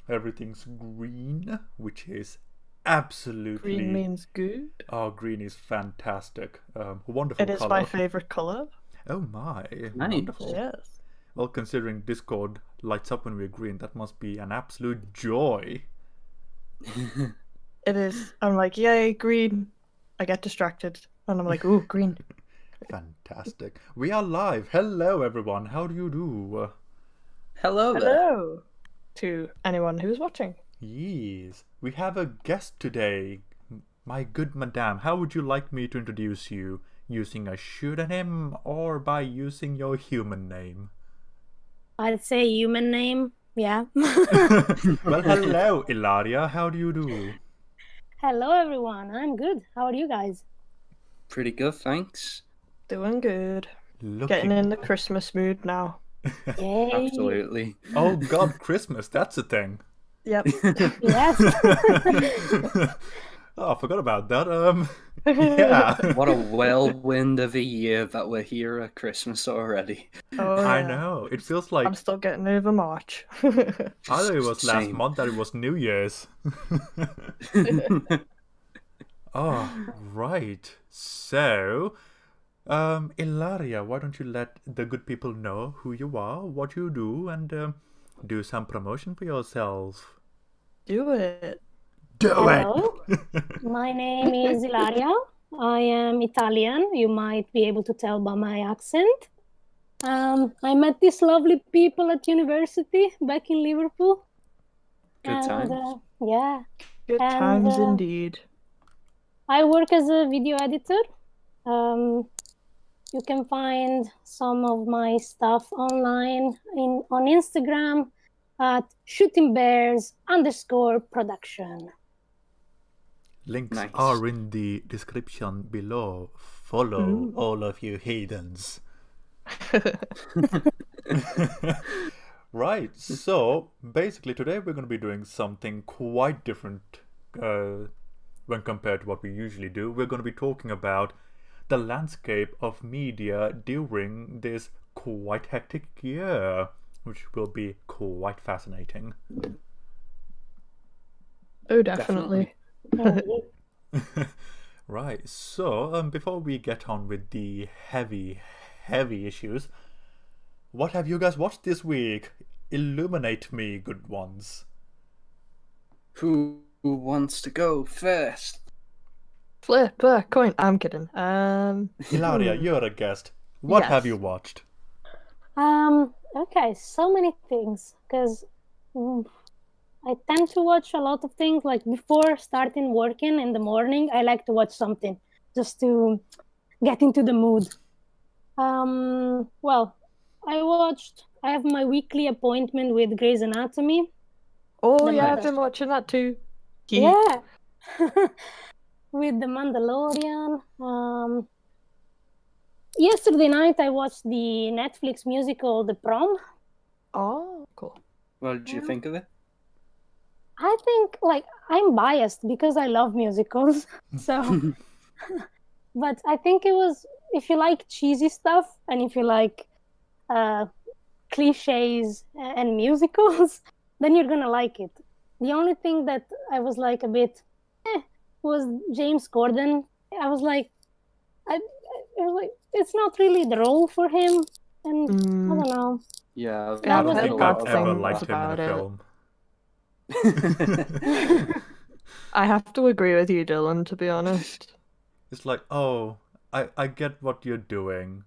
everything's green, which is absolutely. Green means good. Oh, green is fantastic. Wonderful It is color. my favorite color. Oh my, Nice. wonderful. Yes. Well, considering Discord lights up when we're green, that must be an absolute joy. It is. I'm like, yay, green. I get distracted. And I'm like, ooh, green. Fantastic. We are live. Hello, everyone. How do you do? Hello there. Hello to anyone who's watching. Yes, we have a guest today. My good madame, how would you like me to introduce you? Using a pseudonym or by using your human name? I'd say human name, yeah. Well, hello, Ilaria. How do you do? Hello, everyone. I'm good. How are you guys? Pretty good, thanks. Doing good. Getting in the Christmas mood now. Yay. Absolutely. Oh God, Christmas, that's a thing. Yep. Yes. Oh, I forgot about that. Yeah. What a whirlwind of a year that we're here at Christmas already. Oh, yeah. I know. It feels like I'm still getting over March. I thought it was last Same. month that it was New Year's. Oh, right. So, Ilaria, why don't you let the good people know who you are, what you do, and do some promotion for yourself. Do it. Do Hello. it! My name is Ilaria. I am Italian. You might be able to tell by my accent. I met these lovely people at university back in Liverpool. Good times. Yeah. Good And, times indeed. I work as a video editor. You can find some of my stuff online on Instagram at shootingbears_production. Links Nice. are in the description below. Follow all of you heathens. Right, so basically today we're going to be doing something quite different when compared to what we usually do. We're going to be talking about the landscape of media during this quite hectic year, which will be quite fascinating. Oh, definitely. Right, so before we get on with the heavy issues, what have you guys watched this week? Illuminate me, good ones. Who wants to go first? Flip a coin. I'm kidding. Ilaria, you're a guest. What have you watched? Okay, so many things, because I tend to watch a lot of things. Like before starting working in the morning, I like to watch something just to get into the mood. Well, I have my weekly appointment with Grey's Anatomy. Oh, The yeah, I've Mandal- been watching that too. Yeah. With The Mandalorian. Yesterday night I watched the Netflix musical The Prom. Oh, cool. What did you think of it? I think, like, I'm biased because I love musicals. So, but I think it was, if you like cheesy stuff and if you like cliches and musicals, then you're gonna like it. The only thing that I was like a bit was James Corden. I was like, it's not really the role for him, and I don't know. Yeah, Yeah, I I've don't heard think bad I've ever things liked him in a about it. film. I have to agree with you, Dylan, to be honest. It's like, oh, I get what you're doing.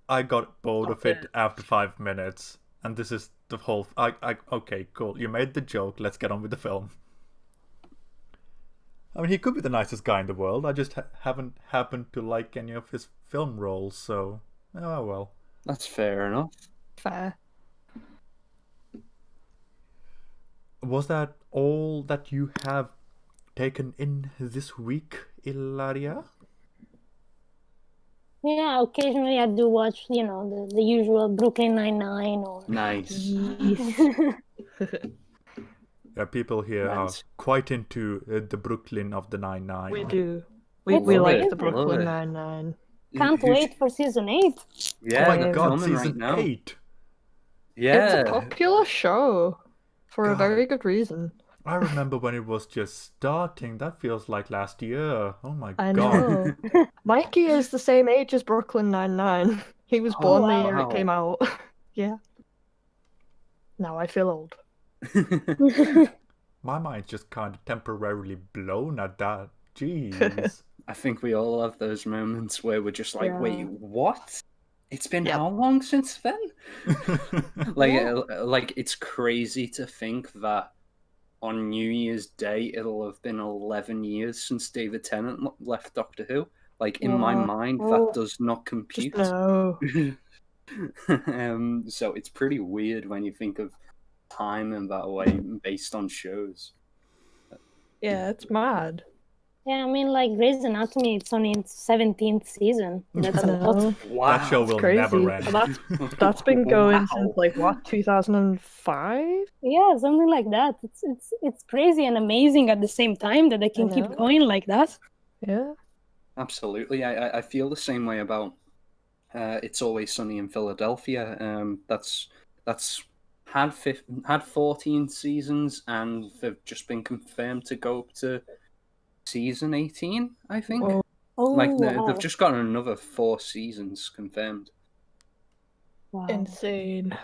I got bored of it after 5 minutes, and this is the whole. Okay, cool. You made the joke. Let's get on with the film. I mean, he could be the nicest guy in the world. I just haven't happened to like any of his film roles, so oh well. That's fair enough. Fair. Was that all that you have taken in this week, Ilaria? Yeah, occasionally I do watch, the usual Brooklyn Nine-Nine or. Nice. Yeah, people here are Nice. quite into the Brooklyn of the Nine-Nine. We do. We It's like amazing. the Brooklyn Love it. Nine-Nine. Can't wait for season 8. Yeah, Oh my they're god, filming season right now. 8! It's a Yeah. popular show. for a God. very good reason. I remember when it was just starting. That feels like last year. Oh my I God. know. Mikey is the same age as Brooklyn Nine-Nine. He was Oh, born the year wow. it came out. Yeah. Now I feel old. My mind's just kind of temporarily blown at that. Jeez. I think we all have those moments where we're just like, Yeah. wait, what? It's been Yep. how long since then? Like, Yeah. like it's crazy to think that on New Year's Day it'll have been 11 years since David Tennant left Doctor Who. Like in my Yeah. mind, Oh. that does not Just compute. no. So it's pretty weird when you think of time in that way based on shows. Yeah, it's mad. Yeah, I mean, like Grey's Anatomy, it's on its 17th season. That's I a lot. know. Wow, That show will crazy. never end. But that's been going Wow. since like what, 2005? Yeah, something like that. It's crazy and amazing at the same time that they can keep know. going like that. Yeah. Absolutely, I feel the same way about It's Always Sunny in Philadelphia. That's had 14 seasons and they've just been confirmed to go up to season 18, I think. Well, Oh, Like wow. they've just got another 4 seasons confirmed. Wow. insane.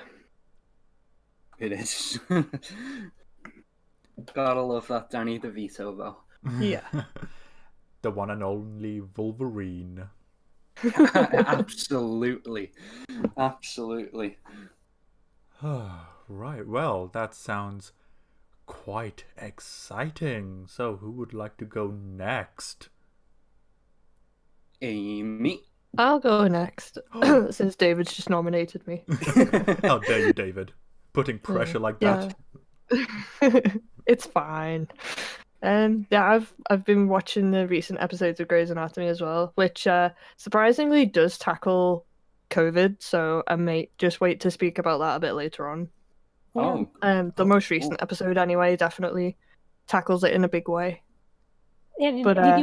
It is. Gotta love that Danny DeVito though. Yeah. The one and only Wolverine. Absolutely. Absolutely. Right, well, that sounds quite exciting. So, who would like to go next? Amy. I'll go next, since David's just nominated me. How dare you, David? Putting pressure like that. It's fine. Yeah, I've been watching the recent episodes of Grey's Anatomy as well, which surprisingly does tackle COVID, so I may just wait to speak about that a bit later on. Oh, The most recent episode anyway definitely tackles it in a big way. Yeah, did, But, did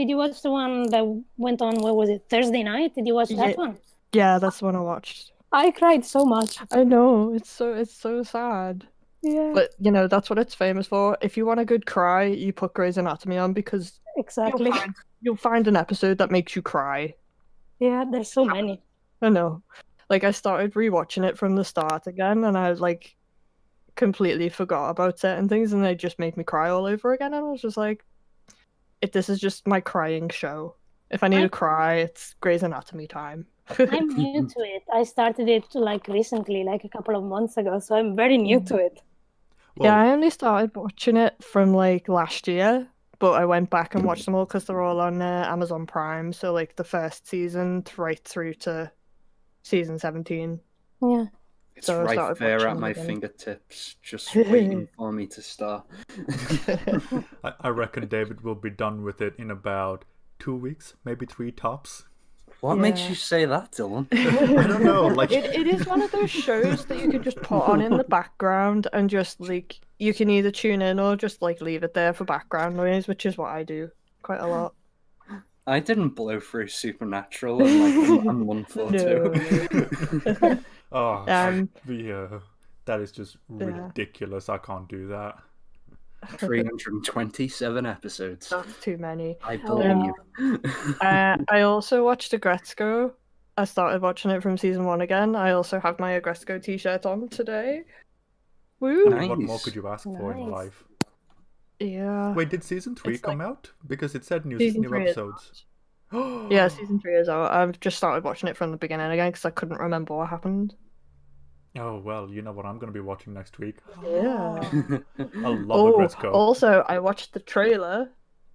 you watch the one that went on, what was it, Thursday night? Did you watch that one? Yeah, that's the one I watched. I cried so much. I know, it's so sad. Yeah. But you know, that's what it's famous for. If you want a good cry, you put Grey's Anatomy on because Exactly. you'll find an episode that makes you cry. Yeah, there's so many. I know. Like I started rewatching it from the start again and I like completely forgot about certain things and they just made me cry all over again and I was just like, this is just my crying show. If I need to cry, it's Grey's Anatomy time. I'm new to it. I started it like recently, like a couple of months ago, so I'm very new to it. Well, Yeah, I only started watching it from like last year, but I went back and watched them all because they're all on Amazon Prime. So like the first season right through to season 17. Yeah. it's So I right started there watching at them my again. fingertips, just waiting for me to start. I reckon David will be done with it in about 2 weeks, maybe 3 tops. What makes Yeah. you say that, Dylan? I don't know, like It is one of those shows that you can just put on in the background and just like you can either tune in or just like leave it there for background noise, which is what I do quite a lot. I didn't blow through Supernatural in like a month or two. oh, Um, that is just Yeah. ridiculous. I can't do that. 327 episodes. That's too many. I Oh, believe. I also watched Agretzko. I started watching it from season 1 again. I also have my Agretzko t-shirt on today. Woo! Nice. What more could you ask for in Nice. life? Yeah. Wait, did season 3 It's come out? Because it said new Season 3 is episodes. Yeah, season 3 is out. I've just started watching it from the beginning again because I couldn't remember what happened. Oh, well, you know what I'm going to be watching next week. Yeah. I love Oh, Agretzko. also, I watched the trailer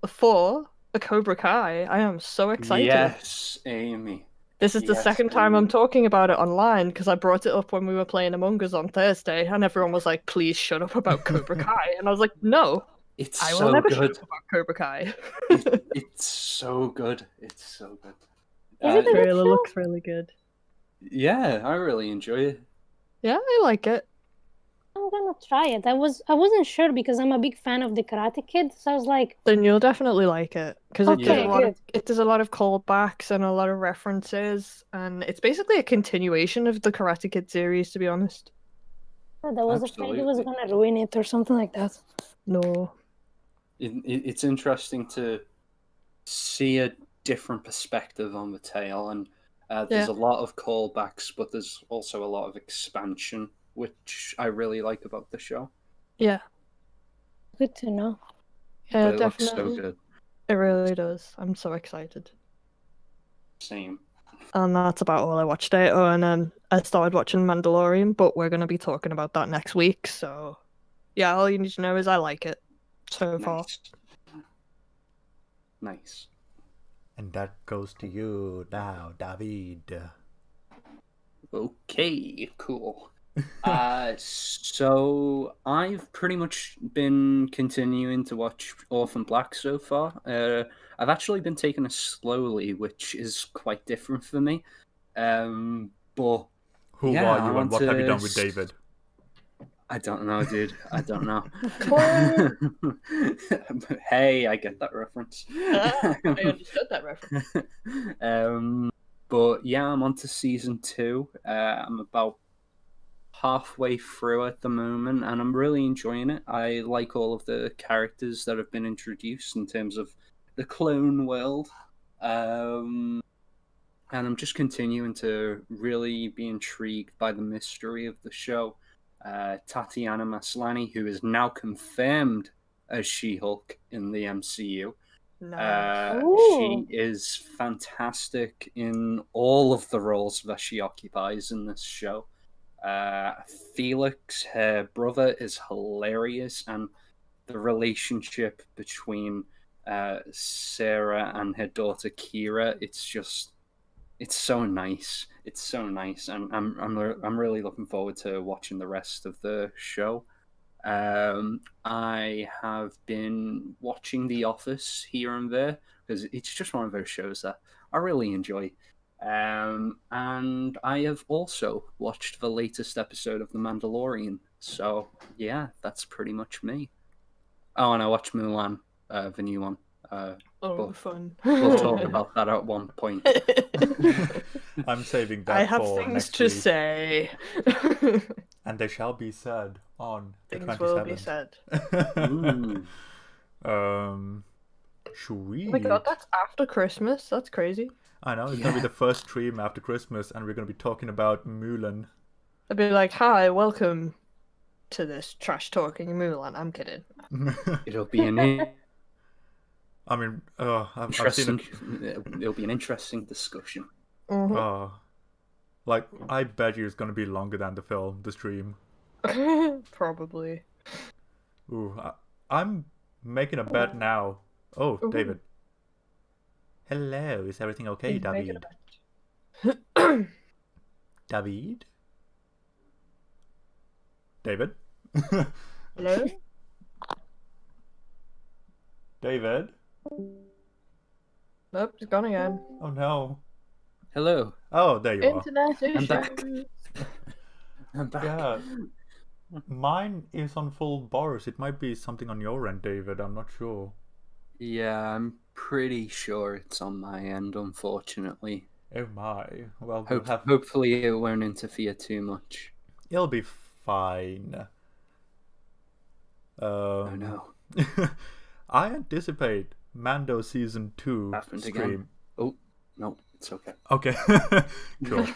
for the Cobra Kai. I am so excited. Yes, Amy. This is the Yes, second time I'm Amy. talking about it online because I brought it up when we were playing Among Us on Thursday, and everyone was like, "Please shut up about Cobra Kai," and I was like, "No, It's I will so never shut good. up about Cobra Kai." It's so good. It's so good. Is it a The good trailer show? looks really good. Yeah, I really enjoy it. Yeah, I like it. I'm gonna try it. I wasn't sure because I'm a big fan of the Karate Kid, so I was like, Then you'll definitely like it because it does Okay, a lot of good. it does a lot of callbacks and a lot of references, and it's basically a continuation of the Karate Kid series, to be honest. I was afraid it was Absolutely. gonna ruin it or something like that. No. It's interesting to see a different perspective on the tale, and there's Yeah. a lot of callbacks, but there's also a lot of expansion, which I really like about the show. Yeah. Good to know. Yeah, But it looks so definitely. good. It really does. I'm so excited. Same. And that's about all I watched today. Oh, and then I started watching Mandalorian, but we're going to be talking about that next week. So, yeah, all you need to know is I like it so far. Nice. And that goes to you now, David. Okay, cool. So I've pretty much been continuing to watch Orphan Black so far. I've actually been taking it slowly, which is quite different for me. But Who yeah, are I you and want what have you to. done with David? I don't know, dude. I don't know. Close. Hey, I get that reference. I understood that reference. But yeah, I'm on to season 2. I'm about halfway through at the moment, and I'm really enjoying it. I like all of the characters that have been introduced in terms of the clone world. And I'm just continuing to really be intrigued by the mystery of the show. Tatiana Maslany, who is now confirmed as She-Hulk in the MCU. Nice. She is fantastic in all of the roles that she occupies in this show. Felix, her brother, is hilarious, and the relationship between Sarah and her daughter Kira, it's so nice. It's so nice, and I'm really looking forward to watching the rest of the show. I have been watching The Office here and there because it's just one of those shows that I really enjoy. And I have also watched the latest episode of The Mandalorian. So yeah, that's pretty much me. Oh, and I watched Mulan, the new one. Oh, fun. We'll talk about that at one point. I'm saving that I have for things next to week. say. And they shall be said on the Things will be 27th. said. Should we? Oh my god, that's after Christmas. That's crazy. I know, it's gonna be the first stream after Christmas, and we're gonna be talking about Mulan. I'd be like, hi, welcome to this trash talking Mulan. I'm kidding. It'll be an I mean, I've seen interesting. It'll be an interesting discussion. Mhm. like, I bet you it's gonna be longer than the film, the stream. Probably. Ooh, I'm making a bet now. Oh, Ooh. David. Hello, is everything okay, He's making David? a bet. David? David? Hello? David? Nope, he's gone again. Oh no. Hello. Oh, there you are. Internet I'm back. issues. I'm back. Yeah. Mine is on full bars. It might be something on your end, David. I'm not sure. Yeah, I'm pretty sure it's on my end, unfortunately. Oh my. Well, we'll have... Hopefully it won't interfere too much. It'll be fine. Oh no. I anticipate Mando Season 2 Happened stream. again. Oh, no, it's okay. Okay. Cool.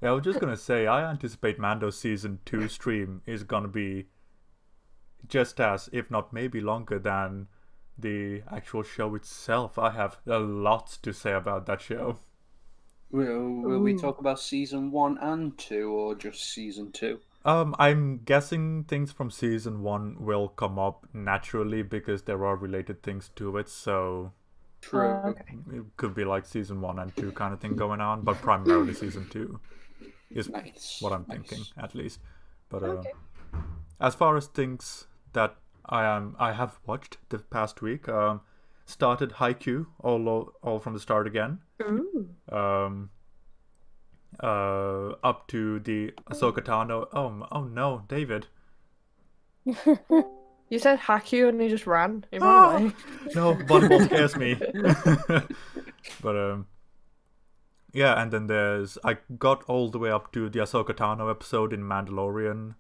Yeah, I was just gonna say, I anticipate Mando Season 2 stream is gonna be just as, if not maybe longer than the actual show itself. I have a lot to say about that show. Will we talk about Season 1 and 2, or just Season 2? I'm guessing things from Season 1 will come up naturally because there are related things to it, so... True. Okay. It could be like Season 1 and 2 kind of thing going on, but primarily Season 2 is what I'm thinking, at least. But Okay. as far as things that I have watched the past week, started Haikyuu all from the start again. Ooh. Up to the Ahsoka Tano. Oh no, David. You said hack you and he just ran. He ran away. No, volleyball scares me. But yeah, and then I got all the way up to the Ahsoka Tano episode in Mandalorian,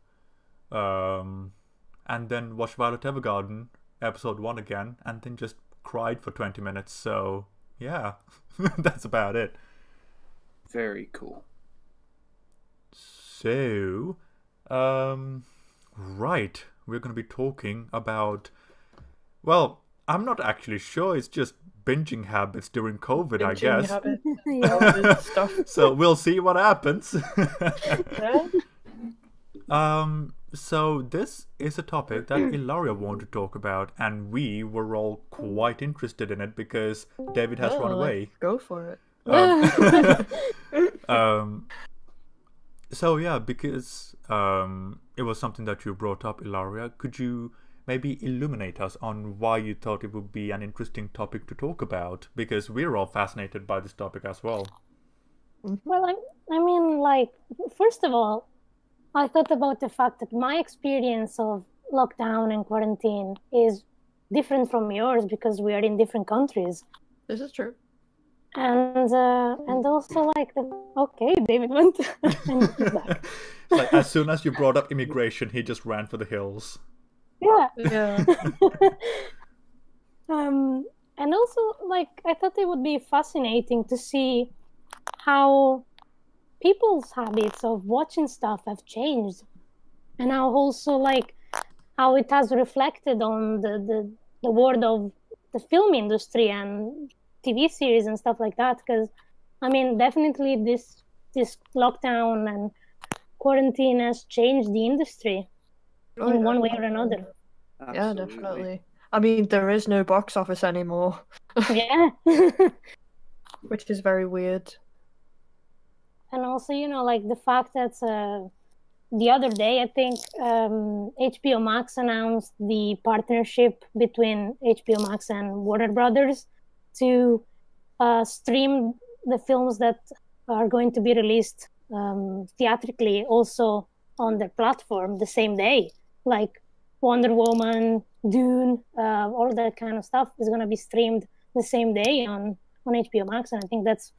and then watched Violet Evergarden episode 1 again, and then just cried for 20 minutes. So yeah, that's about it. Very cool. So, right, we're going to be talking about, well, I'm not actually sure. It's just binging habits during COVID, I Binging guess. habit, Yeah. television stuff. So we'll see what happens. Yeah. So this is a topic that Ilaria wanted to talk about, and we were all quite interested in it because David has run Oh, away. Go for it. So yeah, because it was something that you brought up, Ilaria, could you maybe illuminate us on why you thought it would be an interesting topic to talk about? Because we're all fascinated by this topic as well. Well, I mean, like, first of all, I thought about the fact that my experience of lockdown and quarantine is different from yours because we are in different countries. This is true. And also like okay, David went and he's back. It's like as soon as you brought up immigration, he just ran for the hills. Yeah. Yeah. And also like I thought it would be fascinating to see how people's habits of watching stuff have changed, and how also like how it has reflected on the world of the film industry and TV series and stuff like that. Because I mean, definitely this lockdown and quarantine has changed the industry in one way or another. Yeah, Absolutely. definitely. I mean, there is no box office anymore, Yeah. which is very weird. And also, like the fact that the other day, I think HBO Max announced the partnership between HBO Max and Warner Brothers to stream the films that are going to be released theatrically also on their platform the same day. Like Wonder Woman, Dune, all that kind of stuff is going to be streamed the same day on HBO Max. And I think that's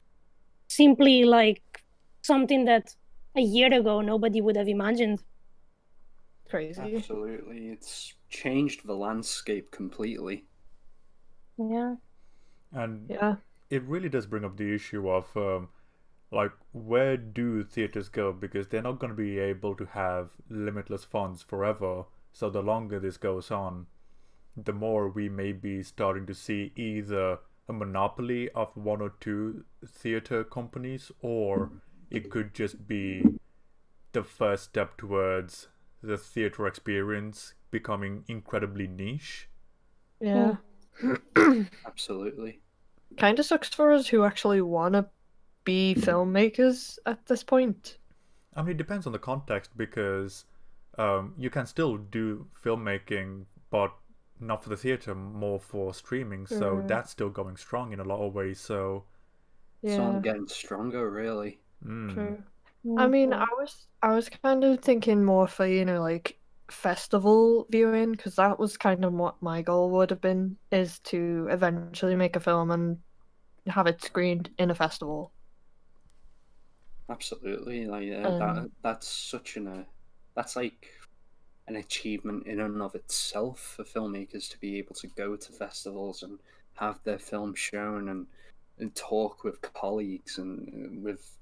simply like something that a year ago nobody would have imagined. Crazy. Absolutely. It's changed the landscape completely. Yeah. And Yeah. it really does bring up the issue of like, where do theaters go? Because they're not going to be able to have limitless funds forever. So the longer this goes on, the more we may be starting to see either a monopoly of one or two theater companies, or it could just be the first step towards the theater experience becoming incredibly niche. Yeah. Absolutely. Kind of sucks for us who actually want to be filmmakers at this point. I mean, it depends on the context, because you can still do filmmaking, but not for the theater, more for streaming. So that's still going strong in a lot of ways. So It's Yeah. only getting stronger, really. True. I mean, I was kind of thinking more for, like festival viewing, because that was kind of what my goal would have been, is to eventually make a film and have it screened in a festival. Absolutely. Like that's such that's like an achievement in and of itself for filmmakers to be able to go to festivals and have their film shown and talk with colleagues and with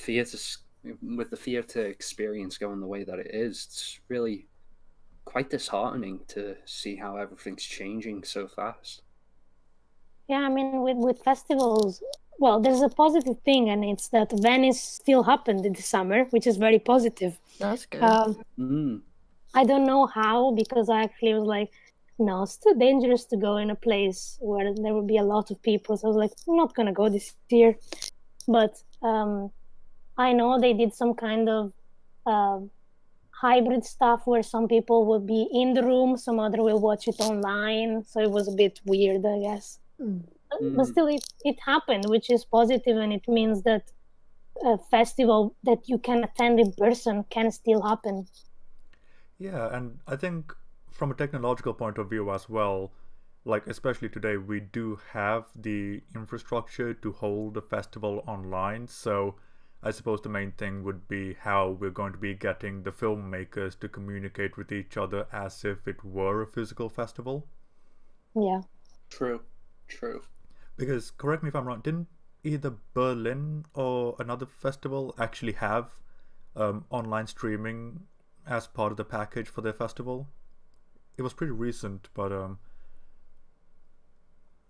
the theatre experience going the way that it is. It's really quite disheartening to see how everything's changing so fast. Yeah, I mean, with festivals, well, there's a positive thing, and it's that Venice still happened in the summer, which is very positive. That's good. I don't know how, because I actually was like, no, it's too dangerous to go in a place where there will be a lot of people. So I was like, I'm not going to go this year. But I know they did some kind of hybrid stuff where some people will be in the room, some other will watch it online. So it was a bit weird, I guess. But still, it happened, which is positive, and it means that a festival that you can attend in person can still happen. Yeah, and I think from a technological point of view as well, like especially today, we do have the infrastructure to hold a festival online. So I suppose the main thing would be how we're going to be getting the filmmakers to communicate with each other as if it were a physical festival. Yeah. True. Because, correct me if I'm wrong, didn't either Berlin or another festival actually have online streaming as part of the package for their festival? It was pretty recent, but I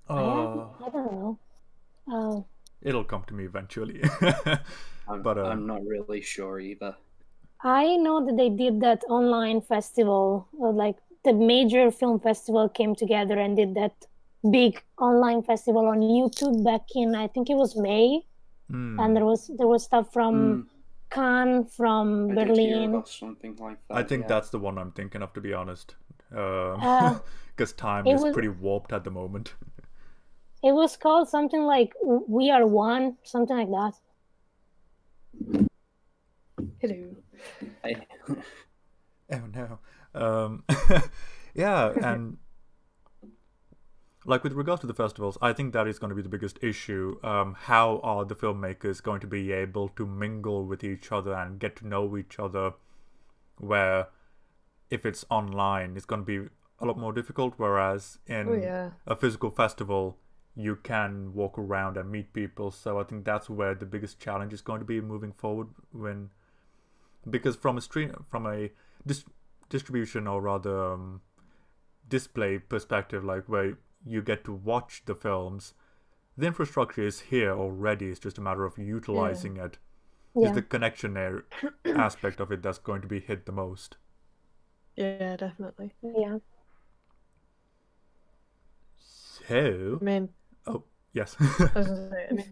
don't know. it'll come to me eventually. I'm not really sure either. I know that they did that online festival, like the major film festival came together and did that big online festival on YouTube back in, I think it was May, and there was stuff from Cannes, from I Berlin. did hear about something like that. I think yeah. that's the one I'm thinking of, to be honest. Because time is pretty warped at the moment. It was called something like We Are One, something like that. Hello. Oh no. Yeah, and like with regards to the festivals, I think that is going to be the biggest issue. How are the filmmakers going to be able to mingle with each other and get to know each other? Where if it's online, it's going to be a lot more difficult, whereas in a physical festival, you can walk around and meet people. So I think that's where the biggest challenge is going to be moving forward. Because from a distribution, or rather display perspective, like where you get to watch the films, the infrastructure is here already. It's just a matter of utilizing it. It's the connection aspect of it that's going to be hit the most. Yeah, definitely. Yeah. So, I mean, oh yes. I was gonna say, I mean,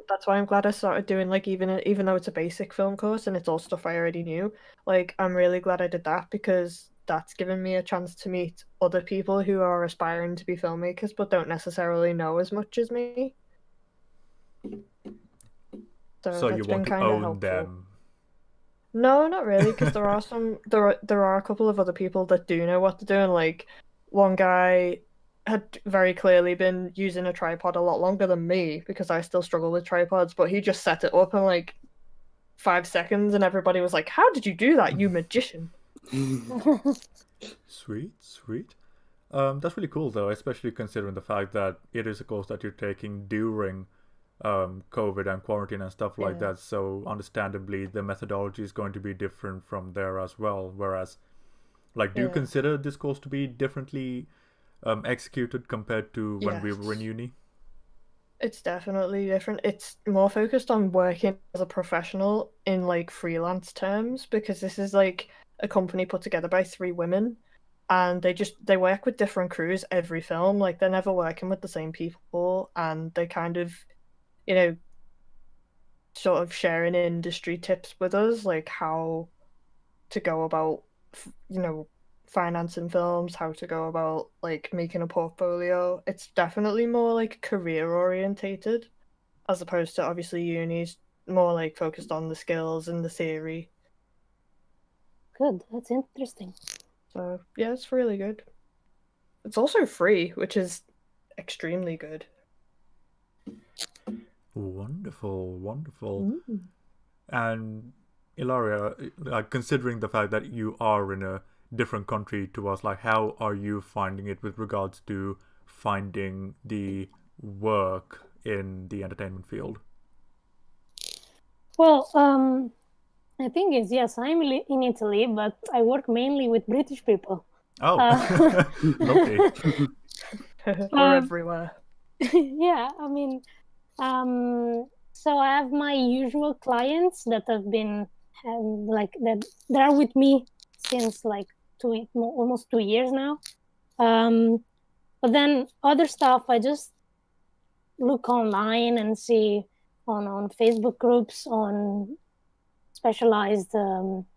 that's why I'm glad I started doing, like, even though it's a basic film course and it's all stuff I already knew, like, I'm really glad I did that, because that's given me a chance to meet other people who are aspiring to be filmmakers but don't necessarily know as much as me. So you that's want been to kind of own helpful. them? No, not really, because there are a couple of other people that do know what they're doing. Like, one guy had very clearly been using a tripod a lot longer than me, because I still struggle with tripods, but he just set it up in like 5 seconds and everybody was like, "How did you do that, you magician?" Sweet. That's really cool though, especially considering the fact that it is a course that you're taking during COVID and quarantine and stuff like that. So understandably, the methodology is going to be different from there as well. Whereas, like, do you consider this course to be differently executed compared to when we were in uni? It's definitely different. It's more focused on working as a professional in like freelance terms, because this is like a company put together by 3 women, and they work with different crews every film. Like, they're never working with the same people, and they kind of, sort of sharing industry tips with us, like how to go about, financing films, how to go about like making a portfolio. It's definitely more like career orientated, as opposed to obviously uni's more like focused on the skills and the theory. Good, that's interesting. So yeah, it's really good. It's also free, which is extremely good. Wonderful. And Ilaria, considering the fact that you are in a different country to us, like, how are you finding it with regards to finding the work in the entertainment field? Well, the thing is, yes, I'm in Italy, but I work mainly with British people. Oh, lovely. We're everywhere. Yeah, I mean, so I have my usual clients that have been that are with me since like almost 2 years now. But then other stuff, I just look online and see on Facebook groups, on specialized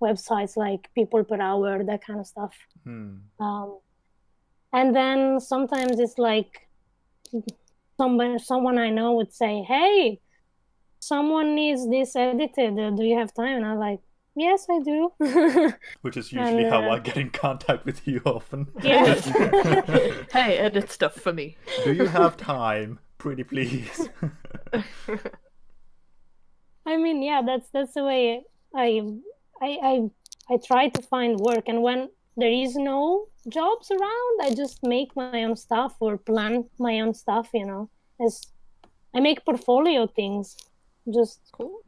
websites like People Per Hour, that kind of stuff. And then sometimes it's like someone I know would say, "Hey, someone needs this edited. Do you have time?" And I'm like, "Yes, I do." Which is usually how I get in contact with you often. Yeah. Hey, edit stuff for me. Do you have time? Pretty please. I mean, yeah, that's the way I I I I try to find work, and when there is no jobs around, I just make my own stuff or plan my own stuff. As I make portfolio things, just Cool.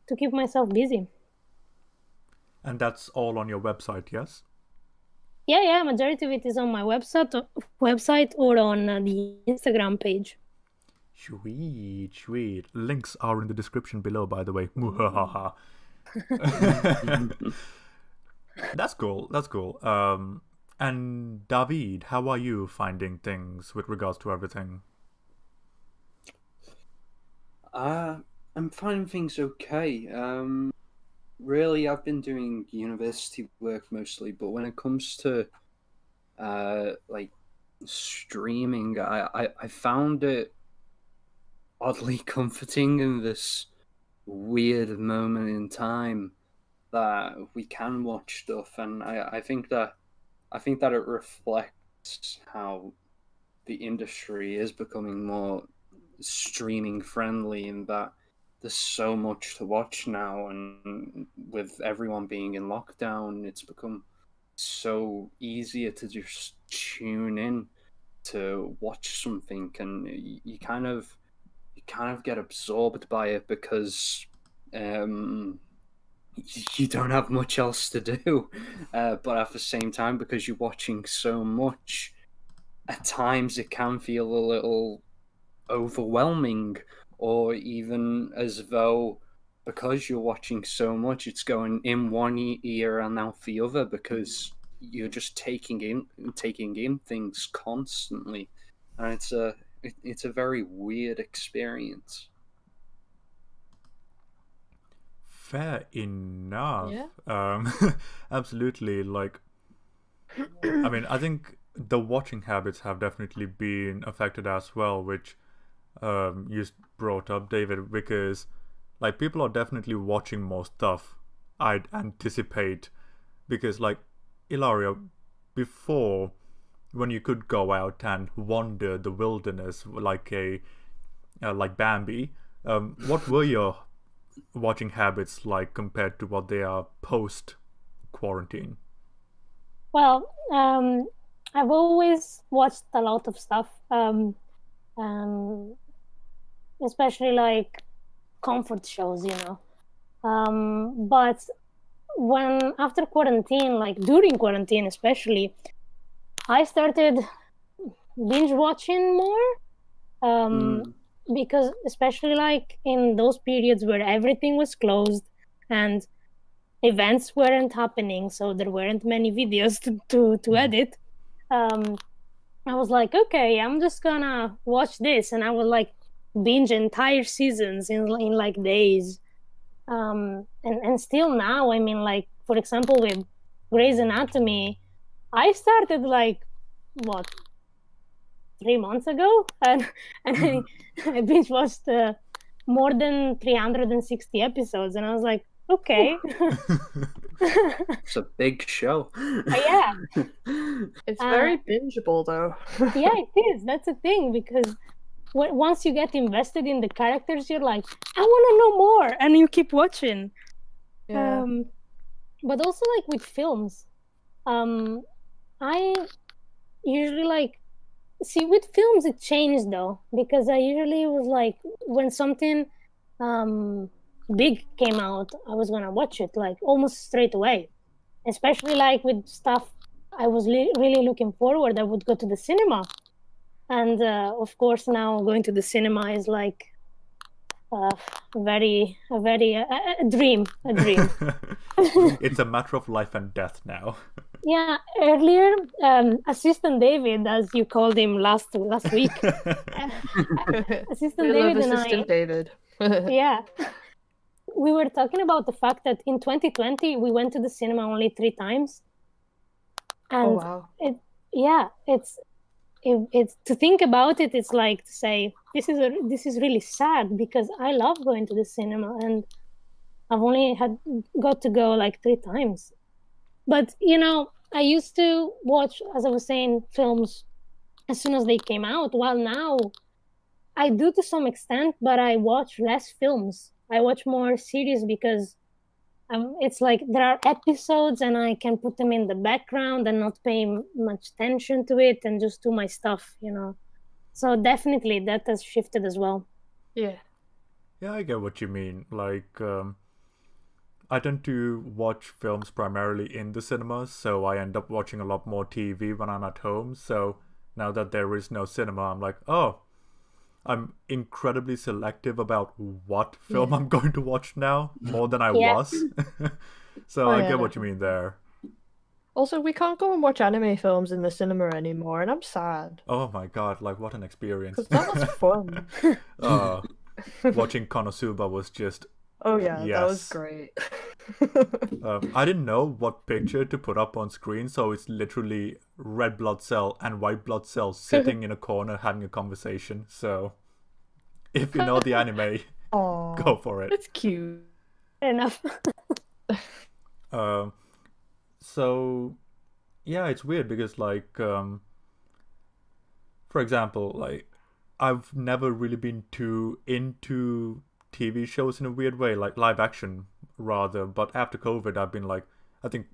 to keep myself busy. And that's all on your website, yes? Yeah. Majority of it is on my website or on the Instagram page. Sweet. Links are in the description below, by the way. Muhahaha. That's cool. And David, how are you finding things with regards to everything? I'm finding things okay. Really, I've been doing university work mostly, but when it comes to like streaming, I found it oddly comforting in this weird moment in time that we can watch stuff, and I think that it reflects how the industry is becoming more streaming friendly, in that there's so much to watch now, and with everyone being in lockdown, it's become so easier to just tune in to watch something, and you kind of get absorbed by it because you don't have much else to do, but at the same time, because you're watching so much, at times it can feel a little overwhelming, or even as though, because you're watching so much, it's going in one ear and out the other, because you're just taking in things constantly, and it's a very weird experience. Fair enough. Yeah. Absolutely. Like, I mean, I think the watching habits have definitely been affected as well, which you brought up, David, because like people are definitely watching more stuff. I'd anticipate, because like Ilaria, before, when you could go out and wander the wilderness like Bambi, what were your watching habits like compared to what they are post quarantine? Well, I've always watched a lot of stuff, especially like comfort shows. But when after quarantine, like during quarantine especially, I started binge watching more, because especially like in those periods where everything was closed and events weren't happening, so there weren't many videos to edit. I was like, okay, I'm just gonna watch this, and I would like binge entire seasons in like days. And still now, I mean, like for example, with Grey's Anatomy, I started like what 3 months ago, and I binge watched more than 360 episodes, and I was like, okay. It's a big show. Yeah. It's very bingeable though. Yeah, it is. That's the thing, because once you get invested in the characters, you're like, I want to know more, and you keep watching. Yeah. But also like with films, I usually like see with films it changed though, because I usually was like, when something big came out, I was gonna watch it like almost straight away, especially like with stuff I was really looking forward. I would go to the cinema, and of course now going to the cinema is like a dream. It's a matter of life and death now. Yeah, earlier, Assistant David, as you called him last week, Assistant We love David and Assistant David. yeah, we were talking about the fact that in 2020 we went to the cinema only 3 times, and Oh wow. it's to think about it, it's like to say this is really sad, because I love going to the cinema, and I've only got to go like 3 times. But I used to watch, as I was saying, films as soon as they came out, while now I do to some extent, but I watch less films I watch more series because it's like there are episodes and I can put them in the background and not pay much attention to it and just do my stuff, So definitely that has shifted as well. Yeah. Yeah, I get what you mean. Like, I tend to watch films primarily in the cinemas, so I end up watching a lot more TV when I'm at home. So now that there is no cinema, I'm like, oh, I'm incredibly selective about what film I'm going to watch now, more than I was. So Oh, I yeah, get what you mean there. Also, we can't go and watch anime films in the cinema anymore, and I'm sad. Oh my god, like what an experience. Because that was fun. Watching Konosuba was just Oh yeah, that was yes. great. I didn't know what picture to put up on screen, so it's literally red blood cell and white blood cell sitting in a corner having a conversation. So if you know the anime, Aw, go for it. it's cute. Fair enough. So yeah, it's weird because like for example, like I've never really been too into TV shows in a weird way, like live action rather. But after COVID, I've been like, I think,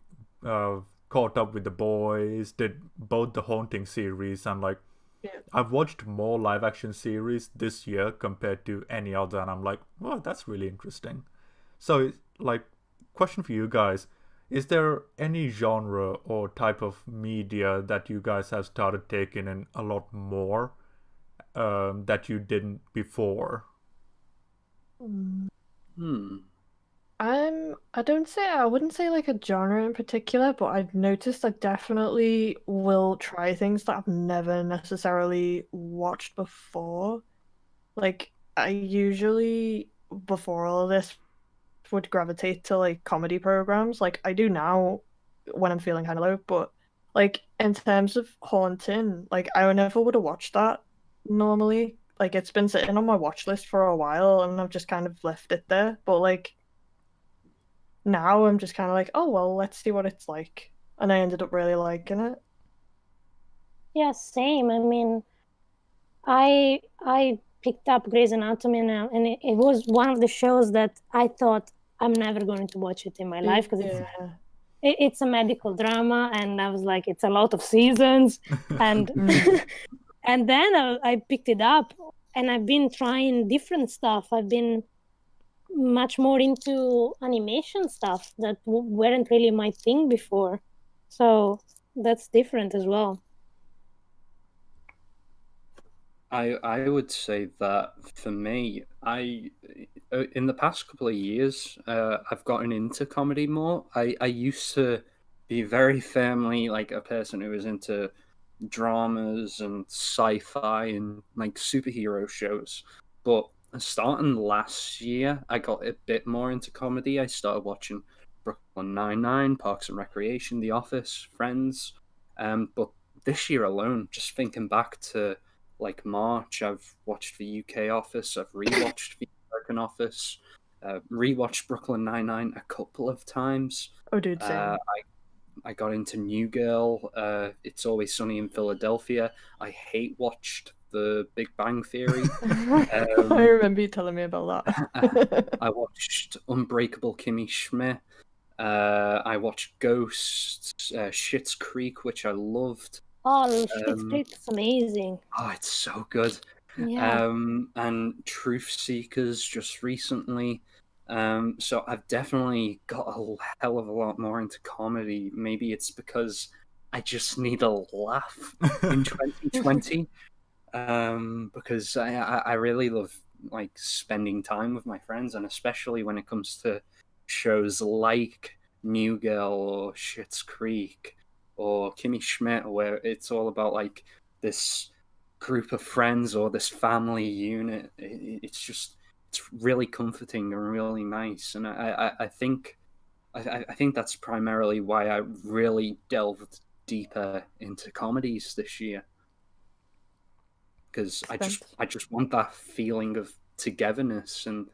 caught up with The Boys, did both the Haunting series, and like, Yeah. I've watched more live action series this year compared to any other, and I'm like, well, that's really interesting. So, like, question for you guys. Is there any genre or type of media that you guys have started taking in a lot more that you didn't before? I wouldn't say like a genre in particular, but I've noticed I definitely will try things that I've never necessarily watched before. Like I usually before all of this would gravitate to like comedy programs, like I do now when I'm feeling kind of low, but like in terms of Haunting, like I never would have watched that normally. Like it's been sitting on my watch list for a while and I've just kind of left it there. But like now I'm just kind of like, oh well, let's see what it's like. And I ended up really liking it. Yeah, same. I mean, I picked up Grey's Anatomy now, and it was one of the shows that I thought I'm never going to watch it in my life because it's a medical drama, and I was like, it's a lot of seasons, and and then I picked it up, and I've been trying different stuff. I've been much more into animation stuff that weren't really my thing before, so that's different as well. I would say that for me, in the past couple of years, I've gotten into comedy more. I used to be very firmly like a person who was into dramas and sci-fi and like superhero shows. But starting last year, I got a bit more into comedy. I started watching Brooklyn Nine-Nine, Parks and Recreation, The Office, Friends. But this year alone, just thinking back to like March, I've watched the UK Office, I've rewatched the American Office, rewatched Brooklyn Nine-Nine a couple of times. Oh, dude, same. I got into New Girl. It's Always Sunny in Philadelphia. I hate watched The Big Bang Theory. I remember you telling me about that. I watched Unbreakable Kimmy Schmidt. I watched Ghosts, Schitt's Creek, which I loved. Oh, Schitt's Creek is amazing. Oh, it's so good. Yeah. And Truth Seekers just recently. So I've definitely got a hell of a lot more into comedy. Maybe it's because I just need a laugh in 2020. Because I really love like spending time with my friends, and especially when it comes to shows like New Girl or Schitt's Creek or Kimmy Schmidt, where it's all about like this group of friends or this family unit. It's really comforting and really nice, and I think that's primarily why I really delved deeper into comedies this year, because I just want that feeling of togetherness, and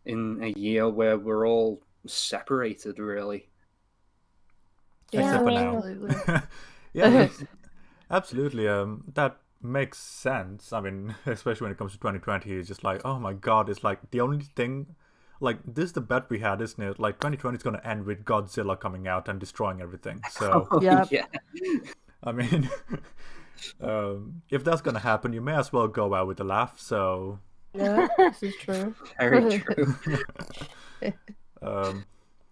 in a year where we're all separated, really. Except for now. Yeah, absolutely. That makes sense. I mean, especially when it comes to 2020, it's just like, oh my god, it's like the only thing like this is the bet we had, isn't it? Like 2020 is going to end with Godzilla coming out and destroying everything. So Yep. Yeah. I mean, if that's going to happen, you may as well go out with a laugh. So Yeah, this is true. Very true.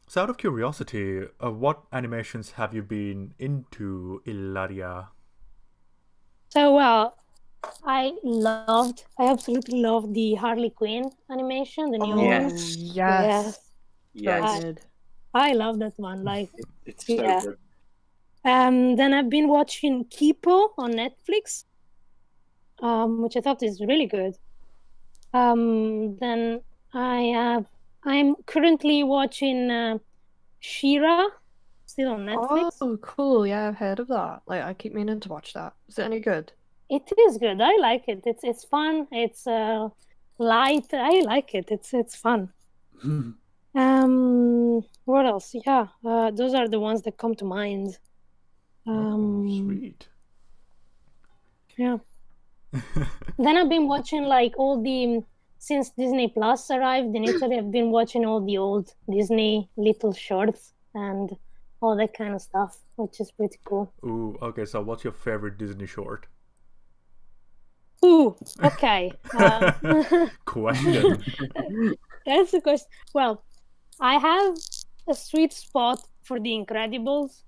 so out of curiosity, what animations have you been into, Ilaria? So, I absolutely loved the Harley Quinn animation, the new Oh, one. Yes. yes. Yes. So good. I love that one. Like, It's so Yeah. good. then I've been watching Kipo on Netflix, which I thought is really good. Then I'm currently watching Shira, still on Netflix. Oh, cool. Yeah, I've heard of that. Like, I keep meaning to watch that. Is it any good? It is good. I like it. It's fun. It's light. I like it. It's fun. What else? Yeah, those are the ones that come to mind. Sweet. Yeah. Then I've been watching like all the since Disney Plus arrived in Italy. I've been watching all the old Disney little shorts and all that kind of stuff, which is pretty cool. Ooh, okay. So what's your favorite Disney short? Ooh, okay. Question. That's the question. Well, I have a sweet spot for The Incredibles.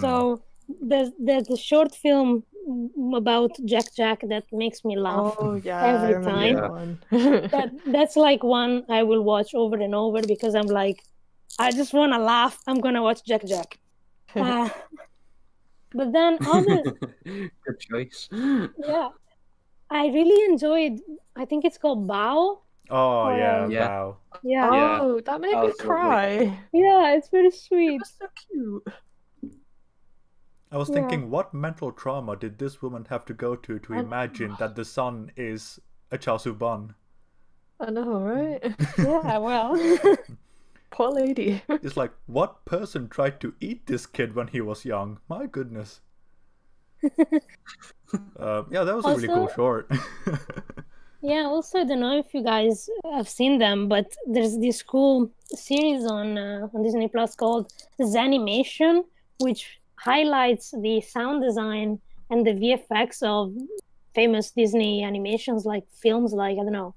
So there's a short film about Jack that makes me laugh Oh, yeah, I every remember time. that one. That's like one I will watch over and over because I'm like, I just want to laugh. I'm gonna watch Jack. But then others, Good choice. yeah, I really enjoyed. I think it's called Bao. Oh yeah, Yeah. wow. Yeah, Oh, that made that me was lovely. cry. yeah, it's very sweet. That's so cute. I was Yeah. thinking, what mental trauma did this woman have to go to I imagine that the sun is a chao su bun? I know, right? Yeah, well, Poor lady. It's like, what person tried to eat this kid when he was young? My goodness. Yeah, that was a really cool Also- short. yeah. Also, I don't know if you guys have seen them, but there's this cool series on Disney Plus called Zanimation, which highlights the sound design and the VFX of famous Disney animations, like films like, I don't know,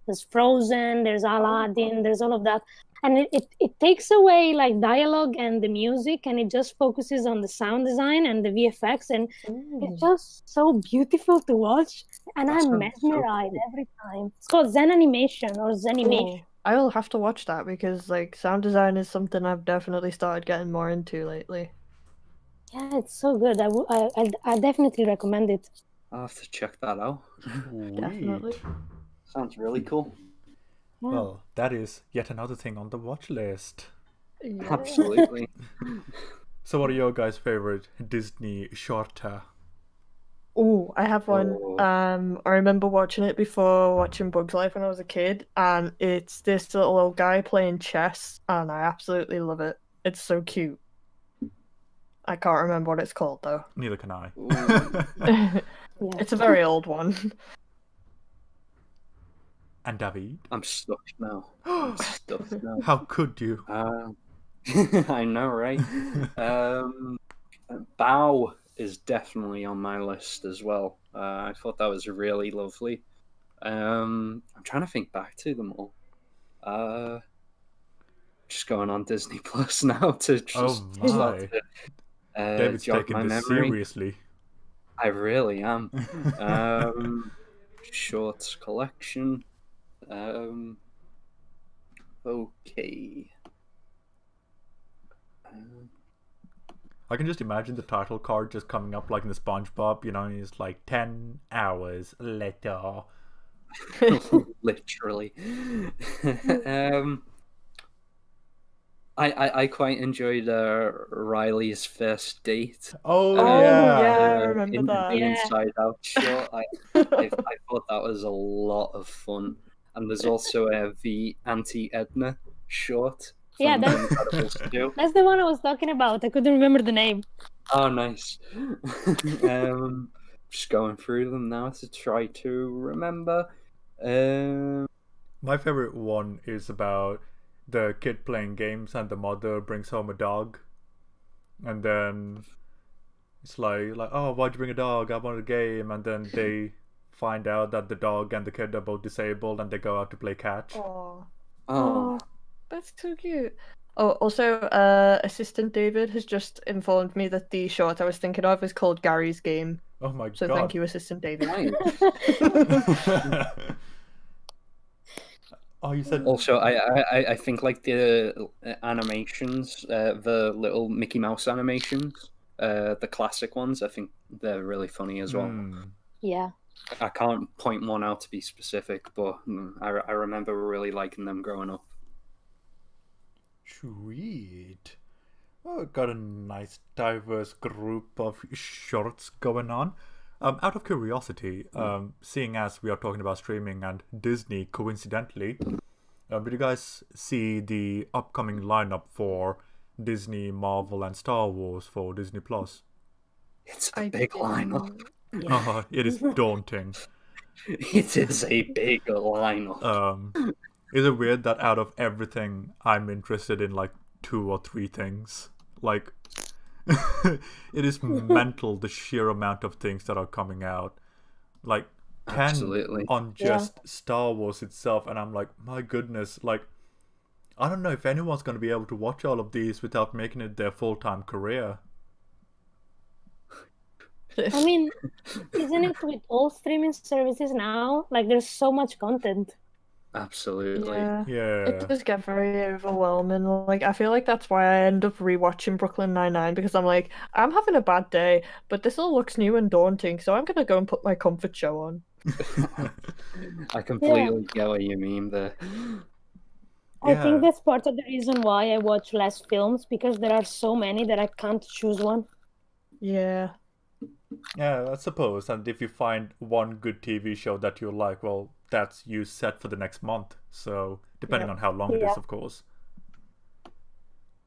there's Frozen, there's Aladdin, there's all of that. And it takes away like dialogue and the music, and it just focuses on the sound design and the VFX, and it's just so beautiful to watch. And That I'm sounds so mesmerized cool. every time. It's called Zen Animation or Zenimation. Cool. I will have to watch that because like sound design is something I've definitely started getting more into lately. Yeah, it's so good. I definitely recommend it. I'll have to check that out. Definitely. Sweet. Sounds really cool. Yeah. Well, that is yet another thing on the watch list. Yeah. Absolutely. So what are your guys' favorite Disney shorter? Oh, I have one. Oh. I remember watching it before watching Bugs Life when I was a kid, and it's this little old guy playing chess, and I absolutely love it. It's so cute. I can't remember what it's called though. Neither can I. Yeah. It's a very old one. And David? I'm stuck now. I'm stuck now. How could you? I know, right? Bow is definitely on my list as well. I thought that was really lovely. I'm trying to think back to them all. Just going on Disney Plus now to just Oh start my. to, David's jog taking my this memory. seriously. I really am. Shorts collection. Okay. I can just imagine the title card just coming up like in the SpongeBob, you know, and it's like 10 hours later. Literally. I quite enjoyed Riley's first date. Oh, Oh, yeah. yeah. I remember in that. the Yeah. Inside Out short. I thought that was a lot of fun. And there's also the Auntie Edna short. From Yeah, The that's- Incredibles 2. That's the one I was talking about. I couldn't remember the name. Oh, nice. Just going through them now to try to remember. My favorite one is about the kid playing games and the mother brings home a dog, and then it's like, oh, why'd you bring a dog? I want a game. And then they find out that the dog and the kid are both disabled, and they go out to play catch. Oh, Oh, that's so cute. Oh, also, Assistant David has just informed me that the short I was thinking of is called Gary's Game. Oh my So god! thank you, Assistant David. nice. Oh, you said Also, I think like the animations, the little Mickey Mouse animations, the classic ones, I think they're really funny as well. Yeah. I can't point one out to be specific, but I remember really liking them growing up. Sweet. Oh, got a nice diverse group of shorts going on. Out of curiosity, seeing as we are talking about streaming and Disney coincidentally, did you guys see the upcoming lineup for Disney, Marvel, and Star Wars for Disney Plus? It's a big lineup. Oh, it is daunting. It is a big lineup. Is it weird that out of everything, I'm interested in like 2 or 3 things? Like, it is mental the sheer amount of things that are coming out. Like 10 Absolutely. on just Star Wars itself, and I'm like, my goodness, like, I don't know if anyone's going to be able to watch all of these without making it their full-time career. I mean, isn't it with all streaming services now? Like, there's so much content. Absolutely. Yeah. Yeah. It does get very overwhelming. Like, I feel like that's why I end up rewatching Brooklyn Nine-Nine, because I'm like, I'm having a bad day, but this all looks new and daunting, so I'm gonna go and put my comfort show on. I completely get what you mean there. I think that's part of the reason why I watch less films, because there are so many that I can't choose one. Yeah. Yeah, I suppose. And if you find one good TV show that you like, well, that's you set for the next month. So, depending on how long it is, of course.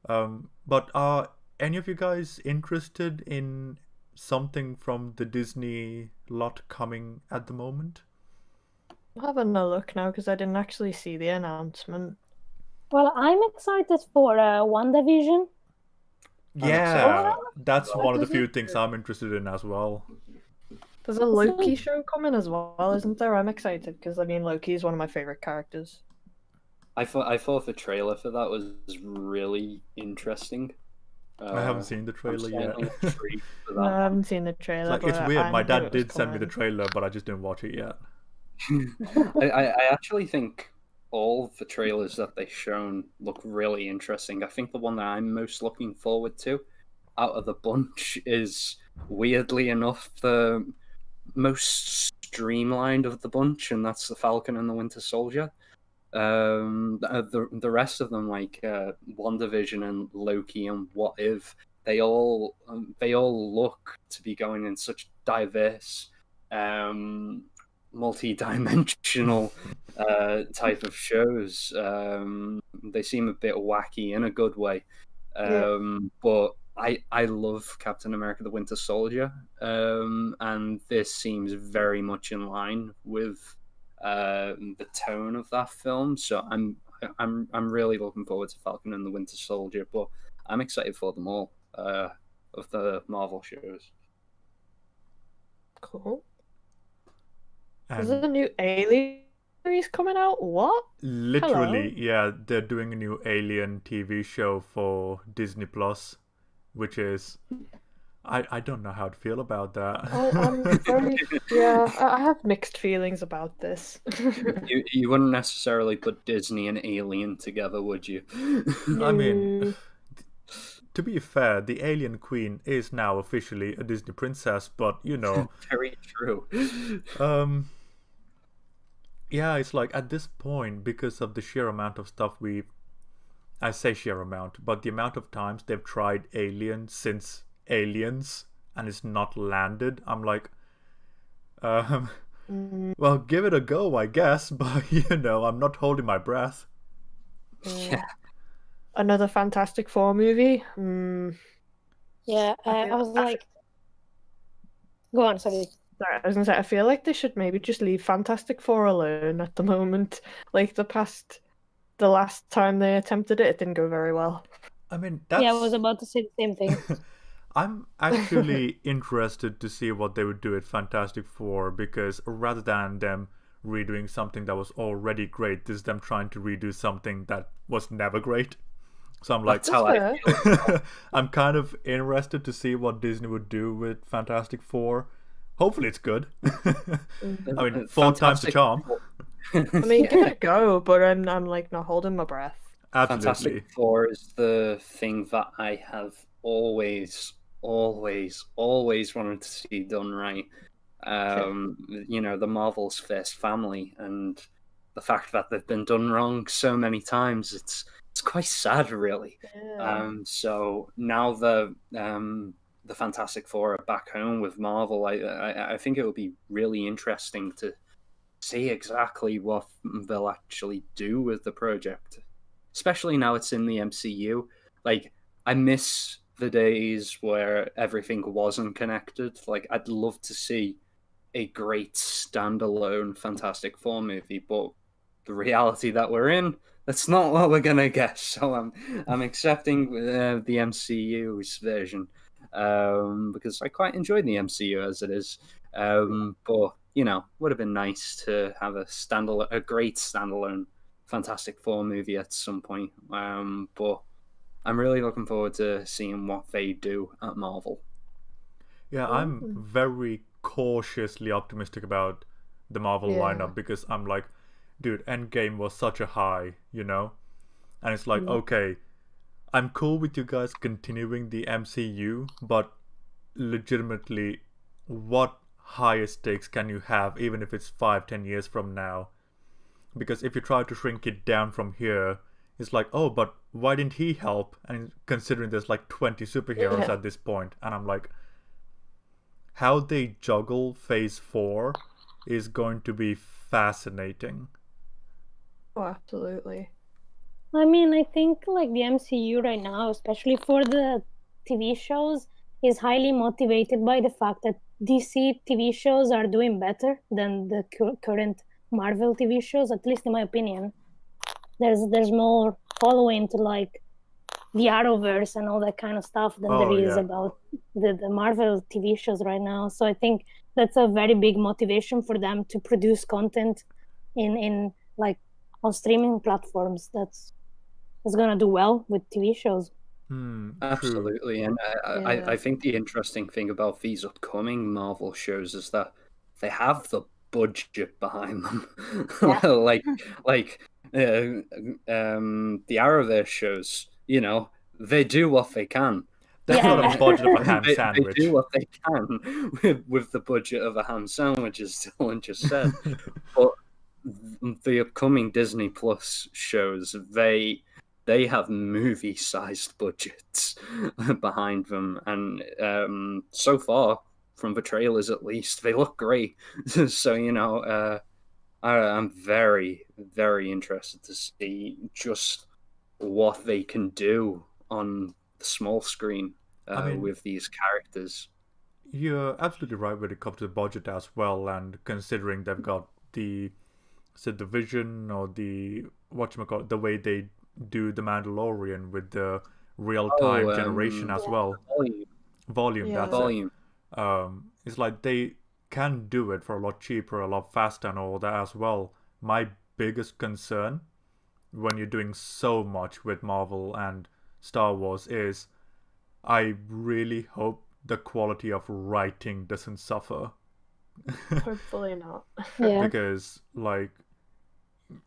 But are any of you guys interested in something from the Disney lot coming at the moment? I'm having a look now because I didn't actually see the announcement. Well, I'm excited for WandaVision. Yeah, that's one of the few things I'm interested in as well. There's a Loki show coming as well, isn't there? I'm excited because, I mean, Loki is one of my favorite characters. I thought the trailer for that was really interesting. I haven't seen the trailer yet. No, I haven't seen the trailer. Like, it's weird. My dad did send me the trailer, but I just didn't watch it yet. I actually think all the trailers that they've shown look really interesting. I think the one that I'm most looking forward to out of the bunch is, weirdly enough, the most streamlined of the bunch, and that's the Falcon and the Winter Soldier. The rest of them, like WandaVision and Loki and What If, they all look to be going in such diverse, multi-dimensional type of shows. They seem a bit wacky in a good way, but I love Captain America: The Winter Soldier, and this seems very much in line with the tone of that film. So I'm really looking forward to Falcon and the Winter Soldier, but I'm excited for them all of the Marvel shows. Cool. Is there a new Alien series coming out? What? Literally, yeah, they're doing a new Alien TV show for Disney Plus, which is, I don't know how to feel about that. Oh, I'm very, yeah, I have mixed feelings about this. You wouldn't necessarily put Disney and Alien together, would you? I mean, to be fair, the Alien Queen is now officially a Disney princess, but you know. Very true. Yeah, it's like at this point, because of the sheer amount of stuff I say sheer amount, but the amount of times they've tried Alien since Aliens and it's not landed, I'm like, well, give it a go, I guess, but you know, I'm not holding my breath. Yeah. Another Fantastic Four movie. Yeah, I was like, go on, sorry. Sorry, I was gonna say, I feel like they should maybe just leave Fantastic Four alone at the moment. Like the past the last time they attempted it, it didn't go very well. I mean, Yeah, I was that's. about to say the same thing. I'm actually interested to see what they would do at Fantastic Four because rather than them redoing something that was already great, this is them trying to redo something that was never great. So I'm like, That's how I fair. feel. I'm kind of interested to see what Disney would do with Fantastic Four. Hopefully, it's good. I mean, four times the Fantastic charm. Four. I mean, give it a go, but I'm like not holding my breath. Absolutely. Fantastic Four is the thing that I have always wanted to see done right. You know, the Marvel's first family, and the fact that they've been done wrong so many times, it's quite sad, really. Yeah. So now the Fantastic Four are back home with Marvel. I think it will be really interesting to see exactly what they'll actually do with the project, especially now it's in the MCU. Like, I miss the days where everything wasn't connected. Like, I'd love to see a great standalone Fantastic Four movie, but the reality that we're in, that's not what we're gonna get. So I'm accepting the MCU's version because I quite enjoy the MCU as it is. But you know, would have been nice to have a great standalone Fantastic Four movie at some point. But I'm really looking forward to seeing what they do at Marvel. Yeah, I'm very cautiously optimistic about the Marvel Yeah. lineup because I'm like, dude, Endgame was such a high, you know? And it's like, okay, I'm cool with you guys continuing the MCU, but legitimately, what higher stakes can you have, even if it's 5-10 years from now? Because if you try to shrink it down from here, it's like, oh, but why didn't he help? And considering there's like 20 superheroes Yeah. at this point, and I'm like, how they juggle Phase 4 is going to be fascinating. Oh, absolutely. I mean, I think like the MCU right now, especially for the TV shows, is highly motivated by the fact that DC TV shows are doing better than the current Marvel TV shows, at least in my opinion. There's more following to like the Arrowverse and all that kind of stuff than there Oh, is yeah. about the Marvel TV shows right now. So I think that's a very big motivation for them to produce content in like on streaming platforms. That's gonna do well with TV shows. True. Absolutely, and Yeah. I think the interesting thing about these upcoming Marvel shows is that they have the budget behind them. Yeah. like the Arrowverse shows, you know, they do what they can. That's not a Yeah. budget of a ham They sandwich. do what they can with the budget of a ham sandwich, as Dylan just said. But the upcoming Disney Plus shows, they have movie-sized budgets behind them, and so far, from the trailers at least, they look great. So you know, I'm very, very interested to see just what they can do on the small screen I mean, with these characters. you're absolutely right when it comes to the budget as well, and considering they've got the vision or the whatchamacallit, the way they do the Mandalorian with the real-time generation as well. Volume, Yeah. that's it. Volume. It's like they can do it for a lot cheaper, a lot faster, and all that as well. My biggest concern when you're doing so much with Marvel and Star Wars is I really hope the quality of writing doesn't suffer. Hopefully not. Yeah. Because, like,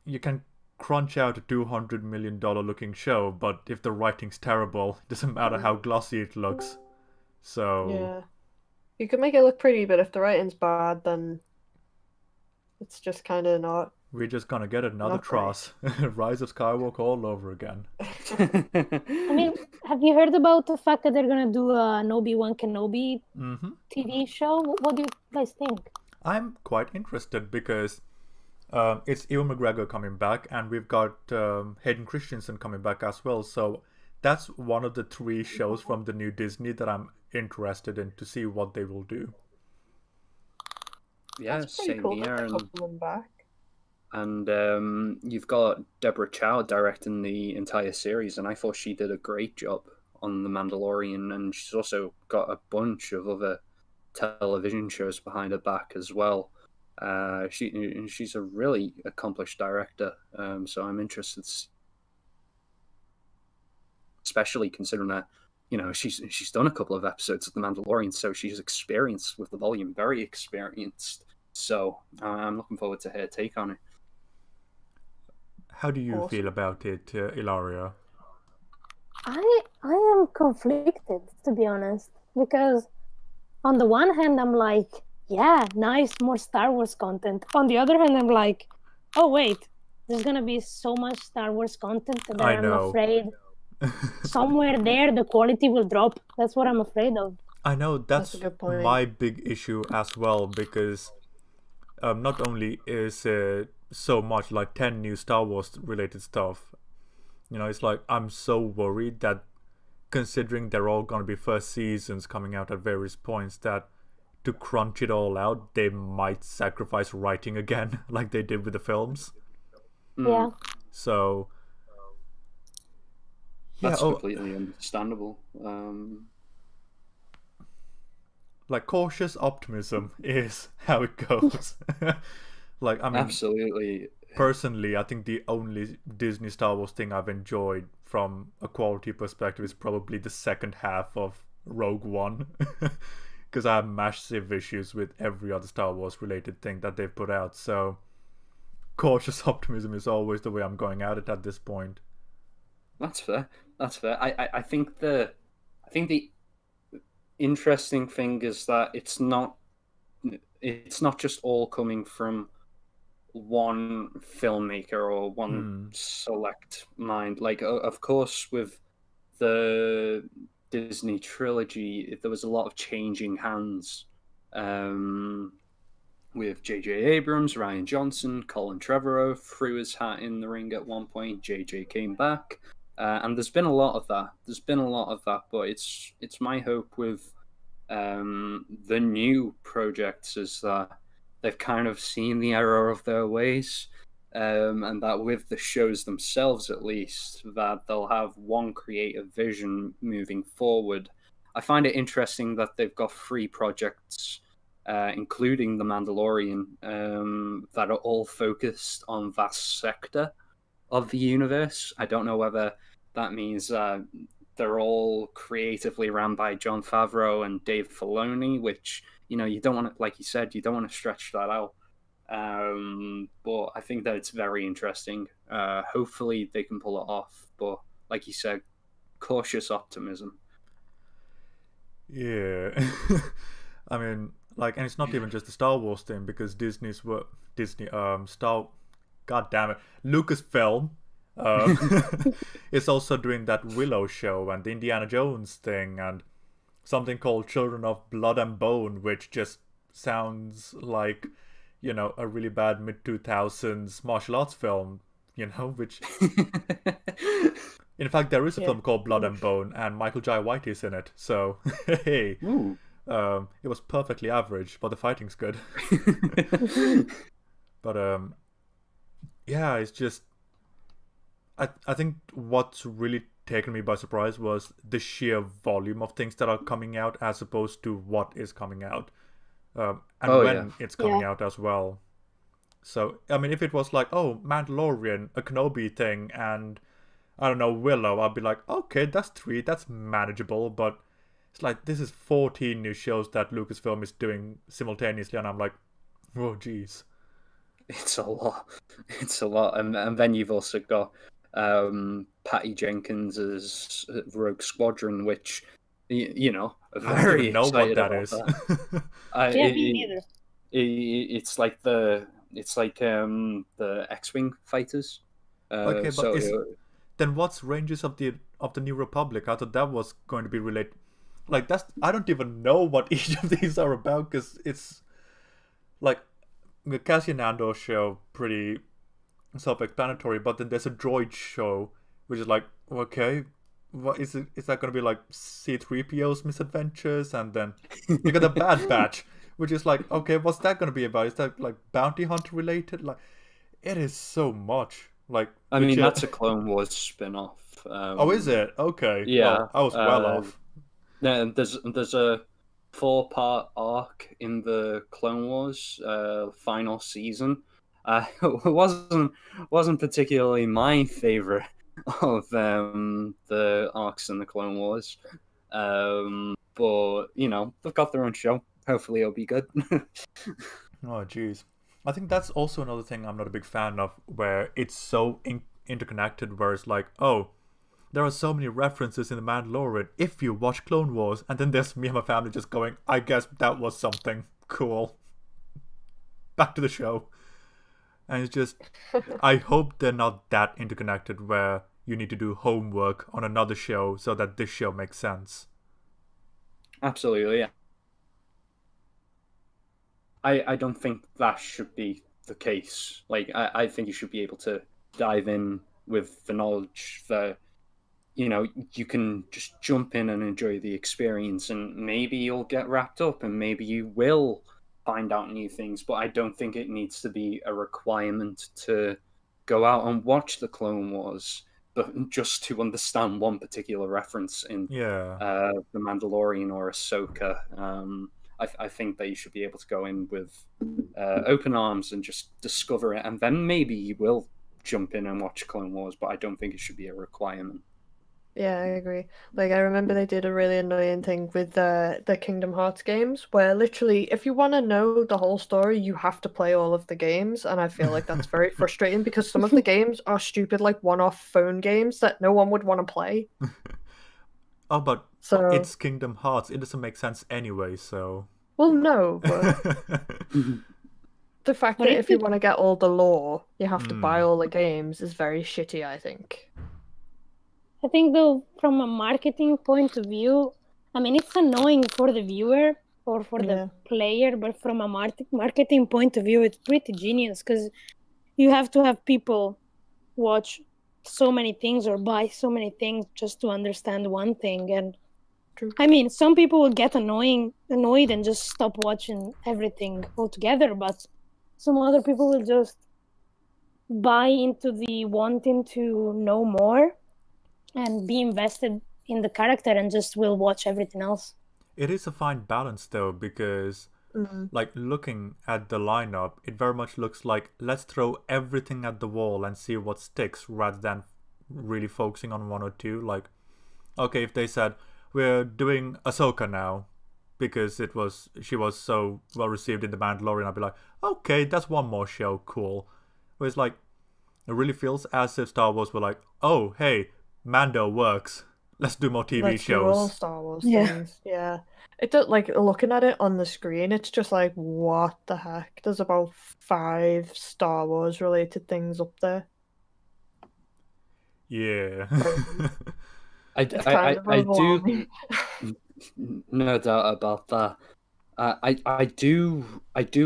you can crunch out a $200 million looking show, but if the writing's terrible, it doesn't matter how glossy it looks. So, Yeah. You can make it look pretty, but if the writing's bad, then it's just kind of not. we're just gonna get another Not great. Tross. Rise of Skywalker all over again. I mean, have you heard about the fact that they're gonna do an Obi-Wan Kenobi hmm TV show? What do you guys think? I'm quite interested because it's Ewan McGregor coming back, and we've got Hayden Christensen coming back as well. So that's one of the 3 shows from the new Disney that I'm interested in to see what they will do. Yeah, That's pretty same cool here. that they're And coming back. And you've got Deborah Chow directing the entire series, and I thought she did a great job on The Mandalorian, and she's also got a bunch of other television shows behind her back as well. She's a really accomplished director, so I'm interested, especially considering that she's done a couple of episodes of The Mandalorian, so she's experienced with the volume, very experienced. So I'm looking forward to her take on it. How do you feel about it, Ilaria? I am conflicted, to be honest, because on the one hand I'm like, yeah, nice, more Star Wars content. On the other hand, I'm like, oh wait, there's gonna be so much Star Wars content that I I'm know. afraid somewhere there the quality will drop. That's what I'm afraid of. I know that's a good point. my big issue as well, because not only is so much like 10 new Star Wars related stuff, it's like I'm so worried that, considering they're all going to be first seasons coming out at various points, that to crunch it all out they might sacrifice writing again like they did with the films. Yeah. So that's completely understandable. Like, cautious optimism is how it goes. Like, I mean, absolutely. Personally, I think the only Disney Star Wars thing I've enjoyed from a quality perspective is probably the second half of Rogue One, because I have massive issues with every other Star Wars related thing that they've put out. So cautious optimism is always the way I'm going at it at this point. That's fair. I think the interesting thing is that it's not just all coming from one filmmaker or one select mind. Like, of course, with the Disney trilogy, there was a lot of changing hands. With J.J. Abrams, Rian Johnson, Colin Trevorrow threw his hat in the ring at one point. J.J. came back. And there's been a lot of that. But it's my hope with the new projects is that they've kind of seen the error of their ways, and that with the shows themselves, at least, that they'll have one creative vision moving forward. I find it interesting that they've got 3 projects, including The Mandalorian, that are all focused on that sector of the universe. I don't know whether that means they're all creatively ran by Jon Favreau and Dave Filoni, which, you don't want to, like you said, you don't want to stretch that out. But I think that it's very interesting. Hopefully they can pull it off. But like you said, cautious optimism. Yeah. I mean, like, and it's not even just the Star Wars thing, because God damn it, Lucasfilm is also doing that Willow show and the Indiana Jones thing and something called Children of Blood and Bone, which just sounds like, a really bad mid-2000s martial arts film, which... In fact, there is a film called Blood and Bone, and Michael Jai White is in it, so, hey... it was perfectly average, but the fighting's good. But, yeah, it's just... I think what's really taken me by surprise was the sheer volume of things that are coming out as opposed to what is coming out. And it's coming out as well. So, I mean, if it was like, Mandalorian, a Kenobi thing, and, I don't know, Willow, I'd be like, okay, that's 3, that's manageable, but it's like, this is 14 new shows that Lucasfilm is doing simultaneously, and I'm like, oh, jeez. It's a lot. And then you've also got Patty Jenkins' Rogue Squadron, which, very know excited what that about is. That. Me neither. It's like the X-wing fighters. Okay, but then what's Rangers of the New Republic? I thought that was going to be related. Like, I don't even know what each of these are about, because it's like the Cassian Andor show, pretty self-explanatory, but then there's a droid show, which is like, okay, what is it? Is that going to be like C-3PO's misadventures? And then you got the Bad Batch, which is like, okay, what's that going to be about? Is that like bounty hunter related? Like, It is so much. Like, I mean, legit. that's a Clone Wars spin-off. Oh, is it? Okay. Yeah. Well, I was well off. Then there's a 4-part arc in the Clone Wars final season. It wasn't particularly my favorite of the arcs in the Clone Wars, but you know they've got their own show. Hopefully, it'll be good. Oh, jeez. I think that's also another thing I'm not a big fan of, where it's so interconnected, where it's like, oh, there are so many references in The Mandalorian if you watch Clone Wars, and then there's me and my family just going, I guess that was something cool. Back to the show. And it's just, I hope they're not that interconnected where you need to do homework on another show so that this show makes sense. Absolutely, yeah. I don't think that should be the case. Like, I think you should be able to dive in with the knowledge that, you know, you can just jump in and enjoy the experience, and maybe you'll get wrapped up and maybe you will find out new things, but I don't think it needs to be a requirement to go out and watch the Clone Wars, but just to understand one particular reference in Yeah. The Mandalorian or Ahsoka. I think that you should be able to go in with open arms and just discover it, and then maybe you will jump in and watch Clone Wars, but I don't think it should be a requirement. Yeah, I agree. Like, I remember they did a really annoying thing with the Kingdom Hearts games, where literally, if you want to know the whole story, you have to play all of the games, and I feel like that's very frustrating because some of the games are stupid, like one-off phone games that no one would want to play. Oh, but So, it's Kingdom Hearts. It doesn't make sense anyway, so. well, no, but the fact But that if if you it- want to get all the lore, you have to buy Hmm. all the games is very shitty, I think. I think though, from a marketing point of view, I mean, it's annoying for the viewer or for Yeah. the player, but from a marketing point of view, it's pretty genius because you have to have people watch so many things or buy so many things just to understand one thing. And True. I mean, some people will get annoyed and just stop watching everything altogether, but some other people will just buy into the wanting to know more and be invested in the character and just will watch everything else. It is a fine balance though, because like looking at the lineup, it very much looks like let's throw everything at the wall and see what sticks rather than really focusing on one or two. Like, okay, if they said we're doing Ahsoka now because she was so well received in The Mandalorian, I'd be like, okay, that's one more show, cool. Whereas like it really feels as if Star Wars were like, oh hey, Mando works. Let's do more TV Let's do all shows. Star Wars Yeah. things. Yeah. It does, like, looking at it on the screen, it's just like, what the heck? There's about 5 Star Wars related things up there. Yeah. It's kind of I do. overwhelming. No doubt about that. I do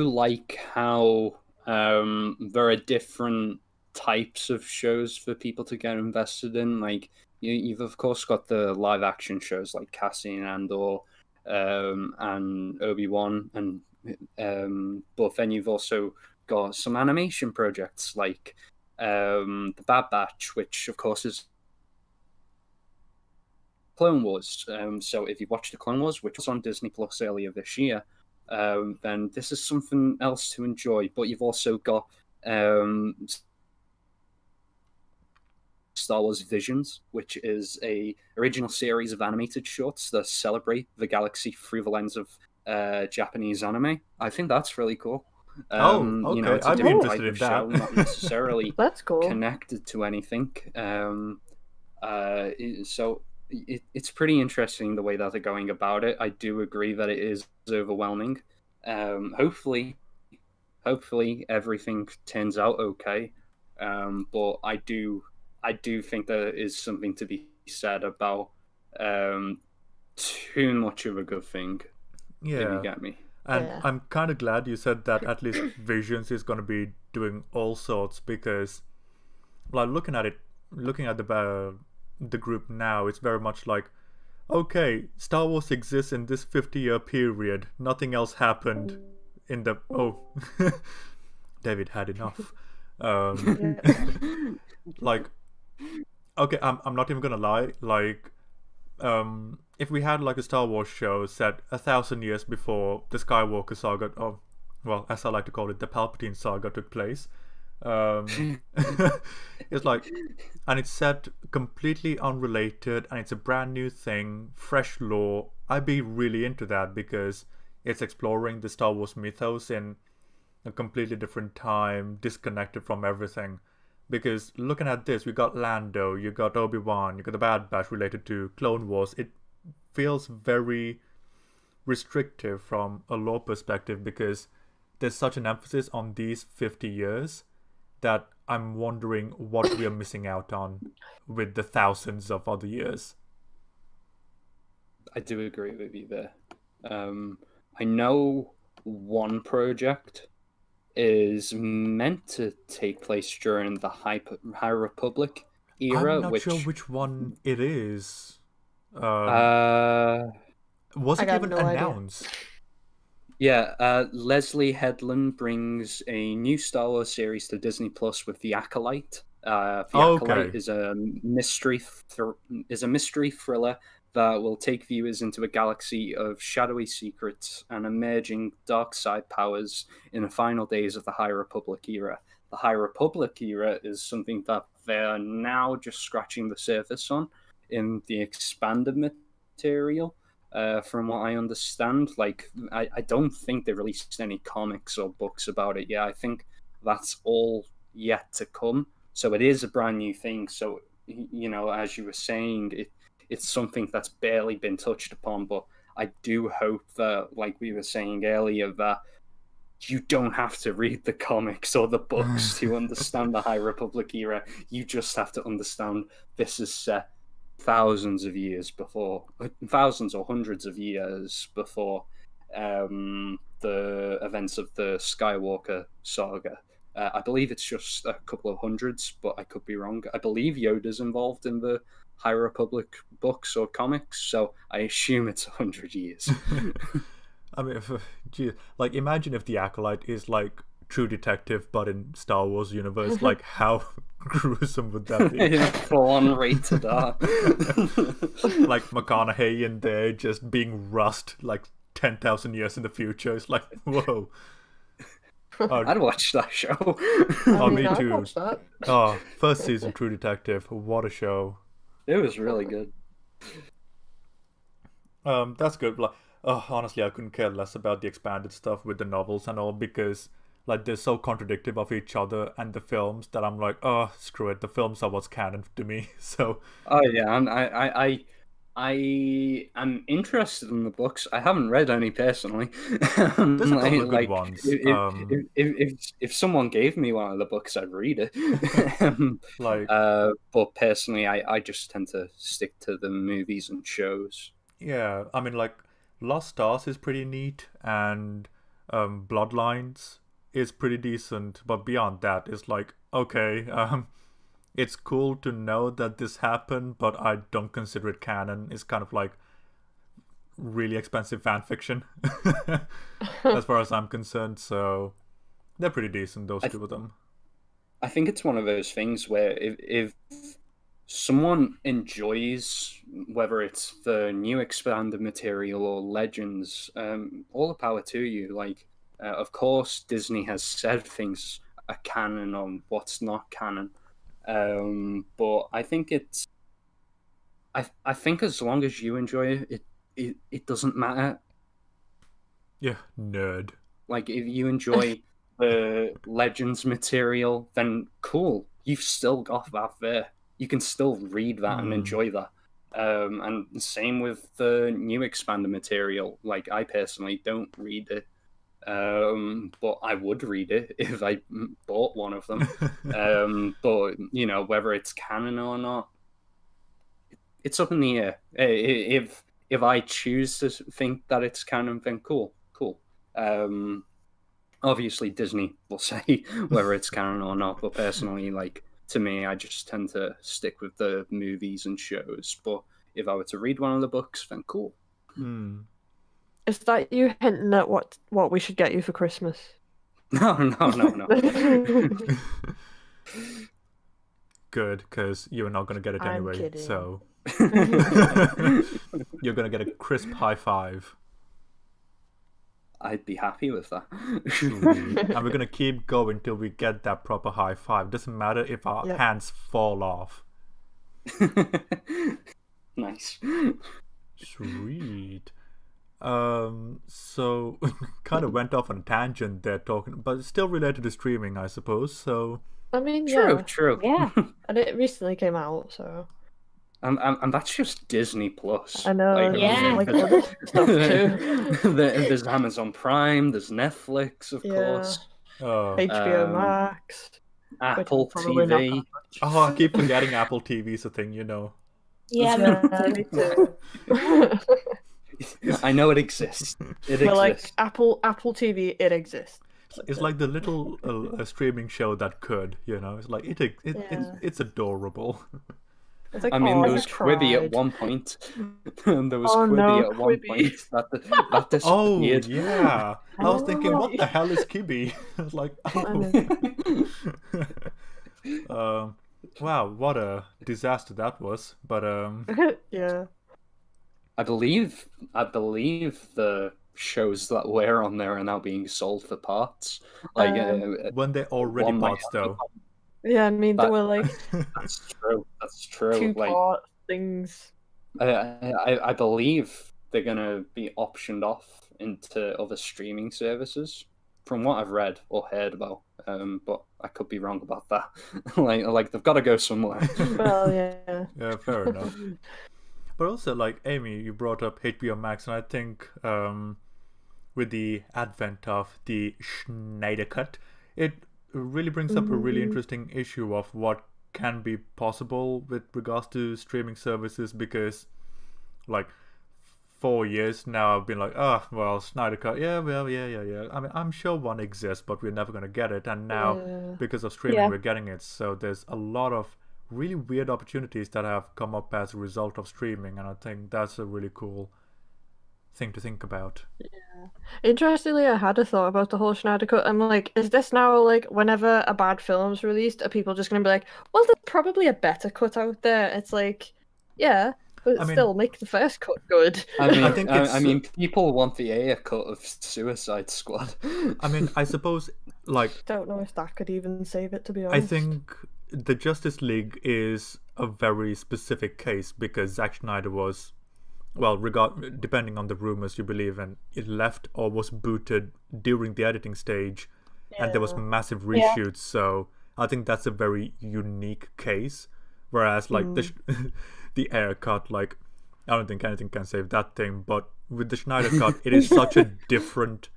like how there are different types of shows for people to get invested in. Like you've of course got the live action shows like Cassian Andor, and Obi-Wan, and but then you've also got some animation projects like the Bad Batch, which of course is Clone Wars. So if you watch the Clone Wars, which was on Disney Plus earlier this year, then this is something else to enjoy. But you've also got Star Wars Visions, which is a original series of animated shorts that celebrate the galaxy through the lens of Japanese anime. I think that's really cool. Oh, You know, okay. it's a I'd be different interested type in of show, that. not necessarily That's cool. connected to anything. So it's pretty interesting the way that they're going about it. I do agree that it is overwhelming. Hopefully everything turns out okay. But I do think there is something to be said about too much of a good thing. If you Yeah. get me. And Yeah. I'm kind of glad you said that at least Visions is going to be doing all sorts, because like looking at the group now, it's very much like, okay, Star Wars exists in this 50-year period. Nothing else happened in the David had enough. Um, like, okay, I'm not even gonna lie. Like, if we had like a Star Wars show set 1,000 years before the Skywalker saga, or well, as I like to call it, the Palpatine saga took place, it's like, and it's set completely unrelated, and it's a brand new thing, fresh lore. I'd be really into that because it's exploring the Star Wars mythos in a completely different time, disconnected from everything. Because looking at this, we got Lando, you got Obi-Wan, you got the Bad Batch related to Clone Wars. It feels very restrictive from a lore perspective because there's such an emphasis on these 50 years that I'm wondering what we are missing out on with the thousands of other years. I do agree with you there. I know one project is meant to take place during the High Republic era, I'm not sure which one it is. Was I it got even no idea. announced? Yeah, Leslie Headland brings a new Star Wars series to Disney Plus with The Acolyte. The Acolyte Okay. is a mystery thriller that will take viewers into a galaxy of shadowy secrets and emerging dark side powers in the final days of the High Republic era. The High Republic era is something that they're now just scratching the surface on in the expanded material. From what I understand, like I don't think they released any comics or books about it yet. I think that's all yet to come. So it is a brand new thing. So as you were saying, it's something that's barely been touched upon. But I do hope that, like we were saying earlier, that you don't have to read the comics or the books to understand the High Republic era. You just have to understand this is set thousands of years before, thousands or hundreds of years before the events of the Skywalker saga. I believe it's just a couple of hundreds, but I could be wrong. I believe Yoda's involved in the High Republic books or comics, so I assume it's 100 years. I mean, geez, like imagine if the Acolyte is like True Detective, but in Star Wars universe. Like, how gruesome would that be? Full on rated R. Like McConaughey in there just being rust like 10,000 years in the future. It's like, whoa. I'd watch that show. Oh, me I'd too. watch that. Oh, first season True Detective. What a show. It was really good. That's good. Like, honestly, I couldn't care less about the expanded stuff with the novels and all because like they're so contradictory of each other and the films that I'm like, oh, screw it. The films are what's canon to me. So. Oh yeah, and I am interested in the books. I haven't read any personally. There's a couple of good ones. If someone gave me one of the books, I'd read it. Like, but personally, I just tend to stick to the movies and shows. yeah, I mean, like, Lost Stars is pretty neat, and Bloodlines is pretty decent, but beyond that, it's like, okay, it's cool to know that this happened, but I don't consider it canon. It's kind of like really expensive fan fiction, as far as I'm concerned. So they're pretty decent, those two of them. I think it's one of those things where if someone enjoys, whether it's the new expanded material or Legends, all the power to you. Like, of course, Disney has said things are canon on what's not canon. But I think I think as long as you enjoy it doesn't matter. Yeah, nerd. Like, if you enjoy the Legends material, then cool. You've still got that there. You can still read that and enjoy that. And same with the new expanded material. Like, I personally don't read it. But I would read it if I bought one of them. But whether it's canon or not, it's up in the air. If I choose to think that it's canon, then cool. Obviously Disney will say whether it's canon or not, but personally, like, to me, I just tend to stick with the movies and shows. But if I were to read one of the books, then cool. Is that you hinting at what we should get you for Christmas? No. Good, because you're not gonna get it I'm anyway. kidding. So you're gonna get a crisp high five. I'd be happy with that. Sweet. And we're gonna keep going till we get that proper high five. Doesn't matter if our Yep. hands fall off. Nice. Sweet. So kind of went off on a tangent there talking, but it's still related to streaming, I suppose. So I mean, True, yeah. true. Yeah. And it recently came out, so And that's just Disney Plus. I know. Like, there's, Yeah. like other stuff too. There's Amazon Prime, there's Netflix, of Yeah. course, HBO Um, Max. Apple probably not TV. oh, I keep forgetting Apple TV's a thing, you know. Yeah, Yeah, me too. I know it exists. It But like exists. Apple TV, it exists. It's like the little streaming show that could, you know. It's like Yeah. it's adorable. It's like, I mean, oh, there I was Quibi at tried. one point. There was Oh, Quibi no, at one Quibi. point that Oh disappeared. yeah, I was thinking, Oh. what the hell is Kibi? I was like, oh. Wow, what a disaster that was. But Yeah. I believe the shows that were on there are now being sold for parts. Like when they're already one might parts though. Yeah, I mean, there That- were like that's true. That's true. Like two-part things. I believe they're gonna be optioned off into other streaming services, from what I've read or heard about. But I could be wrong about that. like they've got to go somewhere. Well, yeah. Yeah, fair enough. But also, like Amy, you brought up HBO Max, and I think with the advent of the Schneider Cut, it really brings up a really interesting issue of what can be possible with regards to streaming services, because like 4 years now I've been like, oh well, Snyder Cut, yeah. I mean, I'm sure one exists, but we're never gonna get it, and now Yeah. because of streaming Yeah. we're getting it. So there's a lot of really weird opportunities that have come up as a result of streaming, and I think that's a really cool thing to think about. Interestingly, I had a thought about the whole Schneider Cut. I'm like, is this now like whenever a bad film's released, are people just gonna be like, well, there's probably a better cut out there? It's like, yeah, but I mean- still make the first cut good. I mean, I think I it's- mean, people want the Ayer cut of Suicide Squad. I mean, I suppose like Don't know if that could even save it, to be I honest. think the Justice League is a very specific case because Zack Snyder was, well, depending on the rumors you believe, and it left or was booted during the editing stage, and there was Yeah. massive Yeah. reshoots. So I think that's a very unique case. Whereas like the Air cut, like I don't think anything can save that thing. But with the Schneider cut, it is such a different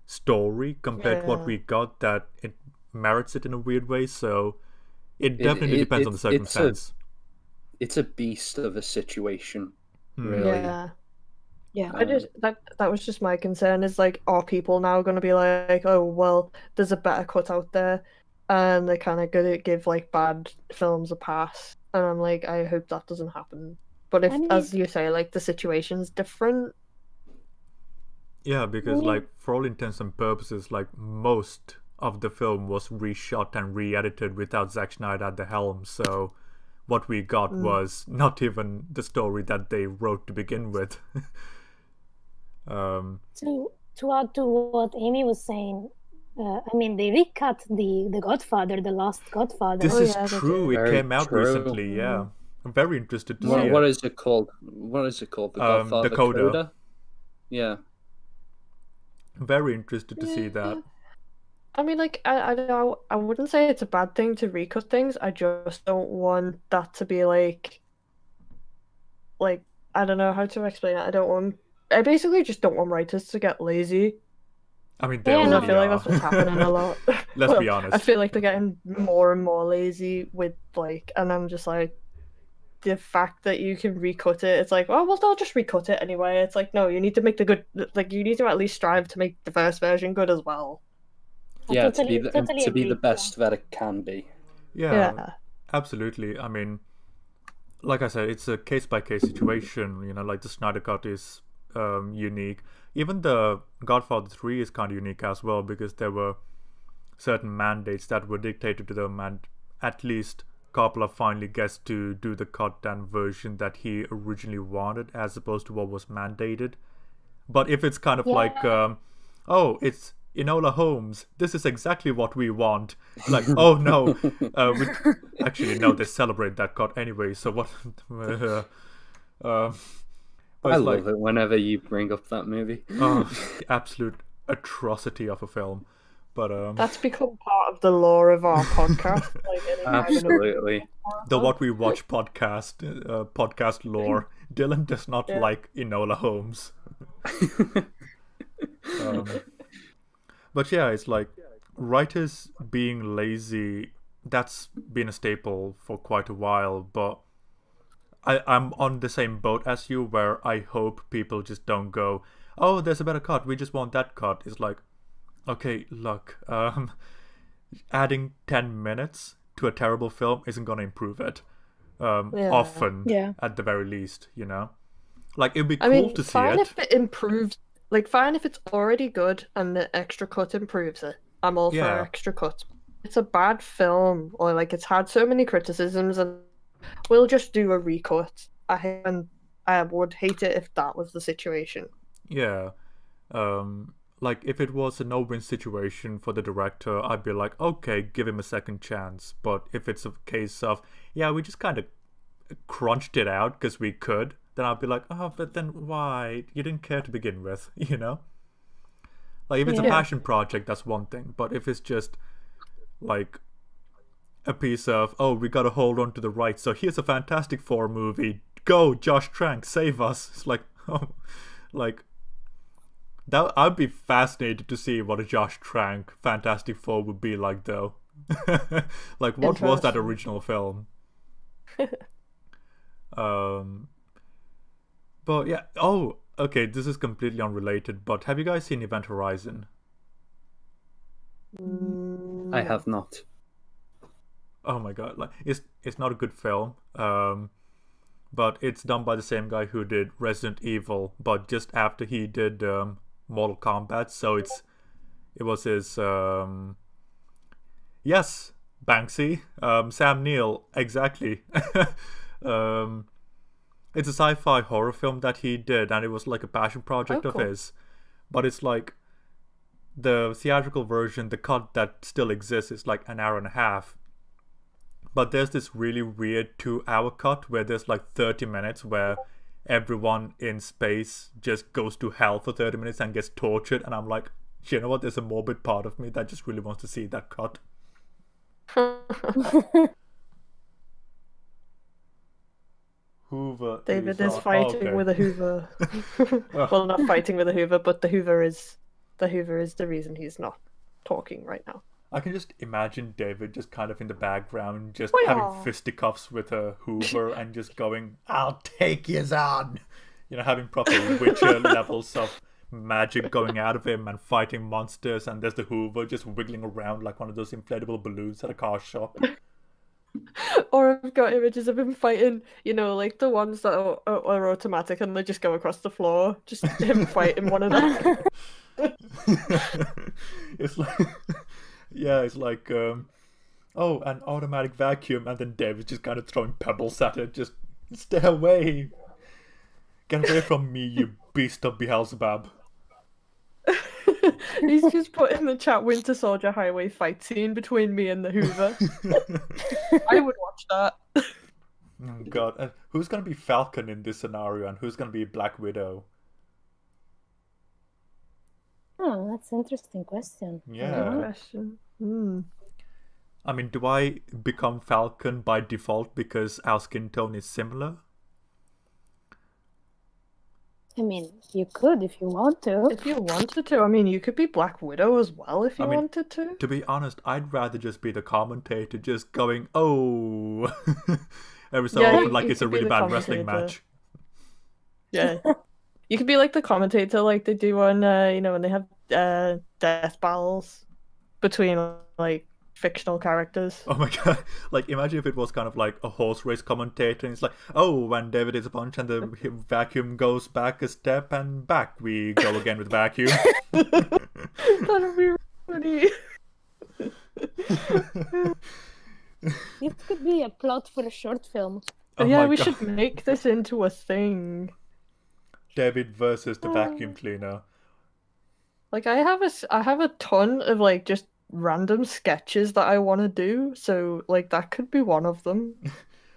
story compared to what Yeah. we got that it merits it in a weird way. So it definitely depends on the circumstance. It's a beast of a situation, really. Yeah. Yeah. I just that was just my concern, is like, are people now gonna be like, oh well, there's a better cut out there, and they're kind of gonna give like bad films a pass, and I'm like, I hope that doesn't happen. But if, I mean- as you say, like the situation's different, Yeah, because like for all intents and purposes, like most of the film was reshot and re-edited without Zack Snyder at the helm. So what we got was not even the story that they wrote to begin with. To add to what Amy was saying, I mean, they recut the Godfather, the last Godfather. This Oh, is yeah, they true. It Very came out true. recently. Yeah, I'm very interested to see What it. is it called? What is it called? The Um, Godfather Dakota. Coda? Yeah. Very interested to see that. I mean, like, I don't know, I wouldn't say it's a bad thing to recut things. I just don't want that to be like I don't know how to explain it. I basically just don't want writers to get lazy. I mean, they Yeah, And I already feel like are. that's what's happening a lot. Let's be Well, honest. I feel like they're getting more and more lazy with like, and I'm just like, the fact that you can recut it, it's like, oh well, they'll just recut it anyway. It's like, no, you need to make the good, like, you need to at least strive to make the first version good as well. I Yeah, totally to be the agree, best that it can be. Yeah, absolutely. I mean, like I said, it's a case by case situation. You know, like the Snyder Cut is unique. Even the Godfather 3 is kind of unique as well, because there were certain mandates that were dictated to them, and at least Coppola finally gets to do the cut down version that he originally wanted, as opposed to what was mandated. But if it's kind of like, oh, it's Enola Holmes, this is exactly what we want. Like, oh no, actually no, they celebrate that cut anyway. So what? I love it whenever you bring up that movie. Absolute atrocity of a film. But That's become part of the lore of our podcast. Absolutely. The What We Watch podcast lore. Dylan does not like Enola Holmes. But yeah, it's like writers being lazy. That's been a staple for quite a while. But I'm on the same boat as you, where I hope people just don't go, oh, there's a better cut, we just want that cut. It's like, okay, look, adding 10 minutes to a terrible film isn't going to improve it. Often, at the very least, you know? Like, it'd be cool to see fine it. If it improves, like, fine if it's already good and the extra cut improves it. I'm all for extra cut. It's a bad film, or, like, it's had so many criticisms, and we'll just do a recut. I would hate it if that was the situation. Yeah. Like, if it was a no-win situation for the director, I'd be like, okay, give him a second chance. But if it's a case of, we just kind of crunched it out because we could, then I'd be like, oh, but then why? You didn't care to begin with, you know? Like, if it's a passion project, that's one thing. But if it's just, like, a piece of, oh, we gotta hold on to the rights, so here's a Fantastic Four movie. Go, Josh Trank, save us. It's like, oh, like... That, I'd be fascinated to see what a Josh Trank Fantastic Four would be like, though. Like, what was that original film? But yeah, okay, this is completely unrelated, but have you guys seen Event Horizon? I have not. Oh my god, like, it's not a good film. But it's done by the same guy who did Resident Evil, but just after he did Mortal Kombat, so it was his yes, Banksy, Sam Neill, exactly. It's a sci-fi horror film that he did, and it was like a passion project of his. But it's like the theatrical version, the cut that still exists, is like an hour and a half. But there's this really weird 2-hour cut where there's like 30 minutes where everyone in space just goes to hell for 30 minutes and gets tortured. And I'm like, you know what? There's a morbid part of me that just really wants to see that cut. Hoover. David is fighting with a Hoover. Well, not fighting with a Hoover, but the Hoover is the reason he's not talking right now. I can just imagine David just kind of in the background, just having fisticuffs with a Hoover and just going, I'll take yous on! You know, having proper Witcher levels of magic going out of him and fighting monsters, and there's the Hoover just wiggling around like one of those inflatable balloons at a car shop. Or I've got images of him fighting, you know, like the ones that are automatic and they just go across the floor. Just him fighting one another. It's like... Yeah, it's like, an automatic vacuum, and then David's just kind of throwing pebbles at it. Just stay away. Get away from me, you beast of Beelzebub. He's just put in the chat Winter Soldier Highway fight scene between me and the Hoover. I would watch that. Oh, God. And who's going to be Falcon in this scenario, and who's going to be Black Widow? Oh, that's an interesting question. Yeah. Good question. I mean, do I become Falcon by default because our skin tone is similar? I mean, you could if you want to. If you wanted to. I mean, you could be Black Widow as well if you wanted to. To be honest, I'd rather just be the commentator, just going, oh, every so often, like it's a really bad wrestling match. Yeah. You could be like the commentator, like they do on, when they have death battles between like fictional characters. Oh my god! Like, imagine if it was kind of like a horse race commentator, and it's like, oh, when David hits a punch and the vacuum goes back a step, and back we go again with vacuum. That'd be funny. This could be a plot for a short film. Oh yeah, my we God. should make this into a thing. David versus the vacuum cleaner. Like I have a ton of like just random sketches that I want to do, so like that could be one of them.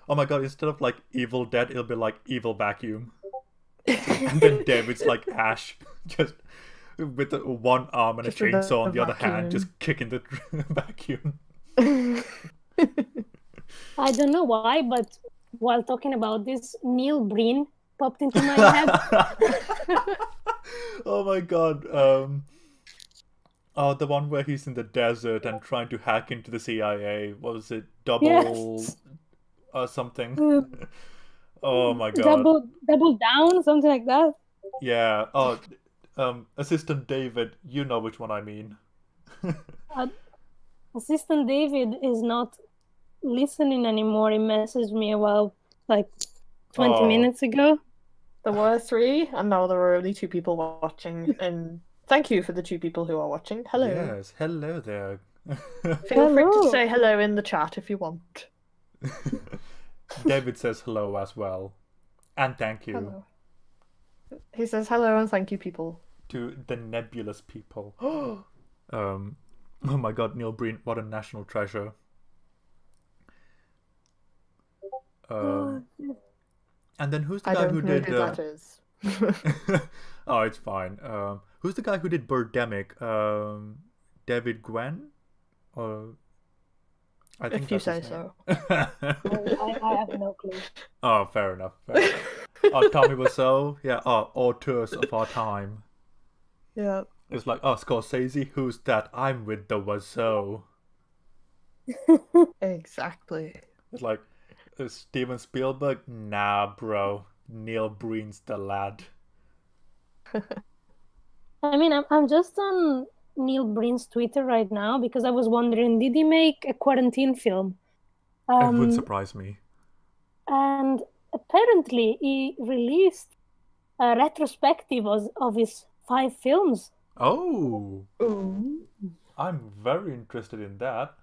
Oh my God, instead of like Evil Dead, it'll be like Evil Vacuum. And then David's like Ash, just with one arm and Just a with a chainsaw on the other hand, vacuum. just kicking the vacuum. I don't know why, but while talking about this, Neil Breen popped into my head. Oh my God. Oh, the one where he's in the desert and trying to hack into the CIA. What was it? Double Yes. something. Mm. Oh my God. Double down, something like that. Yeah. Oh, Assistant David, you know which one I mean. Assistant David is not listening anymore. He messaged me about like 20 Oh. minutes ago. There were 3, and now there are only 2 people watching. And thank you for the 2 people who are watching. Hello. Yes, hello there. Feel free to Hello. say hello in the chat if you want. David says hello as well. And thank you Hello. He says hello and thank you, people. to the nebulous people. Oh my God, Neil Breen, what a national treasure. And then who's the I guy don't who know did? who that is. Oh, it's fine. Who's the guy who did Birdemic? David Gwen, or I think If you that's his say name. so. I have no clue. Oh, fair enough. Fair enough. Oh, Tommy Wiseau, yeah. Oh, auteurs of our time. Yeah. It's like, oh, Scorsese, who's that? I'm with the Wiseau. Exactly. It's like Steven Spielberg. Nah, bro. Neil Breen's the lad. I mean, I'm just on Neil Breen's Twitter right now because I was wondering, did he make a quarantine film? It wouldn't surprise me. And apparently he released a retrospective of his 5 films. Oh, Ooh, I'm very interested in that.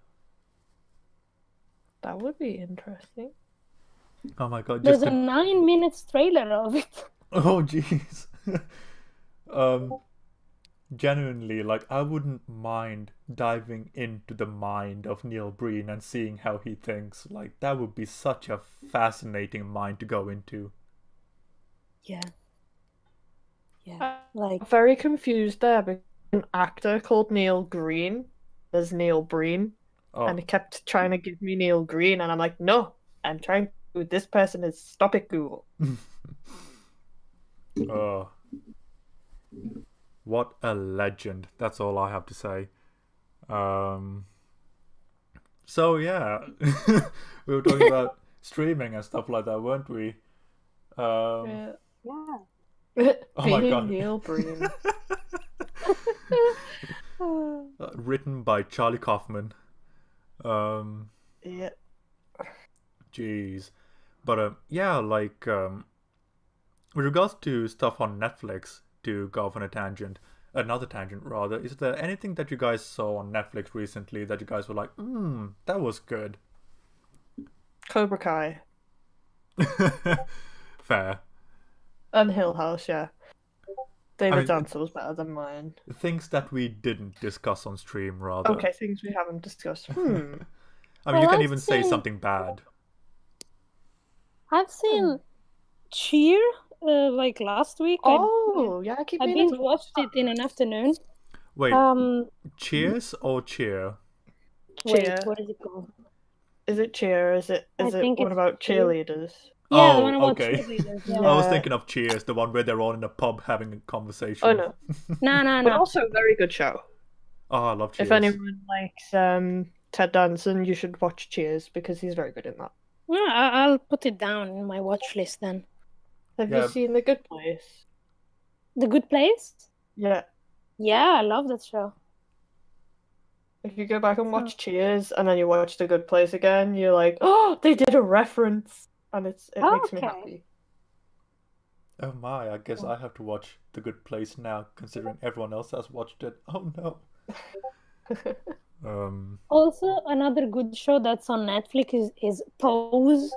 that would be interesting. Oh my God, There's just a 9 minutes trailer of it. oh jeez. Genuinely, like I wouldn't mind diving into the mind of Neil Breen and seeing how he thinks. Like that would be such a fascinating mind to go into. Yeah. Like I'm very confused there because an actor called Neil Green is Neil Breen, Oh, and it kept trying to give me Neil Green, and I'm like, no, I'm trying to. This person is. Stop it, Google. oh. What a legend. That's all I have to say. So yeah. We were talking about streaming and stuff like that, weren't we? Yeah. yeah. Oh my Being God. Neil Breen. Written by Charlie Kaufman. Yeah. Jeez. But yeah, like with regards to stuff on Netflix, to go off on another tangent rather, is there anything that you guys saw on Netflix recently that you guys were like, that was good? Cobra Kai Fair. and Hill House, yeah. David's mean, answer was better than mine. Things that we didn't discuss on stream rather. Okay, things we haven't discussed. I mean, Well, you can I've even say seen- something bad. I've seen Cheer like last week. Oh, yeah, I keep I meaning binge watched it in an afternoon. Wait, Um, cheers or cheer? wait, Cheer. what is it called? Is it Cheer? Is it think one it's about Cheer. cheerleaders? Yeah, Oh, the one about okay. cheerleaders. Yeah. Yeah. I was thinking of Cheers, the one where they're all in a pub having a conversation. Oh no. No. But also a very good show. Oh, I love Cheers. If anyone likes Ted Danson, you should watch Cheers because he's very good in that. Yeah, I'll put it down in my watch list then. Have Yeah. you seen The Good Place? The Good Place? Yeah. Yeah, I love that show. If you go back and watch Cheers and then you watch The Good Place again, you're like, oh, they did a reference, and it makes me Okay. happy. Oh my, I guess I have to watch The Good Place now, considering everyone else has watched it. Oh no. Also, another good show that's on Netflix is Pose.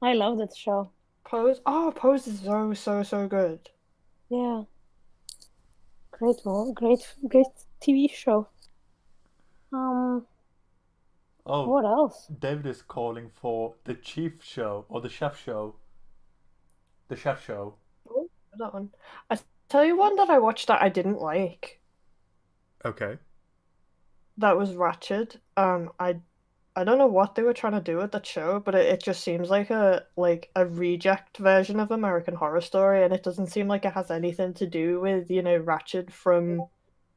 I love that show. Pose. Oh, Pose is so good. Yeah. Great TV show. Oh, What else? David is calling for the Chief Show or the Chef Show. The Chef Show. Oh, that one. I tell you one that I watched that I didn't like. Okay. That was Ratched. I don't know what they were trying to do with that show, but it just seems like a reject version of American Horror Story, and it doesn't seem like it has anything to do with, Ratched from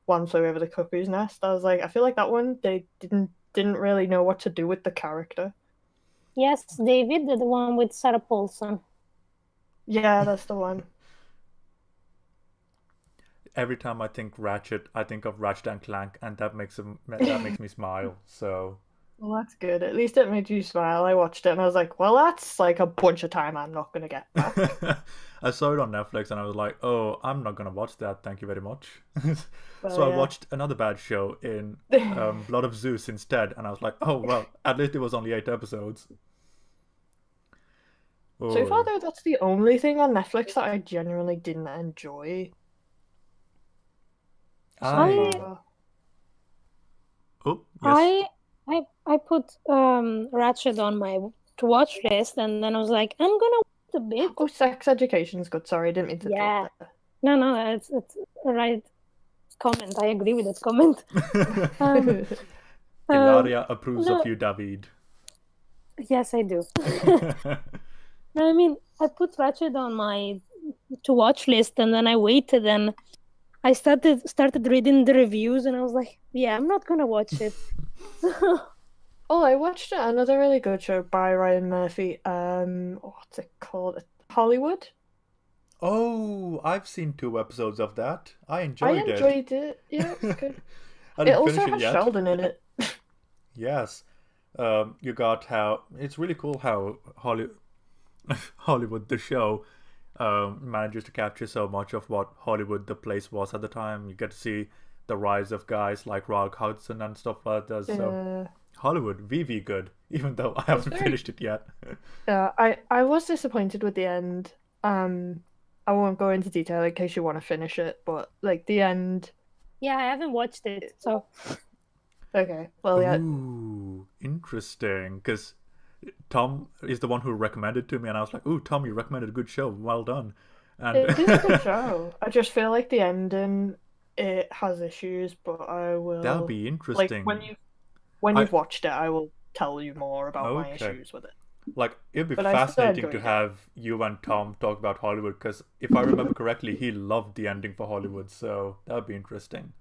One Flew Over the Cuckoo's Nest. I was like, I feel like that one they didn't really know what to do with the character. Yes, David, the one with Sarah Paulson. Yeah, that's the one. Every time I think Ratchet, I think of Ratchet and Clank, and that makes me smile. So Well, that's good. At least it made you smile. I watched it and I was like, well, that's like a bunch of time I'm not gonna get back. I saw it on Netflix and I was like, oh, I'm not gonna watch that. Thank you very much. Well, So I yeah. watched another bad show in Blood of Zeus instead, and I was like, oh well, at least it was only 8 episodes. So far, Oh, though, that's the only thing on Netflix that I genuinely didn't enjoy. So I far. oh yes. I put Ratched on my to watch list, and then I was like, I'm gonna watch a bit. Oh, sex education's good. Sorry, I didn't mean to Yeah. interrupt there. No, it's a right comment. I agree with that comment. Ilaria approves no. of you, David. Yes, I do. No, I mean, I put Ratched on my to watch list, and then I waited, and I started reading the reviews, and I was like, yeah, I'm not gonna watch it. Oh, I watched another really good show by Ryan Murphy. What's it called? Hollywood. Oh, I've seen 2 episodes of that. I I enjoyed it. enjoyed it. Yeah, it was good. I It didn't also finish it has yet. Sheldon in it. Yes. You got how it's really cool how Hollywood the show manages to capture so much of what Hollywood the place was at the time. You get to see the rise of guys like Rock Hudson and stuff like that. So Yeah. Hollywood, VV good, even though I haven't very- finished it yet. Yeah, I was disappointed with the end. I won't go into detail in case you want to finish it, but like the end. Yeah, I haven't watched it, so Okay, well, yeah. Ooh, interesting. Because Tom is the one who recommended to me, and I was like, "Ooh, Tom, you recommended a good show. Well done." And It is a good show. I just feel like the ending it has issues, but I will that'll be like interesting. when you've watched it, I will tell you more about my Okay. issues with it. Like, it'd be But I still fascinating to enjoyed it. have you and Tom talk about Hollywood, because if I remember correctly, he loved the ending for Hollywood, so that would be interesting.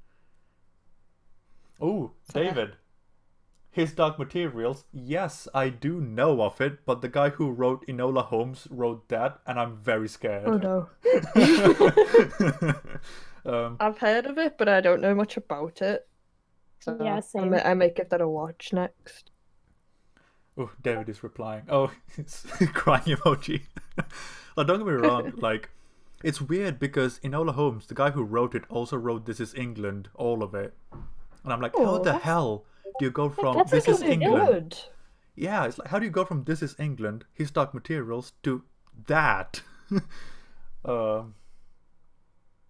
Oh, Fair. David. His Dark Materials, yes, I do know of it, but the guy who wrote Enola Holmes wrote that, and I'm very scared. Oh no. Um, I've heard of it, but I don't know much about it. So Yeah, same. I may give that a watch next. oh, David is replying. Oh, it's crying emoji. Like, don't get me wrong, like, it's weird because Enola Holmes, the guy who wrote it, also wrote This Is England, all of it. And I'm like, how Oh, the that's- hell do you go from that's This Is Really England? good. Yeah, it's like, how do you go from This Is England, His Dark Materials, to that? Um,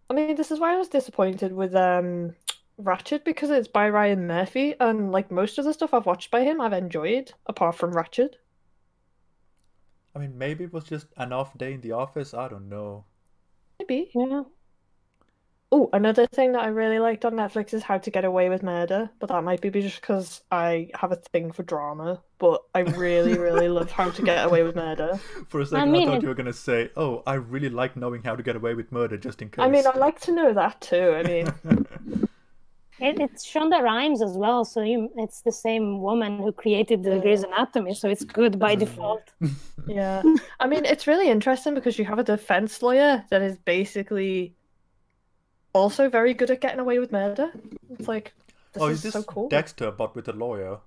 I mean, this is why I was disappointed with Ratched, because it's by Ryan Murphy, and like most of the stuff I've watched by him, I've enjoyed, apart from Ratched. I mean, maybe it was just an off day in the office. I don't know. Maybe. yeah. Oh, another thing that I really liked on Netflix is How to Get Away with Murder, but that might be just because I have a thing for drama. But I really, really love How to Get Away with Murder. For a second, I mean, thought it- you were gonna say, "Oh, I really like knowing how to get away with murder, just in case." I mean, I like to know that too. I mean, It's Shonda Rhimes as well, so it's the same woman who created the Grey's Anatomy, so it's good by default. yeah. I mean, it's really interesting because you have a defense lawyer that is basically also very good at getting away with murder. It's like, this Oh, is is this so cool. Dexter, but with a lawyer?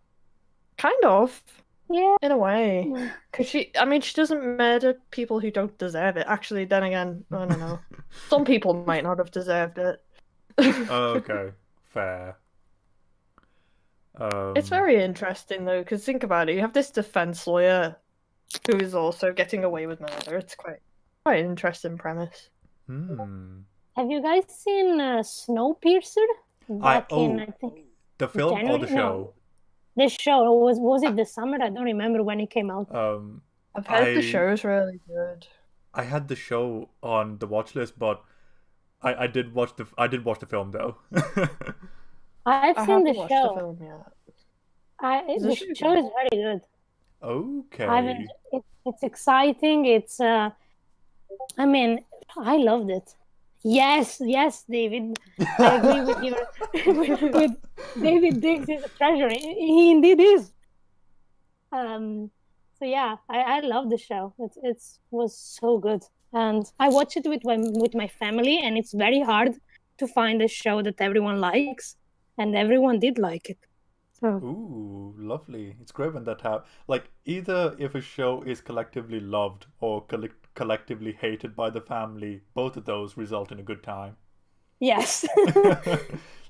Kind of, Yeah, in a way. Because she doesn't murder people who don't deserve it. Actually, then again, I don't know. Some people might not have deserved it. Okay, fair. It's very interesting though, because think about it. You have this defense lawyer who is also getting away with murder. It's quite an interesting premise. Have you guys seen Snowpiercer? Back in, I think, the film or January? the show? No, the show. Was it the summer? I don't remember when it came out. I've heard the show is really good. I had the show on the watch list, but I did watch the film though. I've seen the watched show. the film yet. The show is very good. Okay. It's exciting. It's I mean, I loved it. Yes, David. I agree with your with David Diggs is a treasure. He indeed is. So yeah, I love the show. It was so good, and I watched it with my family, and it's very hard to find a show that everyone likes, and everyone did like it. So Ooh, lovely. It's great when that happens. Like, either if a show is collectively loved or collectively hated by the family, both of those result in a good time. yes.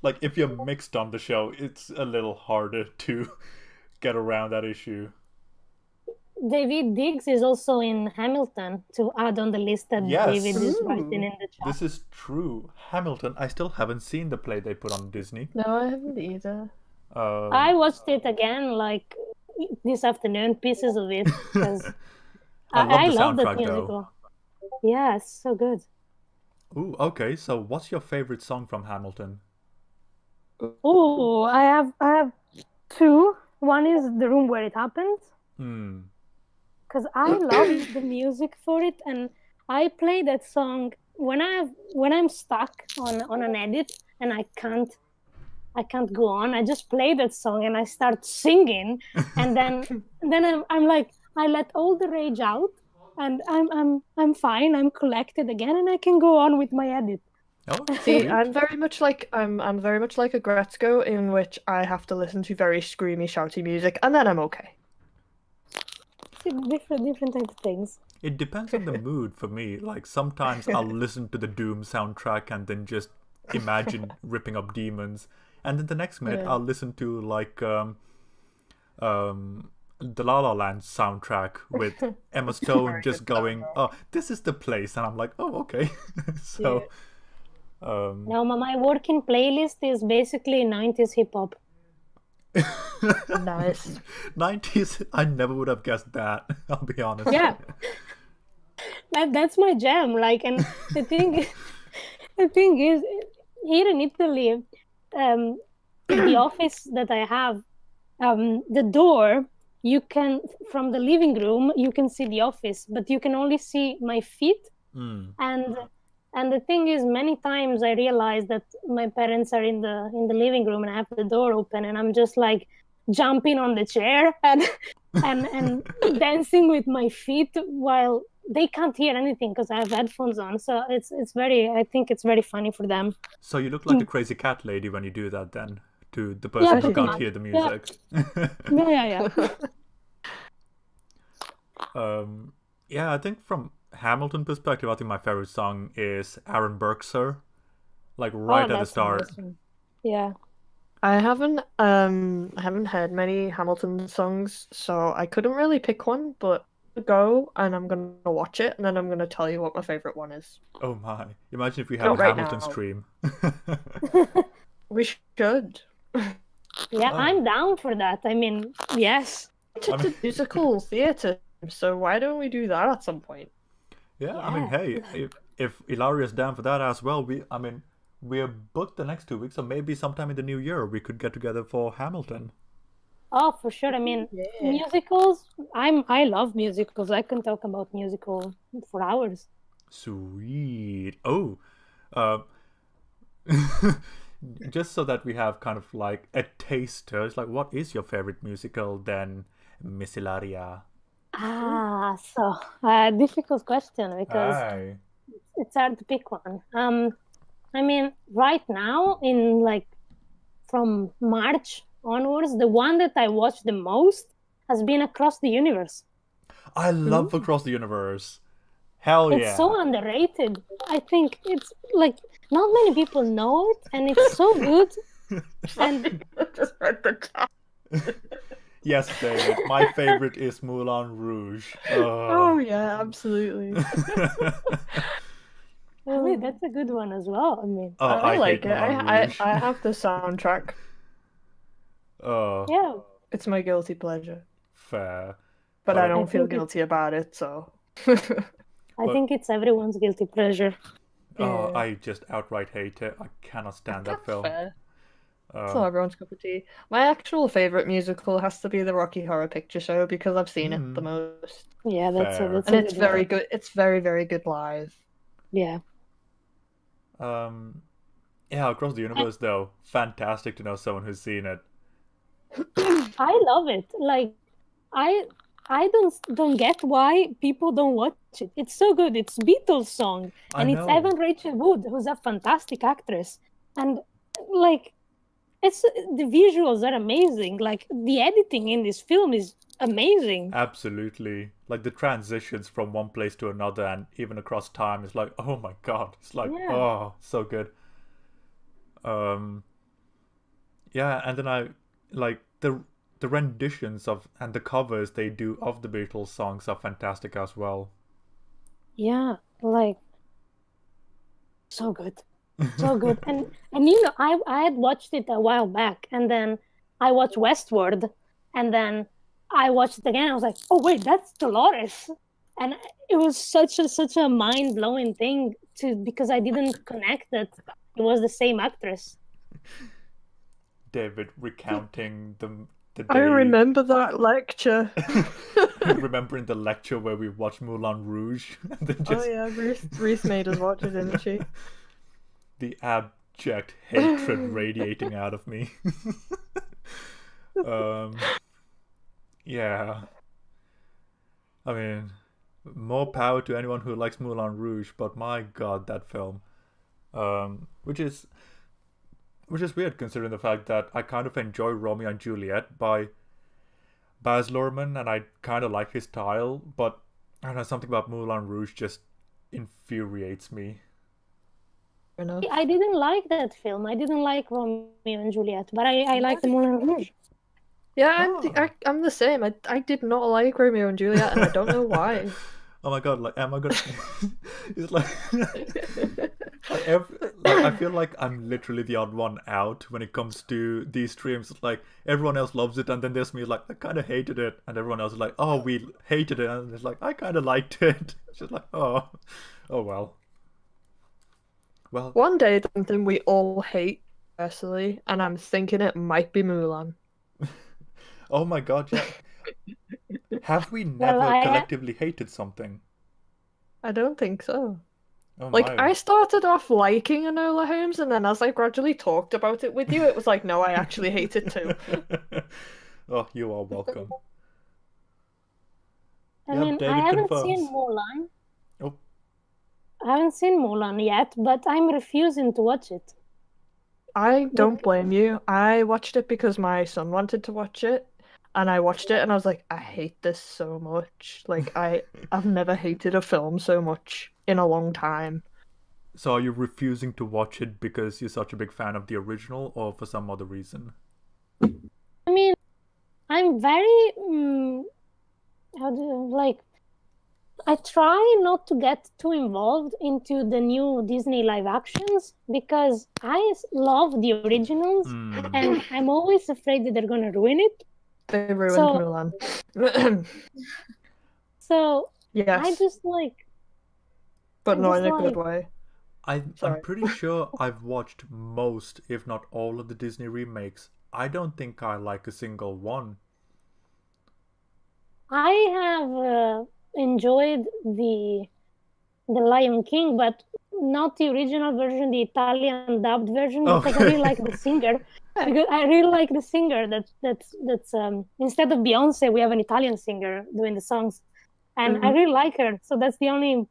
Like, if you're mixed on the show, it's a little harder to get around that issue. David Diggs is also in Hamilton, to add on the list that Yes. David is writing in the chat. This is true. Hamilton, I still haven't seen the play they put on Disney. No, I haven't either. I watched it again like this afternoon, pieces of it, because I love that musical. Yeah, it's so good. Ooh, okay. So, what's your favorite song from Hamilton? Oh, I have two. One is The Room Where It Happens, because I love the music for it, and I play that song when I'm stuck on an edit and I can't go on. I just play that song and I start singing, and then I'm like, I let all the rage out, and I'm fine. I'm collected again, and I can go on with my edit. Oh, See, sweet. I'm very much like a Gretzko, in which I have to listen to very screamy, shouty music, and then I'm okay. Different types of things. It depends on the mood for me. Like, sometimes I'll listen to the Doom soundtrack and then just imagine ripping up demons. And then the next minute I'll listen to like the La La Land soundtrack with Emma Stone just going, "Oh, this is the place," and I'm like, "Oh, okay." So, Now my working playlist is basically 90s hip hop. Nice. 90s, I never would have guessed that. I'll be honest. Yeah, that's my jam. Like, and the thing is, here in Italy, in the office that I have, the door, you can, from the living room, you can see the office, but you can only see my feet. And the thing is, many times I realize that my parents are in the living room and I have the door open, and I'm just like jumping on the chair and dancing with my feet while they can't hear anything because I have headphones on. So I think it's very funny for them. So you look like the crazy cat lady when you do that then, to the person who can't hear the music. Yeah. Yeah, I think from Hamilton perspective, I think my favorite song is Aaron Burke's Sir. Like right at the start. Awesome. Yeah. I haven't heard many Hamilton songs, so I couldn't really pick one, but go and I'm gonna watch it and then I'm gonna tell you what my favorite one is. Oh my. Imagine if we had a right Hamilton now. stream. We should. Yeah, I'm down for that. I mean, yes. It's a musical theatre, so why don't we do that at some point? Yeah, I mean, hey, if Ilaria's down for that as well, we're booked the next 2 weeks, so maybe sometime in the new year we could get together for Hamilton. Oh, for sure. I mean, musicals. I love musicals. I can talk about musical for hours. Sweet. Oh, just so that we have kind of like a taster. It's like, what is your favorite musical then, Miss Ilaria? So difficult question because it's hard to pick one. I mean, right now, in like from March onwards, the one that I watched the most has been Across the Universe. I love Across the Universe. Hell yeah. It's so underrated. I think it's like not many people know it, and it's so good. And Just read the chat. Yes, David. My favorite is Moulin Rouge. Oh yeah, absolutely. I mean, that's a good one as well. I mean, Oh, I I hate like it. Moulin I Rouge. have the soundtrack. Oh, yeah. It's my guilty pleasure, fair. but I But, don't I feel think it- guilty about it. So. I But- think it's everyone's guilty pleasure. oh, Yeah. I just outright hate it. I cannot stand that That's film. fair. It's Uh, not everyone's cup of tea. My actual favorite musical has to be the Rocky Horror Picture Show because I've seen it the most, Yeah, that's Fair. that's and a it's good one. very good. It's very, very good live. Yeah. yeah, Across the Universe though, fantastic to know someone who's seen it. I love it. Like, I I don't get why people don't watch it. It's so good. It's Beatles song, I and it's know. Evan Rachel Wood, who's a fantastic actress, and like, it's the visuals are amazing. Like, the editing in this film is amazing. Absolutely. Like the transitions from one place to another and even across time is like, oh my god. It's like, Yeah. oh, so good. Yeah, and then I like the renditions of and the covers they do of the Beatles songs are fantastic as well. Yeah, like, so good. So good. And you know, I had watched it a while back, and then I watched Westworld, and then I watched it again. I was like, oh wait, that's Dolores. And it was such a mind-blowing thing because I didn't connect that it was the same actress. David recounting the I day remember that lecture. remembering the lecture where we watched Moulin Rouge and then Oh just yeah, Reese made us watch it, didn't she? the abject hatred radiating out of me. Yeah. I mean, more power to anyone who likes Moulin Rouge, but my god, that film. Which is weird considering the fact that I kind of enjoy Romeo and Juliet by Baz Luhrmann, and I kind of like his style, but I don't know, something about Moulin Rouge just infuriates me. Fair enough. I didn't like that film. I didn't like Romeo and Juliet, but I liked the Moulin Rouge. Yeah, Oh. I'm the same. I did not like Romeo and Juliet, and I don't know why. Oh my god, like, am I gonna... It's like... like, I feel like I'm literally the odd one out when it comes to these streams. It's like, everyone else loves it, and then there's me like, I kind of hated it. And everyone else is like, oh, we hated it. And it's like, I kind of liked it. It's just like, oh well. Well, One day, something we all hate, personally, and I'm thinking it might be Mulan. oh my god, yeah. Have we never I- collectively hated something? I don't think so. Oh Like, my. I started off liking Enola Holmes, and then as I gradually talked about it with you, it was like, no, I actually hate it too. Oh, you are welcome. I Yeah, mean, David I haven't confirms. seen Mulan. Oh. I haven't seen Mulan yet, but I'm refusing to watch it. I don't blame you. I watched it because my son wanted to watch it, and I watched it, and I was like, I hate this so much. Like, I've never hated a film so much in a long time. So are you refusing to watch it because you're such a big fan of the original, or for some other reason? I mean, I'm very like, I try not to get too involved into the new Disney live actions because I love the originals, and I'm always afraid that they're gonna ruin it. They ruined So- Mulan. So Yes, I just like, but I not just in a good like- way. I'm Sorry. pretty sure I've watched most, if not all, of the Disney remakes. I don't think I like a single one. I have enjoyed the Lion King, but not the original version, the Italian dubbed version, because I really like the singer. Because I really like the singer. That's instead of Beyonce, we have an Italian singer doing the songs, and I really like her. So that's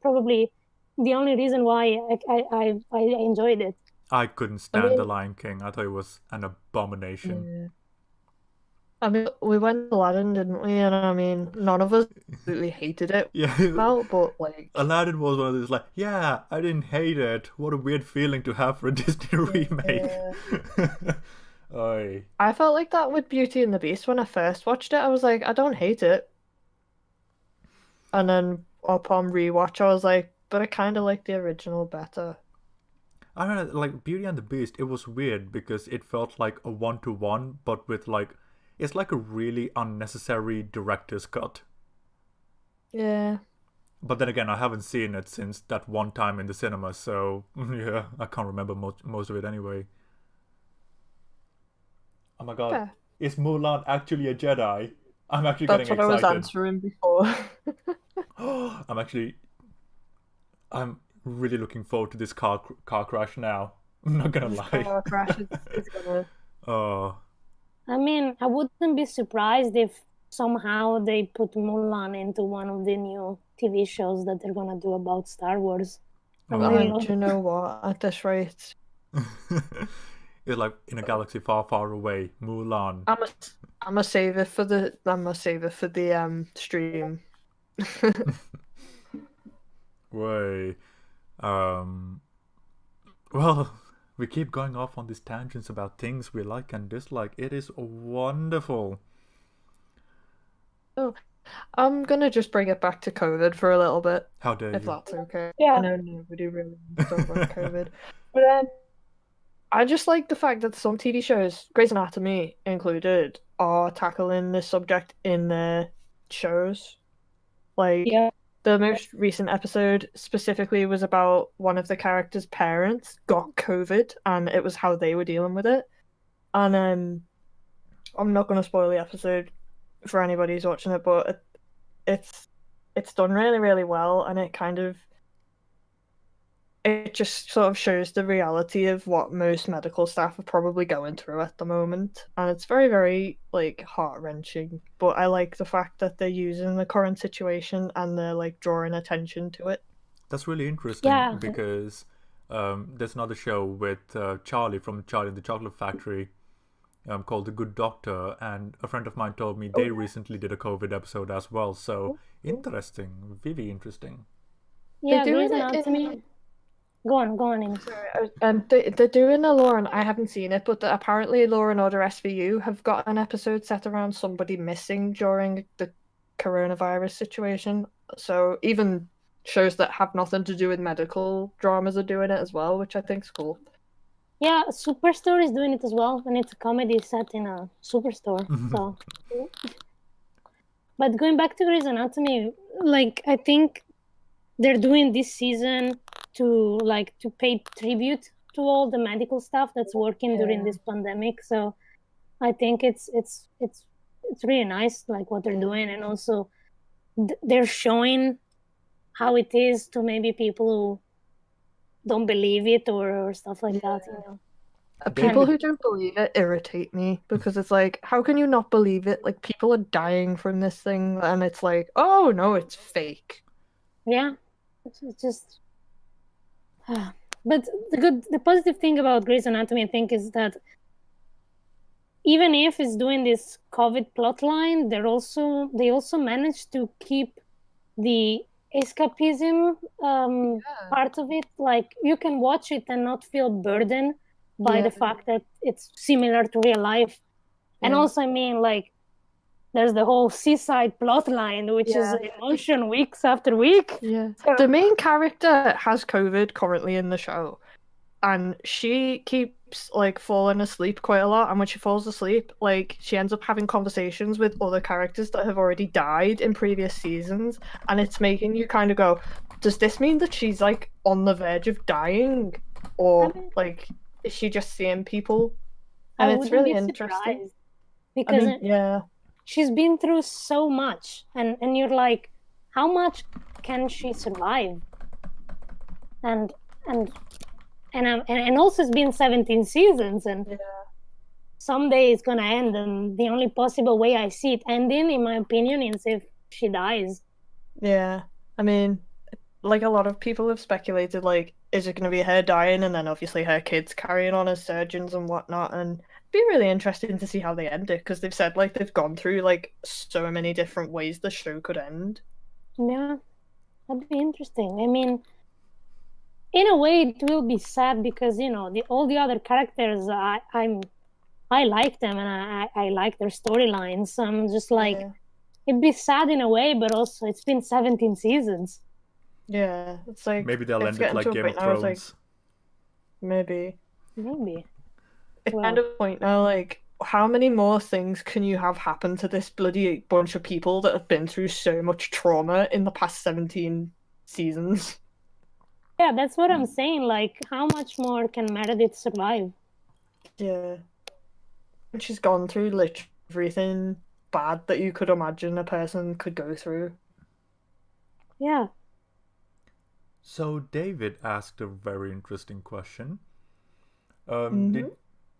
probably the only reason why I enjoyed it. I couldn't stand mean- The Lion King. I thought it was an abomination. Yeah. I mean, we went to Aladdin, didn't we? And I mean, none of us absolutely hated it. Yeah, Well, but like, Aladdin was one of those like, yeah, I didn't hate it. What a weird feeling to have for a Disney remake. Oi. I felt like that with Beauty and the Beast when I first watched it. I was like, I don't hate it. And then upon rewatch, I was like, but I kind of like the original better. I don't know, like Beauty and the Beast, it was weird because it felt like a one-to-one, but with like, it's like a really unnecessary director's cut. Yeah. But then again, I haven't seen it since that one time in the cinema, so yeah, I can't remember most of it anyway. Oh my god, Fair. is Mulan actually a Jedi? I'm actually That's getting what I was excited. answering before. I'm really looking forward to this car crash now. I'm not gonna This lie. car crash is gonna. Oh, I mean, I wouldn't be surprised if somehow they put Mulan into one of the new TV shows that they're gonna do about Star Wars. I well, really Do love you know what? At this rate, it's like in a galaxy far, far away. Mulan. I'm a save it for the. I'm gonna save it for the stream. Way. Um. Well, we keep going off on these tangents about things we like and dislike. It is wonderful. I'm gonna just bring it back to COVID for a little bit, How dare if you? that's okay. Yeah. I know nobody really wants to talk about COVID, but I just like the fact that some TV shows, Grey's Anatomy included, are tackling this subject in their shows. Like Yeah. the most recent episode specifically was about one of the characters' parents got COVID, and it was how they were dealing with it. And I'm not going to spoil the episode for anybody who's watching it, but it's done really, really well, and it just sort of shows the reality of what most medical staff are probably going through at the moment, and it's very, very like heart-wrenching. But I like the fact that they're using the current situation and they're like drawing attention to it. That's really interesting Yeah. because there's another show with Charlie from Charlie and the Chocolate Factory called The Good Doctor, and a friend of mine told me they recently did a COVID episode as well. So interesting, really interesting. Yeah, They're Grey's doing it Anatomy. Go on, Amy. And they're doing a Law and I haven't seen it, but apparently Law and Order SVU have got an episode set around somebody missing during the coronavirus situation. So even shows that have nothing to do with medical dramas are doing it as well, which I think's cool. Yeah, Superstore is doing it as well, and it's a comedy set in a superstore. So, but going back to Grey's Anatomy, like I think they're doing this season to pay tribute to all the medical staff that's working during this pandemic. So I think it's really nice, like what they're doing, and also they're showing how it is to maybe people who don't believe it or stuff like that, you know. People who don't believe it irritate me because it's like, how can you not believe it? Like, people are dying from this thing, and it's like, oh no, it's fake. Yeah, it's just. But the positive thing about Grey's Anatomy, I think, is that even if it's doing this COVID plotline, they also managed to keep the escapism part of it. Like you can watch it and not feel burdened by the fact that it's similar to real life. And also, I mean, like there's the whole seaside plotline, which is emotion weeks after week. Yeah. The main character has COVID currently in the show, and she keeps like falling asleep quite a lot. And when she falls asleep, like she ends up having conversations with other characters that have already died in previous seasons, and it's making you kind of go, does this mean that she's like on the verge of dying, or like is she just seeing people? And it's really interesting because she's been through so much, and you're like, how much can she survive? And also it's been 17 seasons, and someday it's gonna end, and the only possible way I see it ending, in my opinion, is if she dies. Yeah, I mean, like a lot of people have speculated, like, is it gonna be her dying and then obviously her kids carrying on as surgeons and whatnot, and it'd be really interesting to see how they end it, because they've said like they've gone through like so many different ways the show could end. Yeah, that'd be interesting. I mean, in a way, it will be sad because all the other characters, I'm I like them and I like their storylines. So I'm just like, Yeah. it'd be sad in a way, but also it's been 17 seasons. Yeah, it's like Maybe they'll it's end it getting like to a Game of point now. It's like Thrones. maybe Maybe. it's Well, kind of a point now. Like, how many more things can you have happen to this bloody bunch of people that have been through so much trauma in the past 17 seasons? yeah, that's what I'm saying. Like, how much more can Meredith survive? Yeah, and she's gone through literally everything bad that you could imagine a person could go through. Yeah. So David asked a very interesting question. Mhm.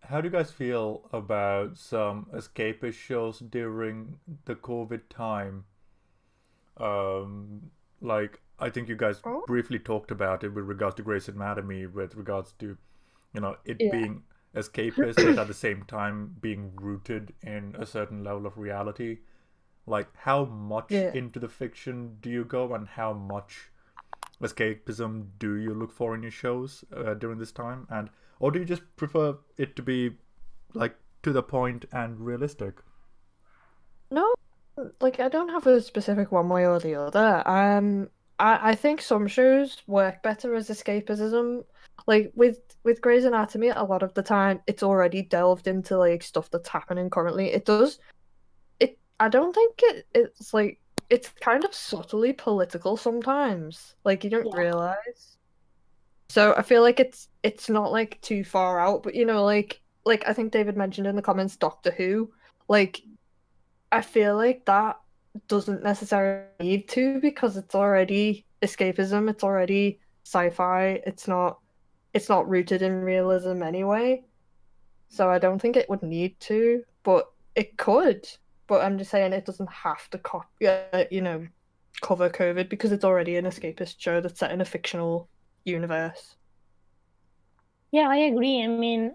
How do you guys feel about some escapist shows during the COVID time? Like I think you guys Oh. briefly talked about it with regards to Grey's Anatomy, with regards to, it Yeah. being escapist, yet at the same time being rooted in a certain level of reality. Like, how much Yeah. into the fiction do you go, and how much escapism do you look for in your shows during this time, or do you just prefer it to be like to the point and realistic? No, like I don't have a specific one way or the other. I think some shows work better as escapism. Like with Grey's Anatomy, a lot of the time it's already delved into like stuff that's happening currently. It does it. I don't think it's like it's kind of subtly political sometimes. Like you don't Yeah. realize. So I feel like it's not like too far out, but like I think David mentioned in the comments Doctor Who, like I feel like that doesn't necessarily need to because it's already escapism, it's already sci-fi, it's not rooted in realism anyway. So I don't think it would need to, but it could. But I'm just saying it doesn't have to cover COVID because it's already an escapist show that's set in a fictional universe. Yeah, I agree. I mean,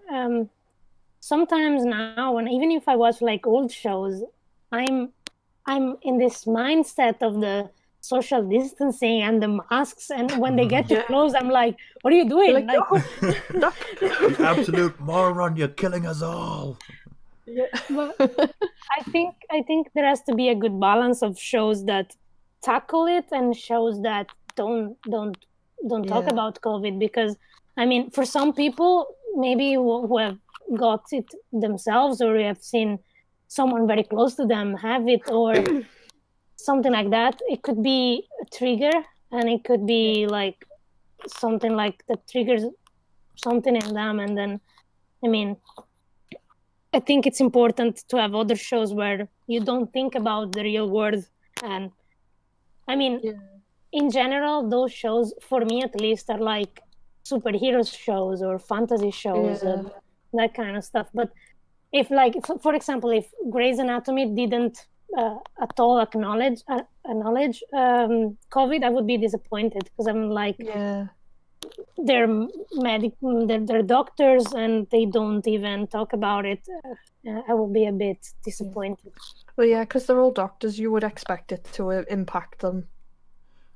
sometimes now, and even if I watch like old shows, I'm in this mindset of the social distancing and the masks, and when they get too Yeah. close, I'm like, "What are you You're doing?" like, no, stop. You absolute moron, you're killing us all. Yeah. But I think there has to be a good balance of shows that tackle it and shows that don't talk Yeah. about COVID, because I mean, for some people maybe who have got it themselves, or have seen someone very close to them have it, or something like that, it could be a trigger, and it could be like something like that triggers something in them. And then, I mean, I think it's important to have other shows where you don't think about the real world. And I mean, Yeah. in general, those shows, for me at least, are like superhero shows or fantasy shows and that kind of stuff. But if, like, for example, if Grey's Anatomy didn't at all acknowledge COVID, I would be disappointed, because I'm like, Yeah. they're they're doctors and they don't even talk about it. I will be a bit disappointed. Well, yeah, because they're all doctors. You would expect it to impact them.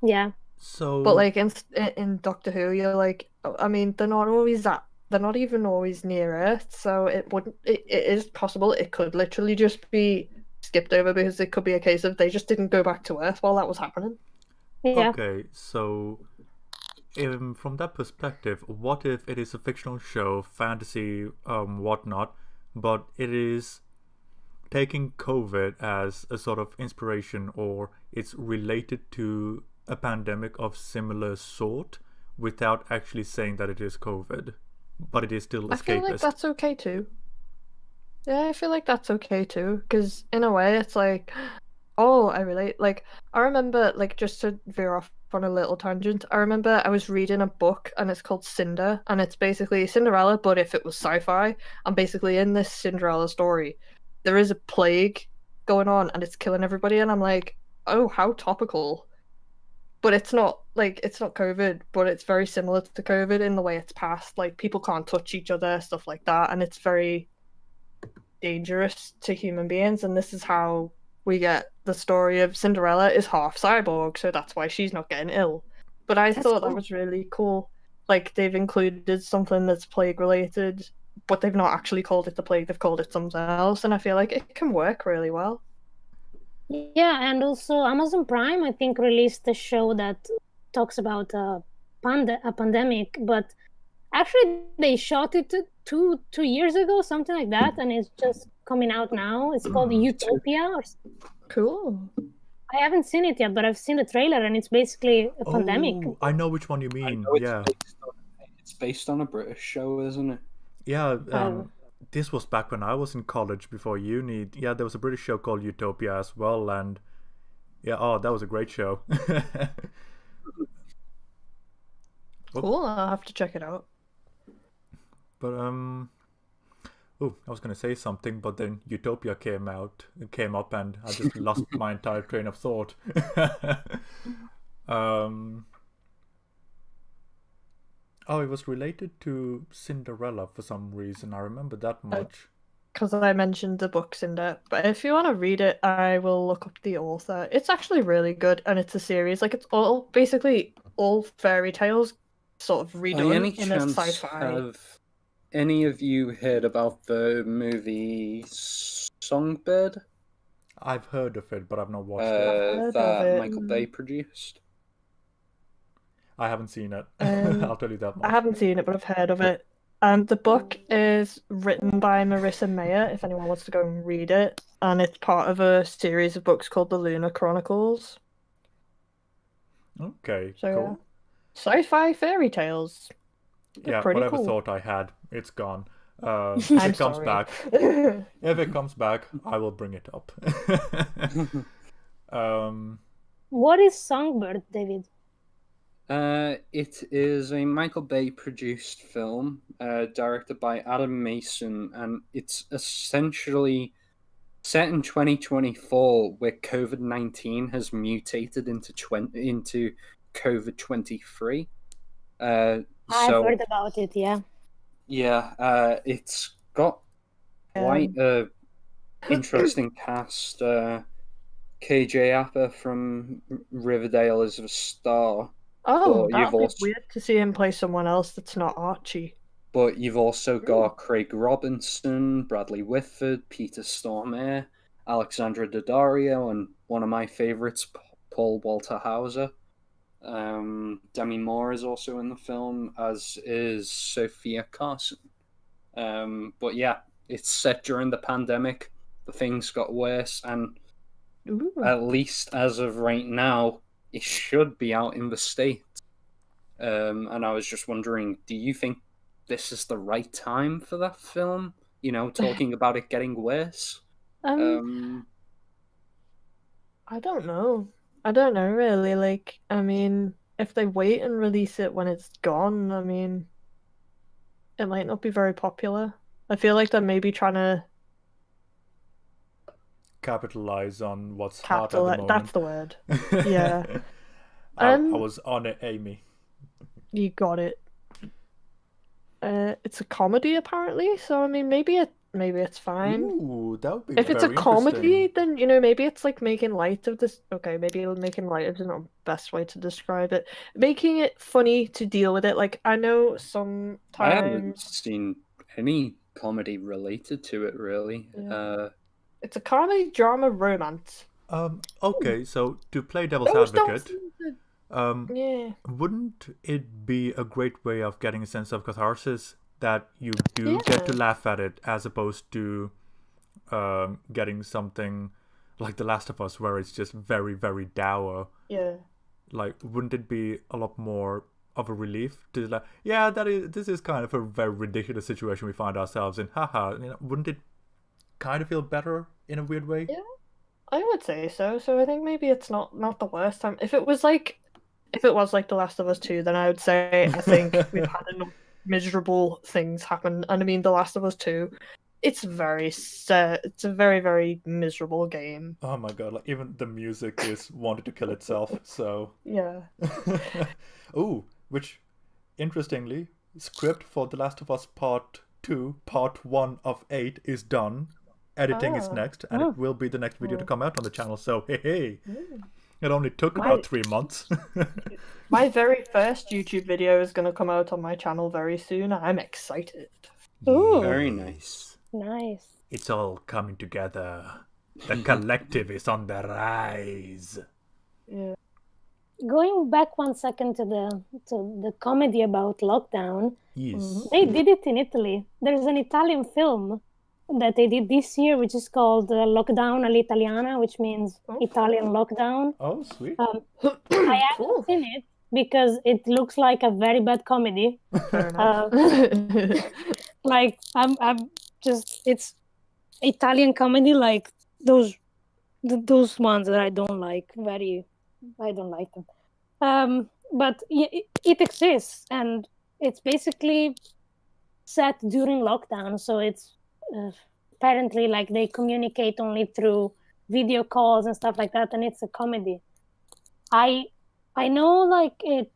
Yeah. So, But like in Doctor Who, you're like, I mean, they're not even always near Earth, so it wouldn't. It is possible it could literally just be skipped over because it could be a case of they just didn't go back to Earth while that was happening. Yeah. okay, so from that perspective, what if it is a fictional show, fantasy, whatnot, but it is taking COVID as a sort of inspiration, or it's related to a pandemic of similar sort, without actually saying that it is COVID, but it is still I feel like escapist. that's okay too. Yeah, I feel like that's okay too, because in a way it's like, oh, I relate. Like, I remember, like, just to veer off on a little tangent, I remember I was reading a book and it's called Cinder, and it's basically Cinderella, but if it was sci-fi. And basically, in this Cinderella story, there is a plague going on and it's killing everybody, and I'm like, oh, how topical. But it's not COVID, but it's very similar to COVID in the way it's passed. Like, people can't touch each other, stuff like that, and it's very dangerous to human beings. And this is how we get the story of Cinderella is half cyborg, so that's why she's not getting ill. But I That's thought cool. that was really cool. Like, they've included something that's plague related, but they've not actually called it The Plague, they've called it something else, and I feel like it can work really well. Yeah, and also Amazon Prime, I think, released a show that talks about a pandemic, but actually they shot it two years ago, something like that, and it's just coming out now. It's called Utopia. Cool. I haven't seen it yet, but I've seen the trailer, and it's basically a pandemic. Oh, I know which one you I mean. know Yeah, it's based on a British show, isn't it? yeah. This was back when I was in college before uni. Yeah, there was a British show called Utopia as well, and yeah, oh, that was a great show. Cool, I'll have to check it out. But oh, I was gonna say something, but then Utopia came up, and I just lost my entire train of thought. Oh, it was related to Cinderella for some reason. I remember that much. Because I mentioned the books in there, but if you want to read it, I will look up the author. It's actually really good, and it's a series. Like, it's all basically all fairy tales, sort of By redone any in a chance, sci-fi. have any of you heard about the movie Songbird I've heard of it, but I've not watched it. heard of that it. Michael Bay produced? I haven't seen it. Um, I'll tell you that I much. haven't seen it, but I've heard of it. The book is written by Marissa Mayer, if anyone wants to go and read it, and it's part of a series of books called the Lunar Chronicles. Okay, So cool. yeah, sci-fi fairy tales. They're Yeah, pretty whatever cool. thought I had, it's gone. If I'm it comes sorry. back, if it comes back, I will bring it up. What is Songbird, David? It is a Michael Bay produced film, directed by Adam Mason, and it's essentially set in 2024, where COVID-19 has mutated into COVID-23. I've heard about it, yeah. Yeah, it's got quite a interesting cast. KJ Apa from Riverdale is a star. Oh, But that'd you've be also- weird to see him play someone else that's not Archie. But you've also got Craig Robinson, Bradley Whitford, Peter Stormare, Alexandra Daddario, and one of my favorites, Paul Walter Hauser. Demi Moore is also in the film, as is Sophia Carson. But yeah, it's set during the pandemic. The things got worse, and Ooh. at least as of right now, it should be out in the States. And I was just wondering, do you think this is the right time for that film? You know, talking about it getting worse. I don't know. I don't know really. Like, I mean, if they wait and release it when it's gone, I mean, it might not be very popular. I feel like they're maybe trying to Capitalize on what's hot at the capitalize. moment. That's the word. Yeah. I was on it, Amy. You got it. It's a comedy apparently, so I mean, maybe it's fine. Ooh, that would be If it's a very comedy, interesting. then maybe it's like making light of this. Okay, maybe making light is not the best way to describe it. Making it funny to deal with it. Like, I know I haven't sometimes seen any comedy related to it, really. Yeah. it's a comedy, drama, romance. Okay, so to play devil's Those don't advocate, seem to- Yeah. wouldn't it be a great way of getting a sense of catharsis that you do get to Yeah. laugh at it, as opposed to getting something like The Last of Us, where it's just very, very dour? Yeah. Like, wouldn't it be a lot more of a relief to like, yeah, this is kind of a very ridiculous situation we find ourselves in. Haha. Wouldn't it kind of feel better in a weird way? Yeah. I would say so. So I think maybe it's not the worst time. If it was like The Last of Us 2, then I would say I think we've had enough miserable things happen. And I mean, The Last of Us 2, it's a very, very miserable game. Oh my god, like even the music is wanted to kill itself, so Yeah. Ooh, which interestingly, script for The Last of Us Part 2, Part 1 of 8 is done. Editing is Ah. next, and Oh. it will be the next video to Oh. come out on the channel, so hey. Mm. It only took My- about 3 months. My very first YouTube video is going to come out on my channel very soon. I'm excited. Ooh. Very nice. Nice. It's all coming together. The collective is on the rise. Yeah. Going back 1 second to the comedy about lockdown, Yes. they did it in Italy. There's an Italian film that they did this year, which is called Lockdown all'Italiana, which means Italian lockdown. Oh, sweet. I haven't Cool. seen it because it looks like a very bad comedy. Fair enough. Like I'm just it's Italian comedy, like those ones that I don't like. I don't like them. But it exists, and it's basically set during lockdown, so it's apparently like they communicate only through video calls and stuff like that, and it's a comedy. I know, like, it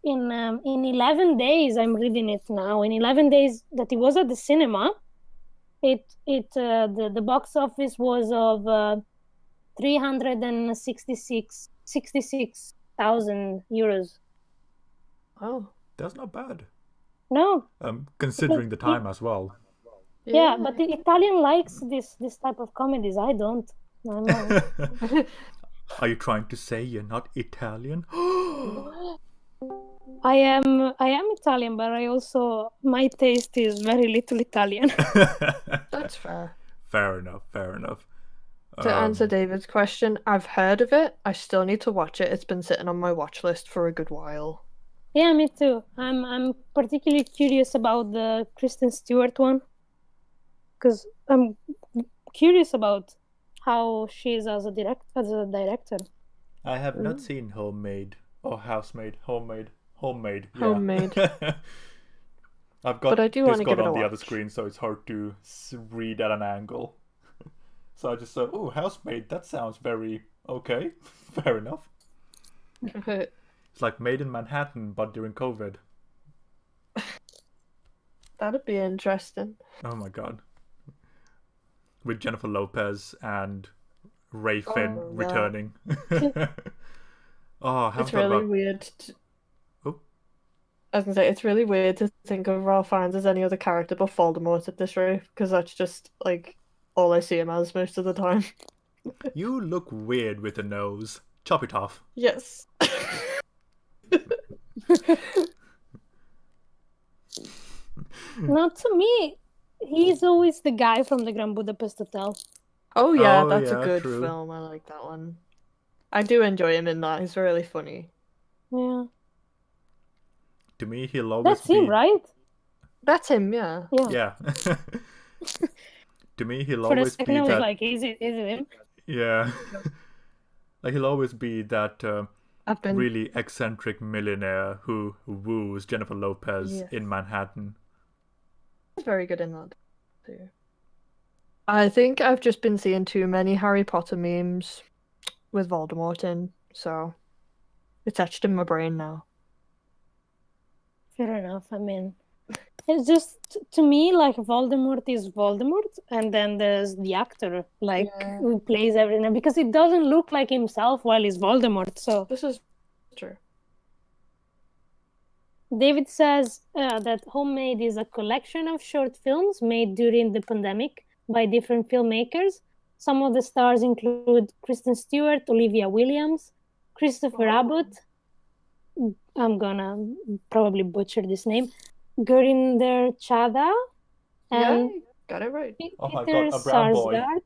in 11 days, I'm reading it now, in 11 days that it was at the cinema, the box office was of 366,000 euros. Oh. That's not bad. No, Considering the time as well. yeah, but the Italian likes this type of comedies. I don't. I'm not. Are you trying to say you're not Italian? I am Italian, but my taste is very little Italian. That's fair. Fair enough, fair enough. To answer David's question, I've heard of it. I still need to watch it. It's been sitting on my watch list for a good while. Yeah, me too. I'm particularly curious about the Kristen Stewart one, because I'm curious about how she is as a director. I have not seen Homemade or Housemaid. Homemade. Yeah. Homemade. I've got But I do want to Discord give it a on the other watch. screen, so it's hard to read at an angle. So I just thought, oh, Housemaid, that sounds very okay. Fair enough. It's like Made in Manhattan, but during COVID. That'd be interesting. Oh my god. With Jennifer Lopez and Ray Finn yeah. returning. Oh, I haven't It's thought really about... weird. Oh. I was gonna say, it's really weird to think of Ralph Fiennes as any other character but Voldemort at this rate, because that's just, like, all I see him as most of the time. You look weird with a nose. Chop it off. Yes. Not to me. He's always the guy from the Grand Budapest Hotel. Oh yeah, Oh, that's yeah, a good true. film. I like that one. I do enjoy him in that. He's really funny. Yeah, To me, he'll always that's be... him, right? That's him, yeah. Yeah. Yeah. To me, he'll For a always second, be I was that... like, is it him? Yeah. Like, he'll always be that I've been really eccentric millionaire who woos Jennifer Lopez Yes. in Manhattan. very good in that too. I think I've just been seeing too many Harry Potter memes with Voldemort in, so it's etched in my brain now. Fair enough. I mean, it's just, to me, like, Voldemort is Voldemort, and then there's the actor, like, Yeah. who plays everything, because it doesn't look like himself while he's Voldemort. So This is true. David says that Homemade is a collection of short films made during the pandemic by different filmmakers. Some of the stars include Kristen Stewart, Olivia Williams, Christopher Abbott, I'm gonna probably butcher this name, Gurinder Chadha, Yeah, and you got it right. Oh my Peter god, a brown boy. Sarsgaard.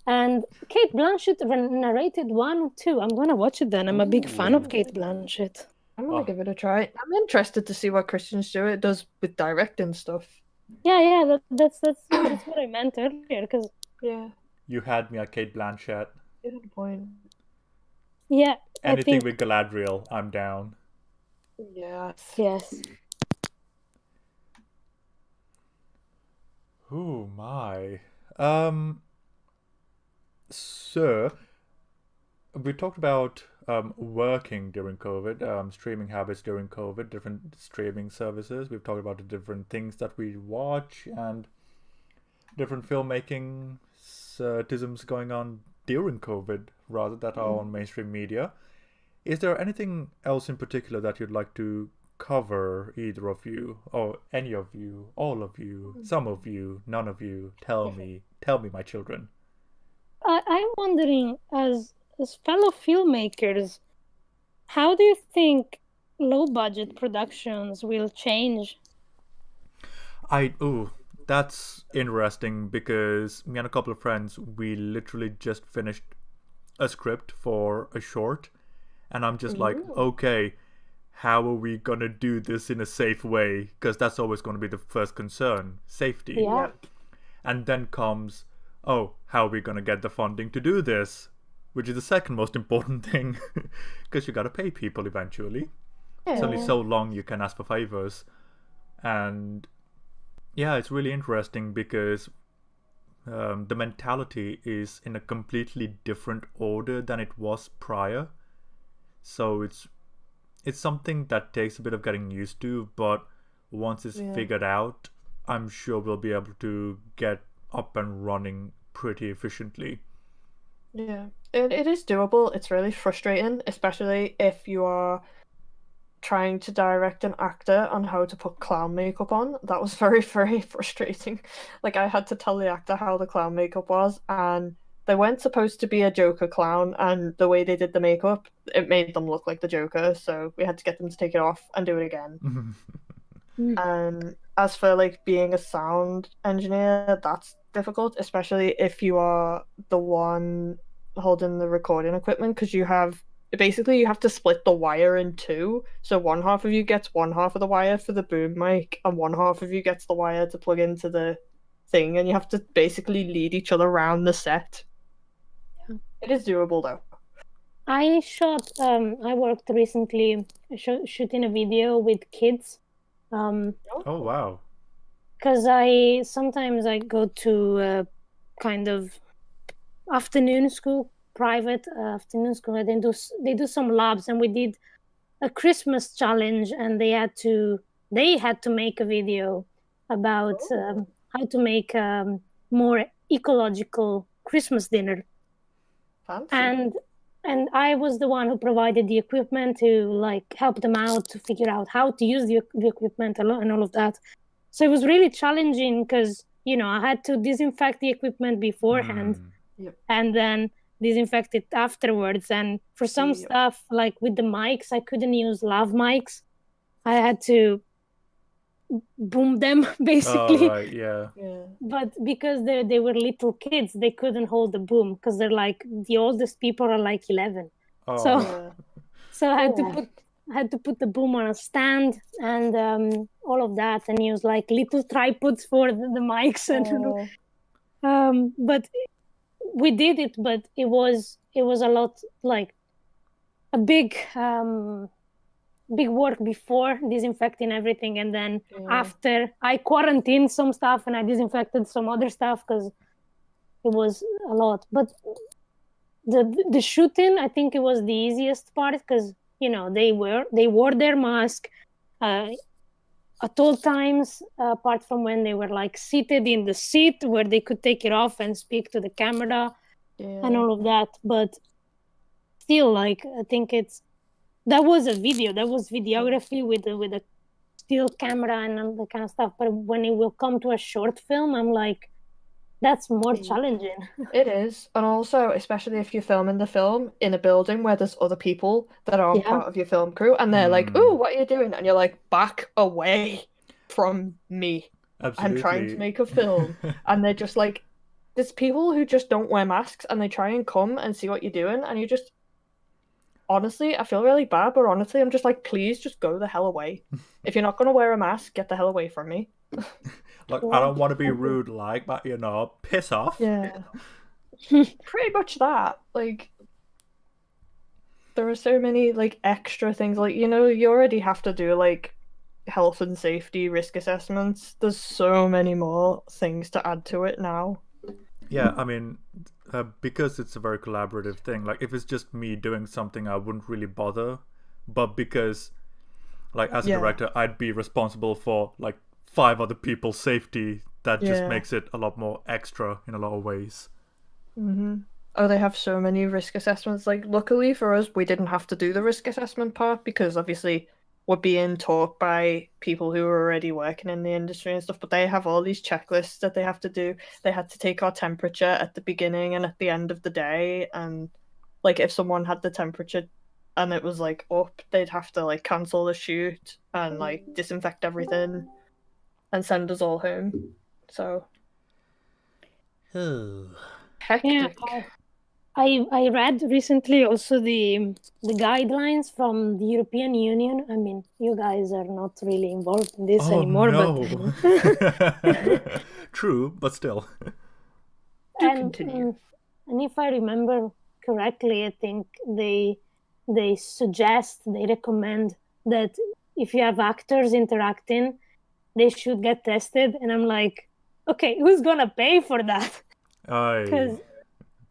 And Kate Blanchett narrated 1 or 2. I'm gonna watch it then. I'm a big fan of Kate Blanchett. I'm gonna Oh. give it a try. I'm interested to see what Kristen Stewart does with directing stuff. Yeah, that's what I meant earlier. Because Yeah, You had me at Kate Blanchett. you had a point. yeah, I Anything think with Galadriel, I'm down. Yes. yes. Oh my. So we talked about working during COVID, streaming habits during COVID, different streaming services. We've talked about the different things that we watch and different filmmaking tisms going on during COVID, rather that are on mainstream media. Is there anything else in particular that you'd like to cover, either of you, or any of you, all of you, some of you, none of you. Tell me, my children. I'm wondering, as fellow filmmakers, how do you think low budget productions will change? That's interesting because me and a couple of friends, we literally just finished a script for a short, and I'm just like, okay, how are we gonna do this in a safe way? Because that's always going to be the first concern, safety. Yeah. And then comes, oh, how are we gonna get the funding to do this? Which is the second most important thing, because you gotta pay people eventually. It's only so long you can ask for favors. And yeah, it's really interesting because the mentality is in a completely different order than it was prior. So it's something that takes a bit of getting used to, but once it's figured out, I'm sure we'll be able to get up and running pretty efficiently. Yeah, it is doable. It's really frustrating, especially if you are trying to direct an actor on how to put clown makeup on. That was very, very frustrating. Like, I had to tell the actor how the clown makeup was, and they weren't supposed to be a Joker clown, and the way they did the makeup, it made them look like the Joker, so we had to get them to take it off and do it again. And as for like being a sound engineer, that's difficult, especially if you are the one holding the recording equipment, because you have to split the wire in two. So one half of you gets one half of the wire for the boom mic, and one half of you gets the wire to plug into the thing, and you have to basically lead each other around the set. Yeah. It is doable though. I worked recently shooting a video with kids. Oh wow. Because sometimes I go to kind of afternoon school, private afternoon school, and they do some labs, and we did a Christmas challenge, and they had to make a video about how to make more ecological Christmas dinner. Fancy. And I was the one who provided the equipment to like help them out to figure out how to use the equipment and all of that. So it was really challenging because, I had to disinfect the equipment beforehand and then disinfect it afterwards. And for some stuff, like with the mics, I couldn't use lav mics. I had to boom them, basically. Oh, right, yeah. But because they were little kids, they couldn't hold the boom because they're like, the oldest people are like 11. Oh. So I had to put the boom on a stand and all of that, and use like little tripods for the mics. And but we did it, but it was a lot, like a big work before disinfecting everything, and then after I quarantined some stuff and I disinfected some other stuff because it was a lot. But the shooting, I think it was the easiest part because they wore their mask at all times, apart from when they were like seated in the seat where they could take it off and speak to the camera and all of that. But still, like, I think that was videography with a still camera and all that kind of stuff. But when it will come to a short film, I'm like, that's more challenging. It is. And also, especially if you're filming the film in a building where there's other people that aren't part of your film crew, and they're like, "Oh, what are you doing?" And you're like, "Back away from me. Absolutely. I'm trying to make a film." And they're just like, there's people who just don't wear masks, and they try and come and see what you're doing, and you just... Honestly, I feel really bad, but honestly, I'm just like, please just go the hell away. If you're not going to wear a mask, get the hell away from me. Like, I don't want to be rude, like, but, piss off. Yeah. Pretty much that. Like, there are so many, like, extra things. Like, you already have to do, like, health and safety risk assessments. There's so many more things to add to it now. Yeah, I mean, because it's a very collaborative thing. Like, if it's just me doing something, I wouldn't really bother. But because, like, as a director, I'd be responsible for, like, 5 other people's safety, that just makes it a lot more extra in a lot of ways. Oh, they have so many risk assessments. Like, luckily for us, we didn't have to do the risk assessment part because obviously were being taught by people who were already working in the industry and stuff, but they have all these checklists that they have to do. They had to take our temperature at the beginning and at the end of the day, and like if someone had the temperature and it was like up, they'd have to like cancel the shoot and like disinfect everything and send us all home. So hectic. Yeah, I read recently also the guidelines from the European Union. I mean, you guys are not really involved in this Oh anymore, no. but True, but still. Do and continue. and if I remember correctly, I think they suggest, they recommend that if you have actors interacting, they should get tested. And I'm like, okay, who's gonna pay for that? Because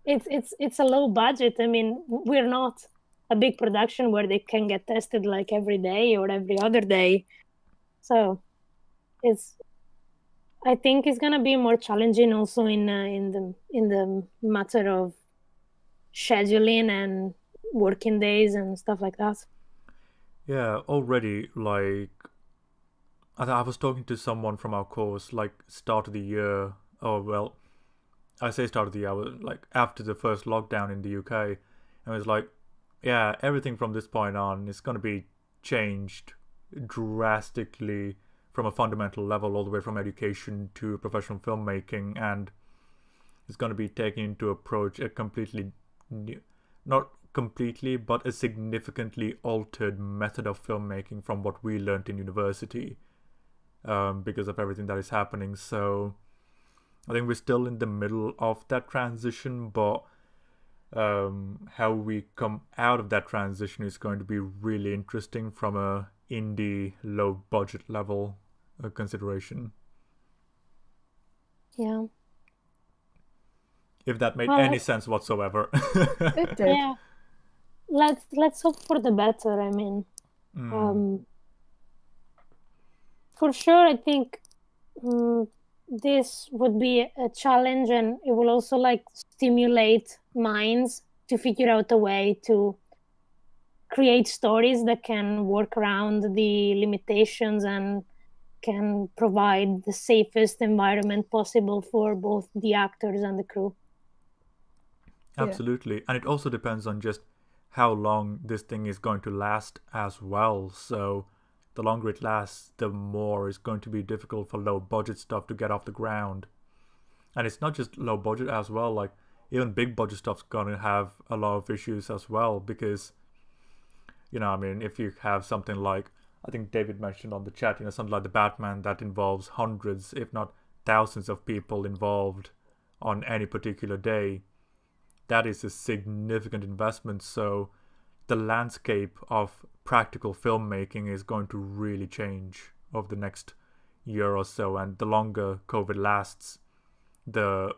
it's a low budget. I mean, we're not a big production where they can get tested like every day or every other day. So I think it's gonna be more challenging also in the matter of scheduling and working days and stuff like that. Yeah, already, like, I was talking to someone from our course, like, start of the year. Oh, well, I say start of the year, like, after the first lockdown in the UK. And it was like, yeah, everything from this point on is going to be changed drastically from a fundamental level, all the way from education to professional filmmaking. And it's going to be taken into approach a completely new, not completely, but a significantly altered method of filmmaking from what we learned in university, because of everything that is happening. So I think we're still in the middle of that transition, but how we come out of that transition is going to be really interesting from a indie low budget level consideration. Yeah. If that made Well, any sense whatsoever. It did. Yeah. Let's hope for the better. I mean, for sure, I think this would be a challenge, and it will also like stimulate minds to figure out a way to create stories that can work around the limitations and can provide the safest environment possible for both the actors and the crew. Absolutely. And it also depends on just how long this thing is going to last as well. So the longer it lasts, the more it's going to be difficult for low budget stuff to get off the ground. And it's not just low budget as well, like even big budget stuff's gonna have a lot of issues as well, because I mean, if you have something like, I think David mentioned on the chat, something like the Batman that involves hundreds, if not thousands of people involved on any particular day, that is a significant investment. So the landscape of practical filmmaking is going to really change over the next year or so. And the longer COVID lasts, the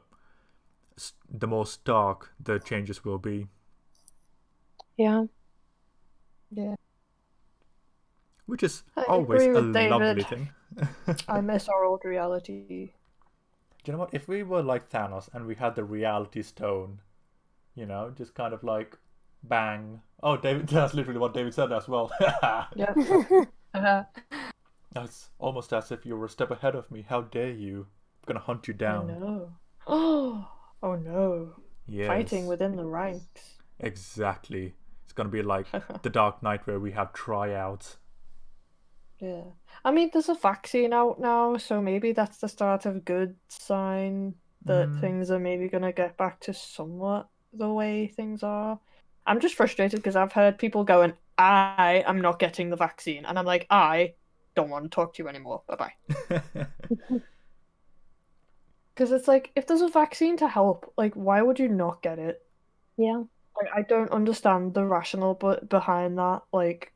more stark the changes will be. Yeah. Which is I always agree a with David. lovely thing. I miss our old reality. Do you know what? If we were like Thanos and we had the reality stone, just kind of like bang. Oh, David, that's literally what David said as well. Yeah. That's almost as if you were a step ahead of me. How dare you? I'm gonna hunt you down. I know. Oh no. Yes. Fighting within the ranks. Exactly. It's gonna be like the Dark Knight where we have tryouts. Yeah. I mean, there's a vaccine out now, so maybe that's the start of a good sign that things are maybe going to get back to somewhat the way things are. I'm just frustrated because I've heard people going, I am not getting the vaccine. And I'm like, I don't want to talk to you anymore. Bye-bye. Because it's like, if there's a vaccine to help, like, why would you not get it? Yeah. Like, I don't understand the rationale behind that. Like,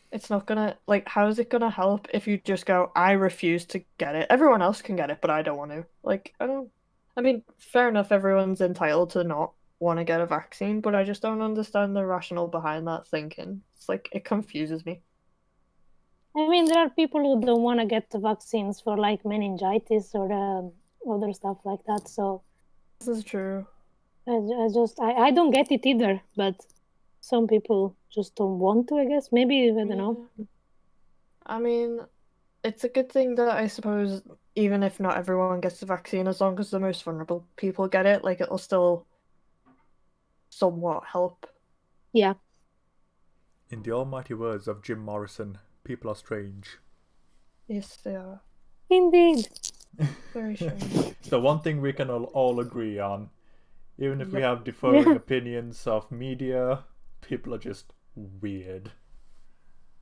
it's not gonna, like, how is it gonna help if you just go, I refuse to get it? Everyone else can get it, but I don't want to. Like, I mean, fair enough, everyone's entitled to not want to get a vaccine, but I just don't understand the rationale behind that thinking. It's like, it confuses me. I mean, there are people who don't want to get the vaccines for like meningitis or other stuff like that. So this is true. I don't get it either, but some people just don't want to, I guess. Maybe, I don't know. Yeah. I mean, it's a good thing that I suppose even if not everyone gets the vaccine, as long as the most vulnerable people get it, like it'll still somewhat help. Yeah. In the almighty words of Jim Morrison, people are strange. Yes, they are. Indeed. Very strange. So one thing we can all agree on, even if we Yep. have differing opinions of media, people are just weird.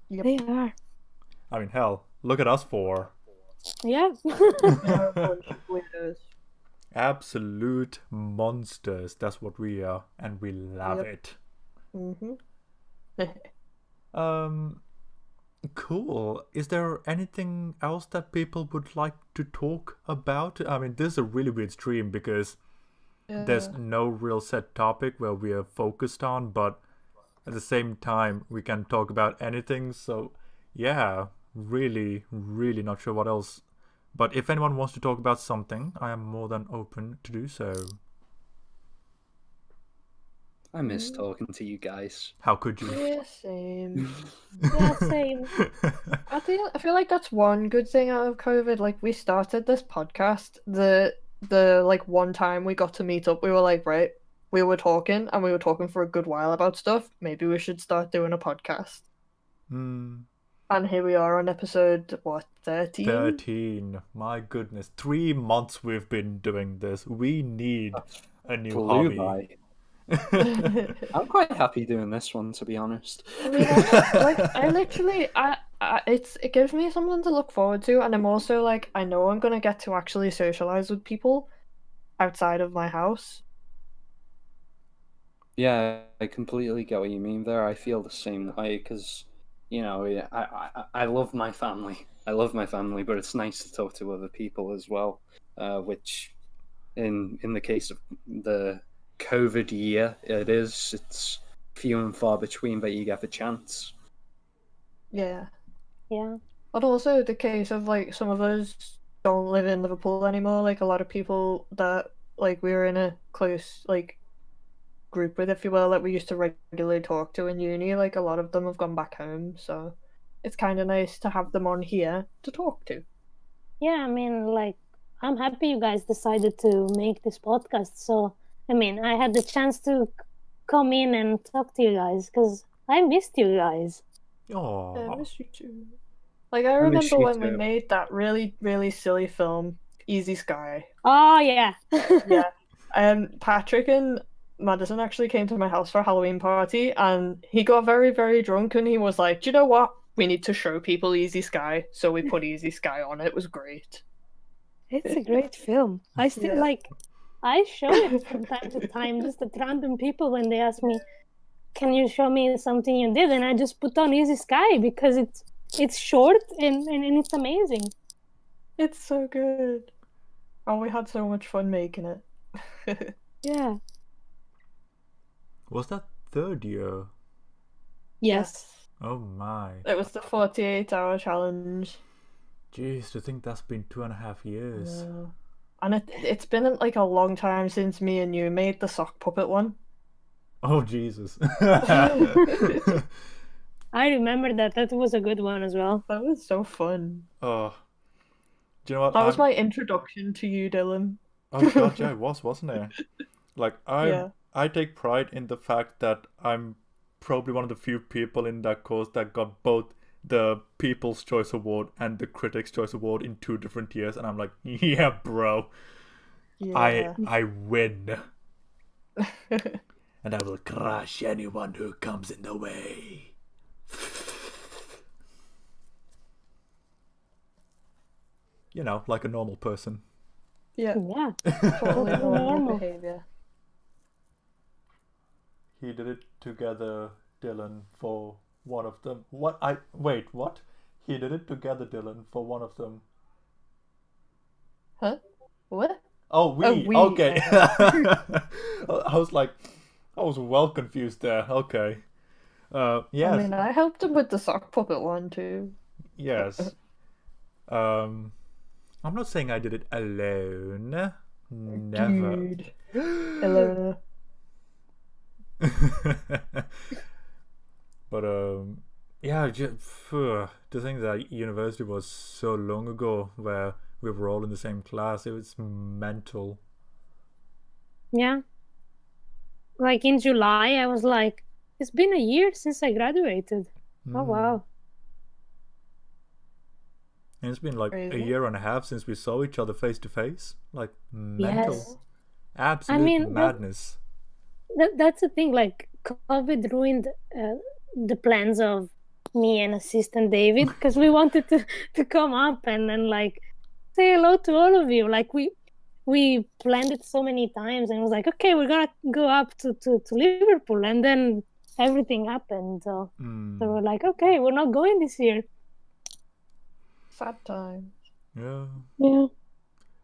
Yep. They are. I mean, hell, look at us four. Yeah. They're a bunch of weirdos. Absolute monsters. That's what we are, and we love Yep. it. Cool. Is there anything else that people would like to talk about? I mean, this is a really weird stream because there's Yeah. no real set topic where we are focused on, but at the same time, we can talk about anything. So, yeah, really, really not sure what else. But if anyone wants to talk about something, I am more than open to do so. I miss talking to you guys. How could you? Yeah, same. Yeah, same. I feel like that's one good thing out of COVID. Like we started this podcast, the like one time we got to meet up, we were like, right, we were talking and we were talking for a good while about stuff. Maybe we should start doing a podcast. And here we are on episode what, 13? 13. My goodness. 3 months we've been doing this. We need a new Flew hobby. by. I'm quite happy doing this one, to be honest. I mean, I literally, it gives me something to look forward to, and I'm also like, I know I'm gonna get to actually socialize with people outside of my house. Yeah, I completely get what you mean there. I feel the same way because, you know, I love my family. I love my family, but it's nice to talk to other people as well. Which, in the case of the COVID year, it's few and far between that you get the chance. Yeah. Yeah. But also the case of like some of us don't live in Liverpool anymore. Like a lot of people that like we were in a close like group with, if you will, that we used to regularly talk to in uni. Like a lot of them have gone back home, so it's kind of nice to have them on here to talk to. Yeah, I mean, like, I'm happy you guys decided to make this podcast. So, I mean, I had the chance to come in and talk to you guys because I missed you guys. Yeah, I Aww. miss you too. Like I miss remember you when we too. made that really, really silly film, Easy Sky. Oh, yeah. Yeah. Patrick and Madison actually came to my house for a Halloween party, and he got very, very drunk, and he was like, "Do you know what? We need to show people Easy Sky." So we put Easy Sky on. It was great. It's a great film. I still Yeah. like. I show it from time to time, just at random people when they ask me, "Can you show me something you did?" And I just put on Easy Sky because it's short and it's amazing. It's so good. Oh, we had so much fun making it. Yeah. Was that 3rd year? Yes. Oh my. It was the 48-hour challenge. Jeez, to think that's been 2.5 years. Yeah. And it's been like a long time since me and you made the sock puppet one. Oh, Jesus. I remember that. That was a good one as well. That was so fun. Oh. Do you know what? That was my introduction to you, Dylan. Oh god, yeah, it was, wasn't it? Like Yeah. I take pride in the fact that I'm probably one of the few people in that course that got both the People's Choice Award and the Critics' Choice Award in 2 different years, and I'm like, yeah, bro, Yeah. I win, and I will crush anyone who comes in the way. You know, like a normal person. Yeah. Yeah. Totally normal Normal. behavior. He did it together, Dylan, for one of them. What? What? He did it together, Dylan, for one of them. Huh? What? Oh, we. we, Okay. I was like, I was well confused there. Okay. Yes. I mean, I helped him with the sock puppet one too. Yes. I'm not saying I did it alone. Never. Dude. Ilona. But yeah, to think that university was so long ago, where we were all in the same class, it was mental. Yeah. Like in July, I was like, it's been a year since I graduated. Oh, wow. And it's been like a Crazy. year and a half since we saw each other face to face. Like mental, Yes. absolute I mean, madness. that's the thing. Like, COVID ruined the plans of me and assistant David because we wanted to come up and then like say hello to all of you. Like we planned it so many times and it was like, okay, we're gonna go up to Liverpool, and then everything happened. So we're like, okay, we're not going this year. Sad time. Yeah. Yeah.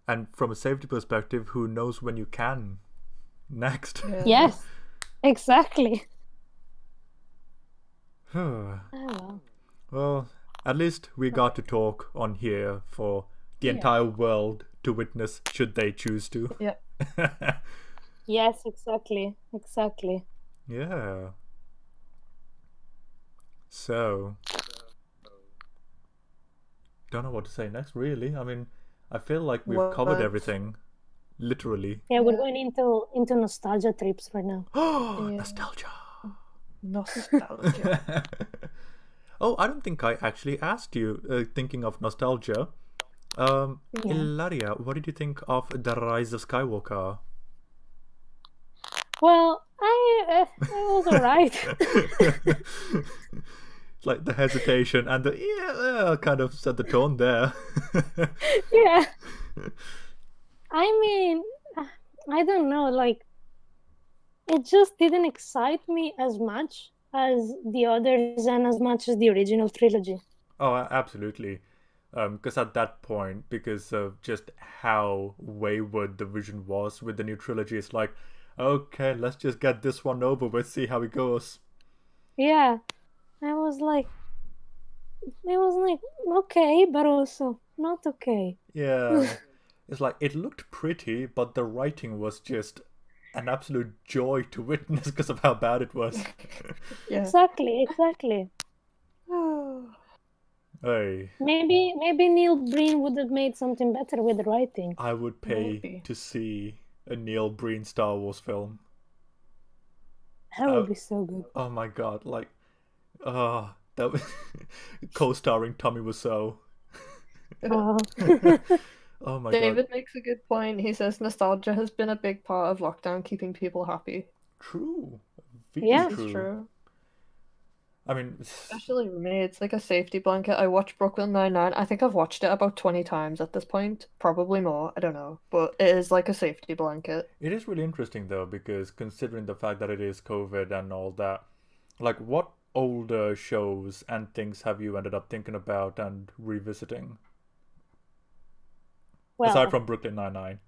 And from a safety perspective, who knows when you can next? Yeah. Yes, exactly. Well, Oh, at least we got to talk on here for the Yeah. entire world to witness, should they choose to. Yeah. yes, exactly. Yeah. So, don't know what to say next, really. I mean, I feel like we've covered Words. everything, literally. Yeah, we're Yeah. going into nostalgia trips right now. Oh, Yeah. nostalgia. Nostalgia. Oh, I don't think I actually asked you, thinking of nostalgia. Ilaria, what did you think of The Rise of Skywalker? Well, I was alright. Like the hesitation and the kind of set the tone there. Yeah. I mean, I don't know, like, it just didn't excite me as much as the others and as much as the original trilogy. Oh, absolutely. Because at that point, because of just how wayward the vision was with the new trilogy, it's like, okay, let's just get this one over with, see how it goes. Yeah. It was like, okay, but also not okay. Yeah. It's like, it looked pretty, but the writing was just an absolute joy to witness because of how bad it was. Yeah. Exactly. Hey, Maybe Neil Breen would have made something better with the writing. I would pay Maybe. to see a Neil Breen Star Wars film. That would be so good. Oh my god, like, that was co-starring Tommy Wiseau. Oh. Oh my David god. makes a good point. He says nostalgia has been a big part of lockdown, keeping people happy. True. Very Yeah. It's true. true. I mean, Especially for me, it's like a safety blanket. I watch Brooklyn Nine-Nine. I think I've watched it about 20 times at this point. Probably more, I don't know. But it is like a safety blanket. it is really interesting though, because considering the fact that it is COVID and all that, like, what older shows and things have you ended up thinking about and revisiting? Well, Aside from Brooklyn Nine-Nine.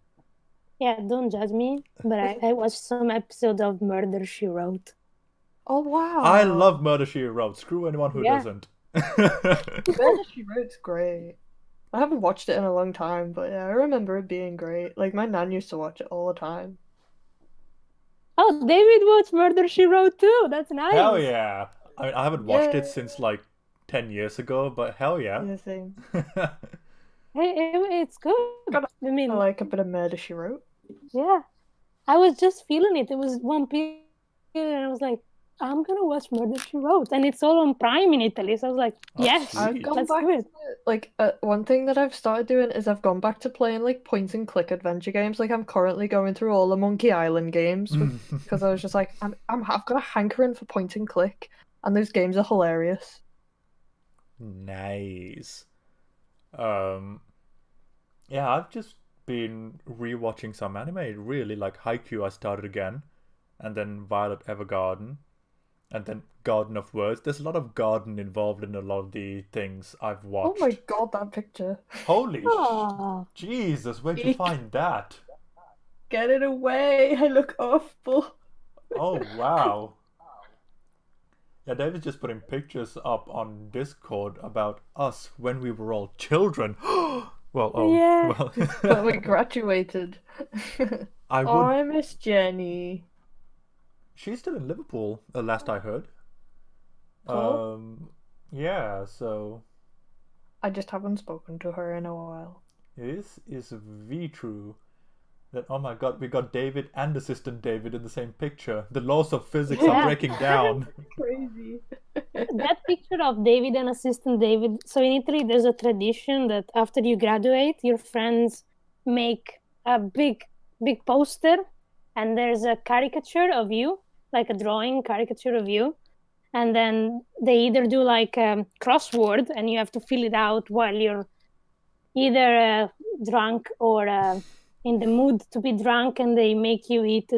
yeah, don't judge me, but I watched some episode of Murder, She Wrote. Oh, wow. I love Murder, She Wrote. Screw anyone who Yeah. doesn't. Murder, She Wrote's great. I haven't watched it in a long time, but yeah, I remember it being great. Like, my nan used to watch it all the time. Oh, David watched Murder, She Wrote too. That's nice. Hell yeah. I mean, I haven't watched it Yeah. since like 10 years ago, but hell yeah. Yeah, same. It's good. God, I mean, I like a bit of Murder, She Wrote. yeah. I was just feeling it. It was 1 p.m. and I was like, I'm gonna watch Murder, She Wrote, and it's all on Prime in Italy. So I was like, Oh, yes, I've sweet. gone let's back do it. to like one thing that I've started doing is I've gone back to playing like point and click adventure games. Like I'm currently going through all the Monkey Island games because I was just like I've got a hankering for point and click, and those games are hilarious. Nice. Yeah, I've just been rewatching some anime, really, like Haikyuu I started again, and then Violet Evergarden, and then Garden of Words. There's a lot of garden involved in a lot of the things I've Oh watched. my god, that picture! Holy Oh, Jesus, where'd you Eek. find that? Get it away! I look awful. Oh, wow. Yeah, David's just putting pictures up on Discord about us when we were all children. Well, oh, Yeah. well. But we graduated. I would. Oh, I miss Jenny. She's still in Liverpool, last I heard. Cool. Yeah, so I just haven't spoken to her in a while. this is V true. That, oh my god, we got David and Assistant David in the same picture. The laws of physics are Yeah. breaking down. Crazy. That picture of David and Assistant David. So in Italy, there's a tradition that after you graduate, your friends make a big poster, and there's a caricature of you, like a drawing caricature of you, and then they either do like a crossword, and you have to fill it out while you're either drunk or in the mood to be drunk, and they make you eat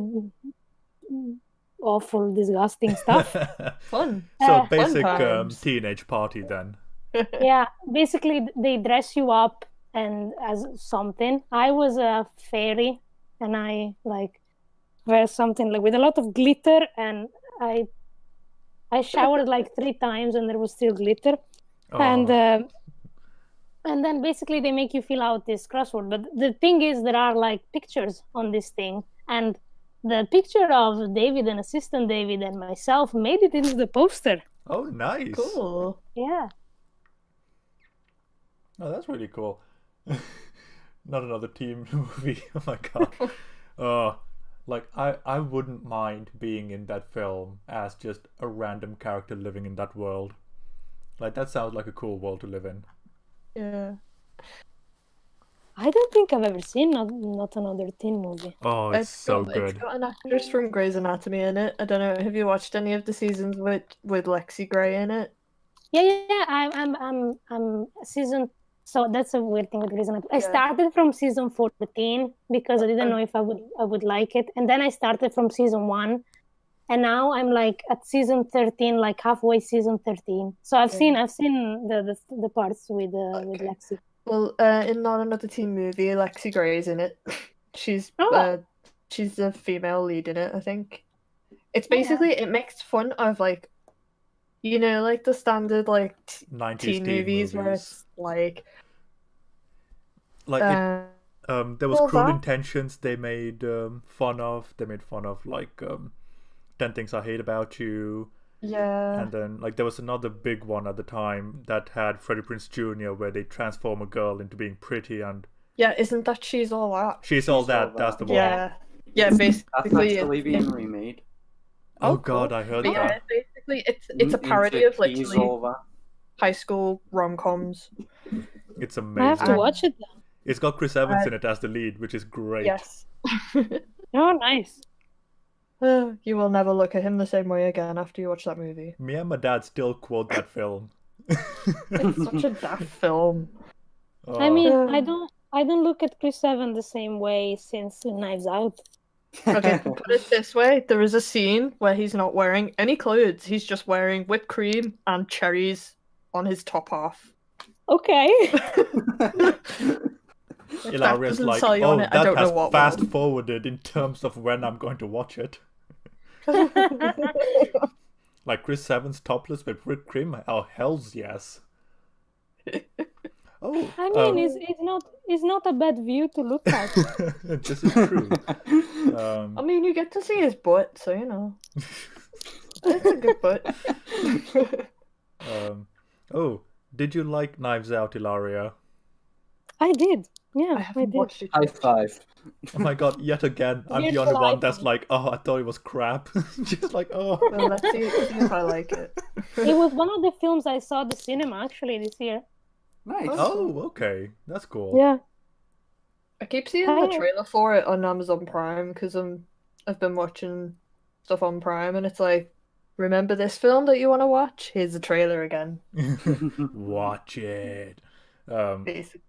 awful, disgusting stuff. Fun. So Fun basic times. teenage party then. Yeah, basically they dress you up and as something. I was a fairy, and I like wear something like with a lot of glitter, and I showered like 3 times, and there was still glitter. Oh. And then basically they make you fill out this crossword. But the thing is, there are like pictures on this thing, and the picture of David and Assistant David and myself made it into the poster. Oh, nice. Cool. Yeah. Oh, that's really cool. Not another team movie. Oh my god. Like I wouldn't mind being in that film as just a random character living in that world. Like that sounds like a cool world to live in. Yeah. I don't think I've ever seen not another teen movie. Oh, it's so It's good. got an actress from Grey's Anatomy in it. I don't know. Have you watched any of the seasons with Lexi Gray in it? Yeah. I'm season. So that's a weird thing with Grey's Anatomy. I started from season 14 because I didn't know if I would like it, and then I started from season 1, and now I'm like at season 13, like halfway season 13. So I've seen the parts with Lexi. Well, in Not Another Teen Movie, Lexi Gray's in it. She's the female lead in it, I think. It's basically it makes fun of like, you know, like the standard like 90s teen movies where it's like there was what was Cruel that? Intentions they made fun of. They made fun of like 10 Things I Hate About You. Yeah. And then like there was another big one at the time that had Freddie Prinze Jr. where they transform a girl into being pretty, and Yeah, isn't that She's All That? She's All That. That's the one. Yeah. Yeah, That's basically actually being remade. Oh god, I heard But yeah, that. basically it's a parody of Keys literally over. high school rom-coms. It's I have amazing. to watch it then. It's got Chris Evans in it as the lead, which is great. Yes. Oh, nice. You will never look at him the same way again after you watch that movie. Me and my dad still quote that film. It's such a daft film. I mean, I don't look at Chris Evans the same way since Knives Out. Okay, put it this way: there is a scene where he's not wearing any clothes. He's just wearing whipped cream and cherries on his top half. Okay. Ilaria's like, oh, that has fast forwarded in terms of when I'm going to watch it. Like Chris Evans topless with whipped cream? Oh, hell's yes. Oh, I mean, it's not a bad view to look at. this is true. I mean, you get to see his butt, so you know. It's a good butt. Oh, did you like Knives Out, Ilaria? I did. Yeah, I did. Watched it. High five. Oh my god, yet again, I'm the Here's only the one light that's one. like, oh, I thought it was crap. Just like, oh. Well, let's see if I like it. It was one of the films I saw at the cinema actually this year. Nice. Oh, okay. That's cool. Yeah. I keep seeing the trailer for it on Amazon Prime because I've been watching stuff on Prime, and it's like, remember this film that you want to watch? Here's the trailer again. Watch it. Basically.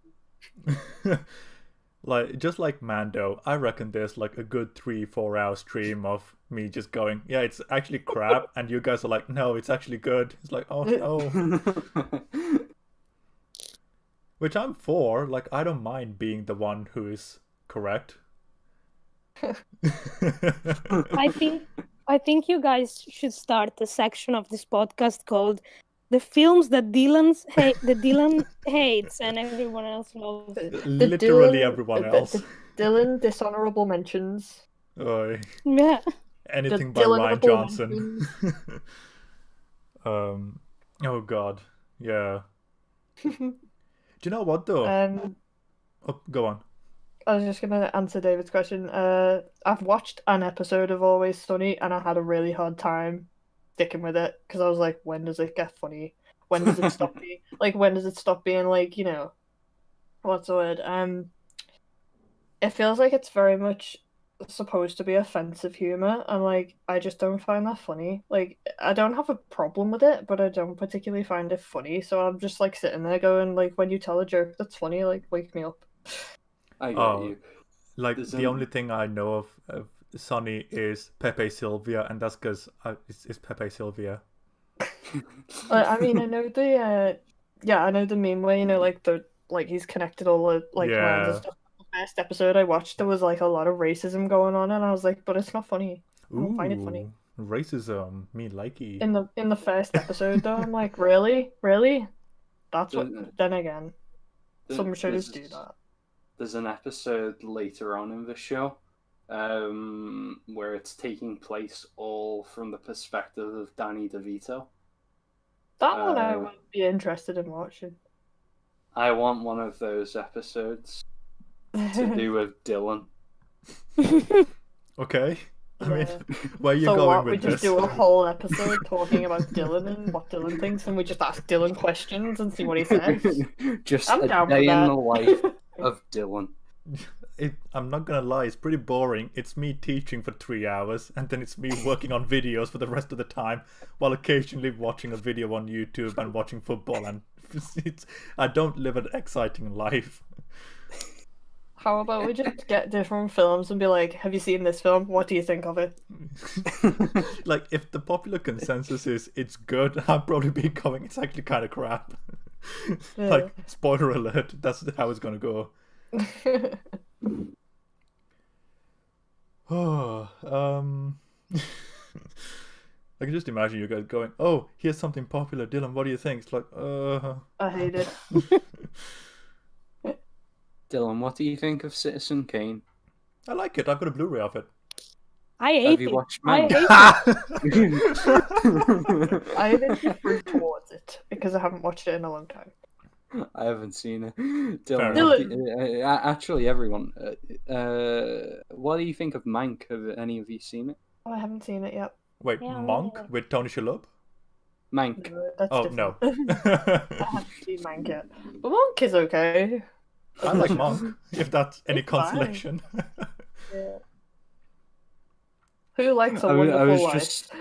Like just like Mando, I reckon there's like a good 3-4 hour stream of me just going, yeah, it's actually crap, and you guys are like, no, it's actually good. It's like, oh no. Which I'm for. Like, I don't mind being the one who is correct. I think you guys should start a section of this podcast called "The Films That Dylan hates and everyone else loves." Literally everyone else. The Dylan dishonorable mentions. Oy. Yeah. Anything The by Ryan Dylan-able Johnson. Oh God. Yeah. Do you know what though? Oh, go on. I was just gonna answer David's question. I've watched an episode of Always Sunny, and I had a really hard time sticking with it because I was like, when does it get funny? When does it stop being when does it stop being like, what's the word? It feels like it's very much supposed to be offensive humor, and like I just don't find that funny. Like I don't have a problem with it, but I don't particularly find it funny. So I'm just like sitting there going, like, when you tell a joke that's funny, like wake me up. I get you. Like There's the only thing I know of Sonny is Pepe Sylvia, and that's because it's Pepe Sylvia. I mean, I know I know the meme where he's connected all the lines Yeah. and stuff. The first episode I watched, there was like a lot of racism going on, and I was like, but it's not funny. I don't find it funny. Racism, me likey. In the first episode, though, I'm like, really? That's what. Then again, some shows do that. There's an episode later on in the show where it's taking place all from the perspective of Danny DeVito. That one I would be interested in watching. I want one of those episodes to do with Dylan. Okay. I mean, where are you so going what, with we this? just do a whole episode talking about Dylan and what Dylan thinks, and we just ask Dylan questions and see what he says. Just I'm a down day for in that. the life of Dylan. I'm not gonna lie, it's pretty boring. It's me teaching for 3 hours, and then it's me working on videos for the rest of the time, while occasionally watching a video on YouTube and watching football. And I don't live an exciting life. How about we just get different films and be like, have you seen this film? What do you think of it? Like, if the popular consensus is it's good, I'll probably be going, it's actually kind of crap. Yeah. Like, spoiler alert, that's how it's gonna go. Oh, I can just imagine you guys going, oh, here's something popular, Dylan, what do you think? It's like, I hate it. Dylan, what do you think of Citizen Kane? I like it, I've got a Blu-ray of it. I hate Have you it. watched I Mank? hate it. I have indifferent towards it because I haven't watched it in a long time. I haven't seen it. Fair Dylan, actually, everyone, what do you think of Mank? Have any of you seen it? Oh, I haven't seen it yet. Wait, Yeah, Monk yeah. with Tony Shalhoub? Mank. No, that's Oh, different. no. I haven't seen Mank yet. But Monk is okay. I like Monk, if that's any It's fine. consolation. Yeah. Who likes a I wonderful was life? just,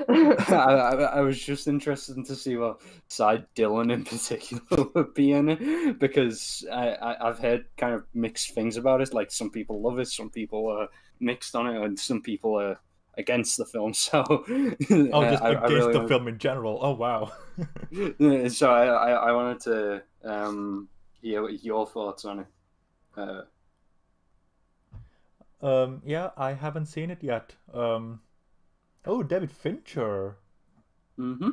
I was just interested to see what side Dylan in particular would be in it, because I've heard kind of mixed things about it. Like, some people love it, some people are mixed on it, and some people are against the film. So, Oh, just I against really the film in general. Oh, wow. So I wanted to hear your thoughts on it. Yeah, I haven't seen it yet. Oh, David Fincher. Mm-hmm.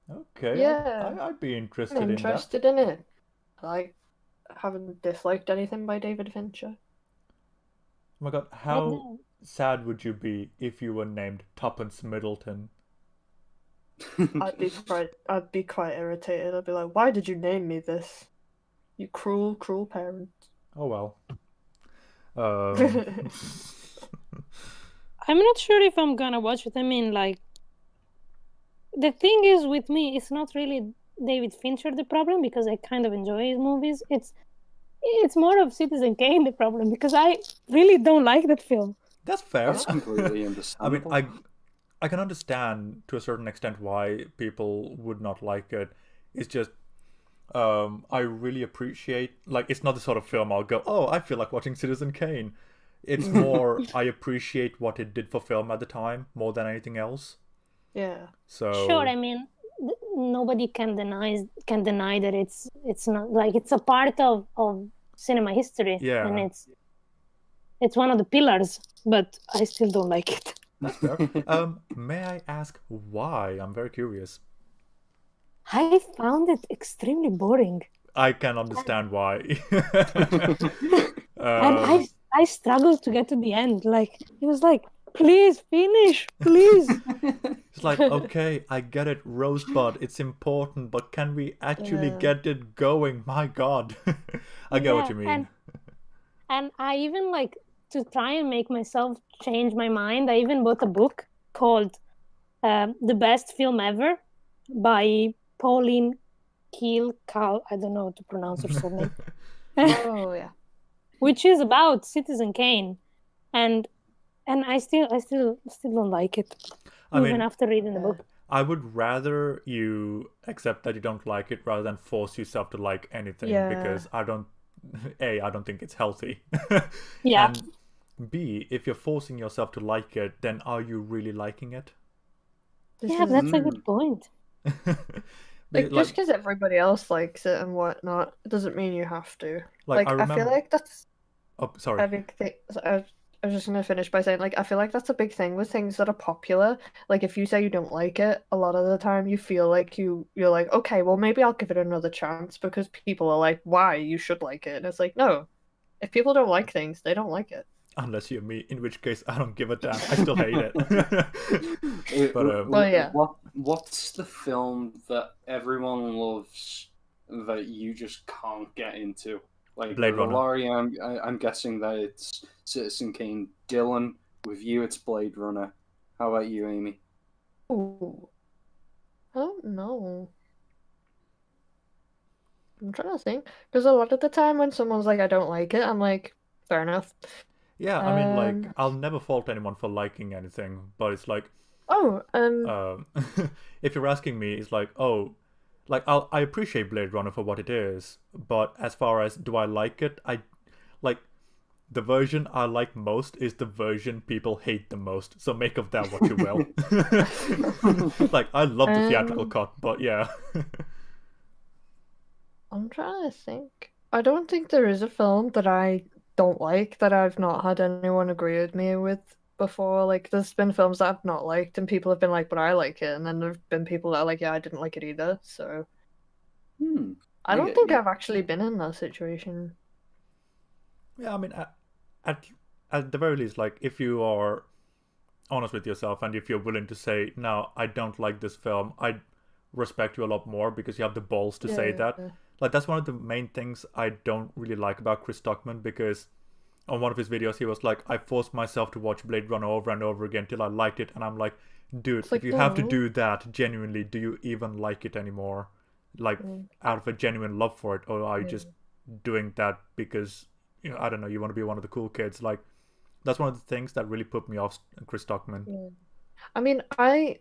Okay, Yeah. I'd be interested I'm in that. interested in it. I haven't disliked anything by David Fincher. Oh my God, how sad would you be if you were named Tuppence Middleton? I'd be quite irritated. I'd be like, why did you name me this? You cruel, cruel parent. Oh well. I'm not sure if I'm gonna watch it. I mean, like, the thing is with me, it's not really David Fincher the problem, because I kind of enjoy his movies. It's more of Citizen Kane the problem, because I really don't like that film. That's fair. That's completely I understandable. mean, I can understand to a certain extent why people would not like it. It's just I really appreciate, like, it's not the sort of film I'll go, oh, I feel like watching Citizen Kane. It's more I appreciate what it did for film at the time more than anything else. Yeah. So Sure, I mean, nobody can deny that it's not, like, it's a part of cinema history. Yeah. And it's one of the pillars, but I still don't like it. that's fair. May I ask why? I'm very curious. I found it extremely boring. I can understand why. And I struggled to get to the end. Like, it was like, please finish, please. It's like, okay, I get it, Rosebud, it's important, but can we actually Yeah. get it going? My God. I get what you mean. And I even like to try and make myself change my mind. I even bought a book called The Best Film Ever by Pauline Kael. I don't know how to pronounce her surname. Oh yeah. Which is about Citizen Kane, and I still don't like it, I even mean, after reading the book. I would rather you accept that you don't like it rather than force yourself to like anything, Yeah. because I don't think it's healthy. Yeah. And B, if you're forcing yourself to like it, then are you really liking it? Yeah, that's a good point. Like, just because everybody else likes it and whatnot, it doesn't mean you have to. Like, Like, I feel like that's Oh, sorry. a big thing. I was just gonna finish by saying, like, I feel like that's a big thing with things that are popular. Like, if you say you don't like it, a lot of the time you feel like you're like, okay, well, maybe I'll give it another chance because people are like, why? You should like it. And it's like, no, if people don't like things, they don't like it. Unless you're me, in which case I don't give a damn. I still hate it. But Well, yeah. What's the film that everyone loves that you just can't get into? Like Blade with Runner. Ilaria, I'm guessing that it's Citizen Kane. Dylan, with you, it's Blade Runner. How about you, Amy? Ooh. I don't know. I'm trying to think. Because a lot of the time when someone's like, I don't like it, I'm like, fair enough. Yeah, I mean, like, I'll never fault anyone for liking anything, but it's like, if you're asking me, it's like, oh, like, I appreciate Blade Runner for what it is, but as far as do I like it, like, the version I like most is the version people hate the most, so make of that what you will. Like, I love the theatrical cut, but yeah. I'm trying to think. I don't think there is a film that I don't like that I've not had anyone agree with me with before. Like, there's been films that I've not liked, and people have been like, but I like it. And then there've been people that are like, yeah, I didn't like it either. So, I don't think I've actually been in that situation. Yeah, I mean, at the very least, like, if you are honest with yourself and if you're willing to say, no, I don't like this film, I respect you a lot more because you have the balls to say that. Like, that's one of the main things I don't really like about Chris Stockman, because on one of his videos he was like, I forced myself to watch Blade Runner over and over again till I liked it, and I'm like, dude, if you have to do that genuinely, do you even like it anymore? Like, out of a genuine love for it, or are you just doing that because, you know, I don't know, you want to be one of the cool kids? Like, that's one of the things that really put me off Chris Stockman. I mean, I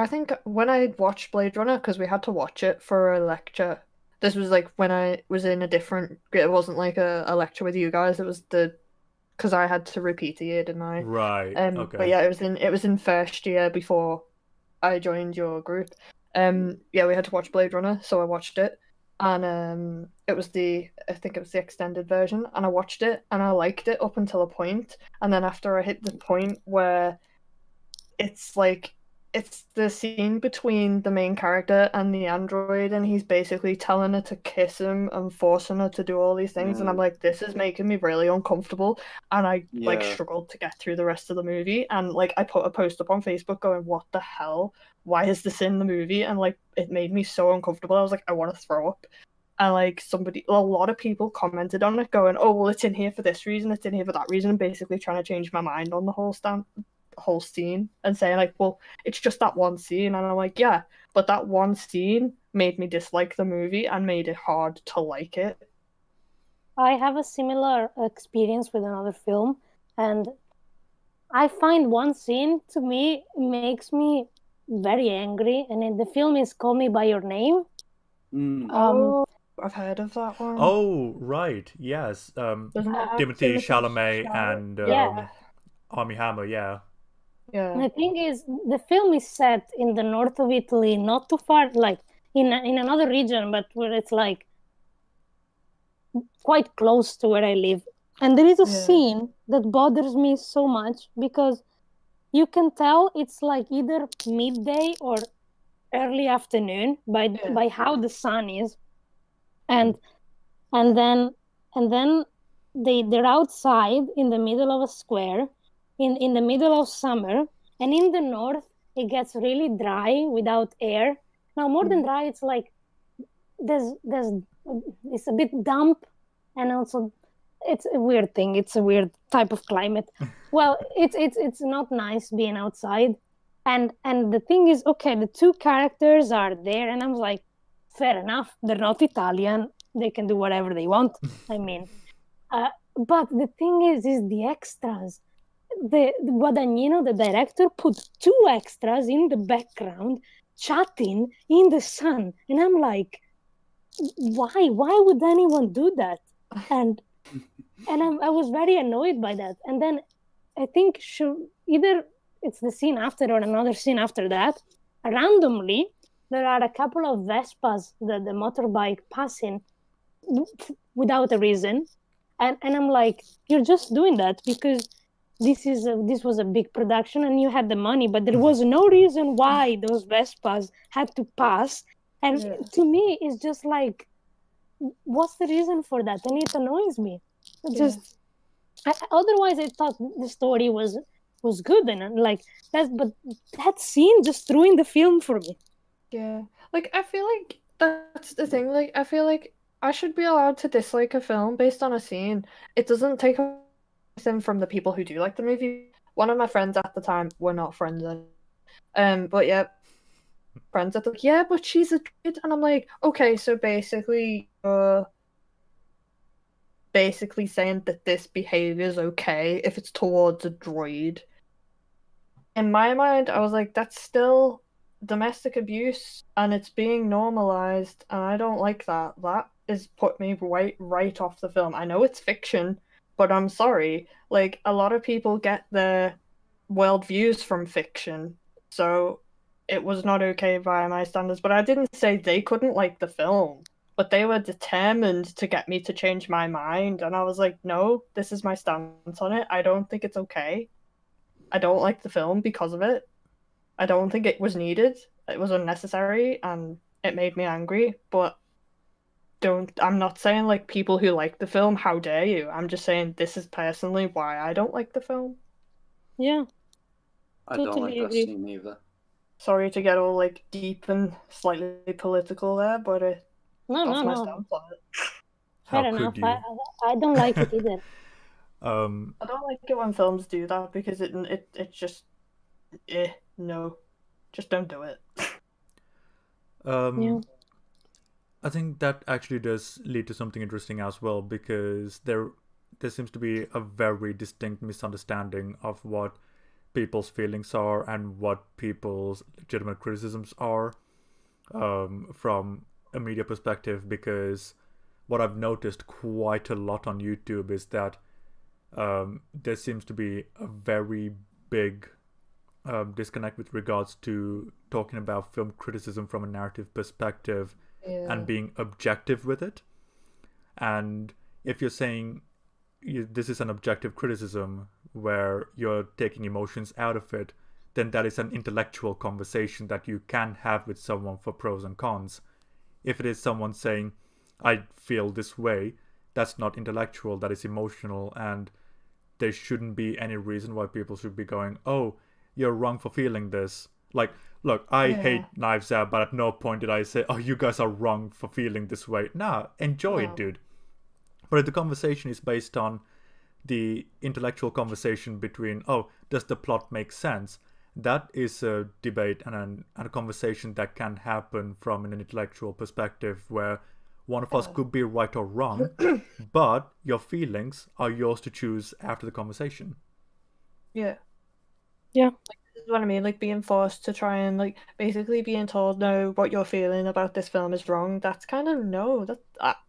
think when I watched Blade Runner, because we had to watch it for a lecture. This was like when I was in a different. It wasn't like a lecture with you guys. It was because I had to repeat a year, didn't I? Right. Okay. But yeah, it was in first year before I joined your group. Yeah, we had to watch Blade Runner, so I watched it, and I think it was the extended version, and I watched it and I liked it up until a point, and then after I hit the point where it's like. It's the scene between the main character and the android, and he's basically telling her to kiss him and forcing her to do all these things, and I'm like, this is making me really uncomfortable, and I like struggled to get through the rest of the movie, and like I put a post up on Facebook going, what the hell? Why is this in the movie? And like it made me so uncomfortable. I was like, I want to throw up. And like a lot of people commented on it going, oh well, it's in here for this reason, it's in here for that reason, and basically trying to change my mind on the whole scene and saying like, well, it's just that one scene, and I'm like, yeah, but that one scene made me dislike the movie and made it hard to like it. I have a similar experience with another film, and I find one scene to me makes me very angry, and the film is Call Me by Your Name. I've heard of that one. Oh, right, yes. Timothy Chalamet and Armie Hammer, yeah. The thing is, the film is set in the north of Italy, not too far, like in another region, but where it's like quite close to where I live. And there is a scene that bothers me so much because you can tell it's like either midday or early afternoon by how the sun is, and then they're outside in the middle of a square in the middle of summer, and in the north it gets really dry without air. Now more than dry, it's like there's it's a bit damp, and also it's a weird thing. It's a weird type of climate. Well, it's not nice being outside, and the thing is, okay, the two characters are there, and I'm like, fair enough. They're not Italian. They can do whatever they want. I mean, but the thing is the extras. The Guadagnino, the director, put two extras in the background chatting in the sun, and I'm like, why would anyone do that? And I was very annoyed by that. And then I think either it's the scene after or another scene after that, randomly there are a couple of Vespas, the motorbike, passing without a reason, and I'm like, you're just doing that because this was a big production and you had the money, but there was no reason why those Vespas had to pass. And to me, it's just like, what's the reason for that? And it annoys me. Otherwise, I thought the story was good, and like but that scene just ruined the film for me. Yeah, like I feel like that's the thing. Like I feel like I should be allowed to dislike a film based on a scene. It doesn't take anything from the people who do like the movie. One of my friends at the time, we're not friends anymore. But yeah, friends at the but she's a kid, and I'm like, okay, so basically saying that this behavior is okay if it's towards a droid. In my mind, I was like, that's still domestic abuse, and it's being normalized, and I don't like that. That is put me right off the film. I know it's fiction, but I'm sorry. Like, a lot of people get their worldviews from fiction, so it was not okay by my standards. But I didn't say they couldn't like the film, but they were determined to get me to change my mind, and I was like, no, this is my stance on it. I don't think it's okay. I don't like the film because of it. I don't think it was needed. It was unnecessary, and it made me angry. But I'm not saying like people who like the film, how dare you? I'm just saying this is personally why I don't like the film. Yeah. I Totally don't like that agree. scene either. Sorry to get all like deep and slightly political there, but that's my stance on it. Fair enough. I don't like it either. I don't like it when films do that because it just no, just don't do it. I think that actually does lead to something interesting as well, because there seems to be a very distinct misunderstanding of what people's feelings are and what people's legitimate criticisms are from a media perspective. Because what I've noticed quite a lot on YouTube is that there seems to be a very big disconnect with regards to talking about film criticism from a narrative perspective and being objective with it. And if you're saying this is an objective criticism where you're taking emotions out of it, then that is an intellectual conversation that you can have with someone for pros and cons. If it is someone saying, I feel this way, that's not intellectual, that is emotional, and there shouldn't be any reason why people should be going, oh, you're wrong for feeling this. Like, look, I hate Knives Out, but at no point did I say, oh, you guys are wrong for feeling this way. Nah, enjoy it, dude. But if the conversation is based on the intellectual conversation between, oh, does the plot make sense? That is a debate and a conversation that can happen from an intellectual perspective where one of us could be right or wrong, but your feelings are yours to choose after the conversation. Yeah. Yeah. Like, this is what I mean, like being forced to try and like basically being told, no, what you're feeling about this film is wrong. That's kind of no,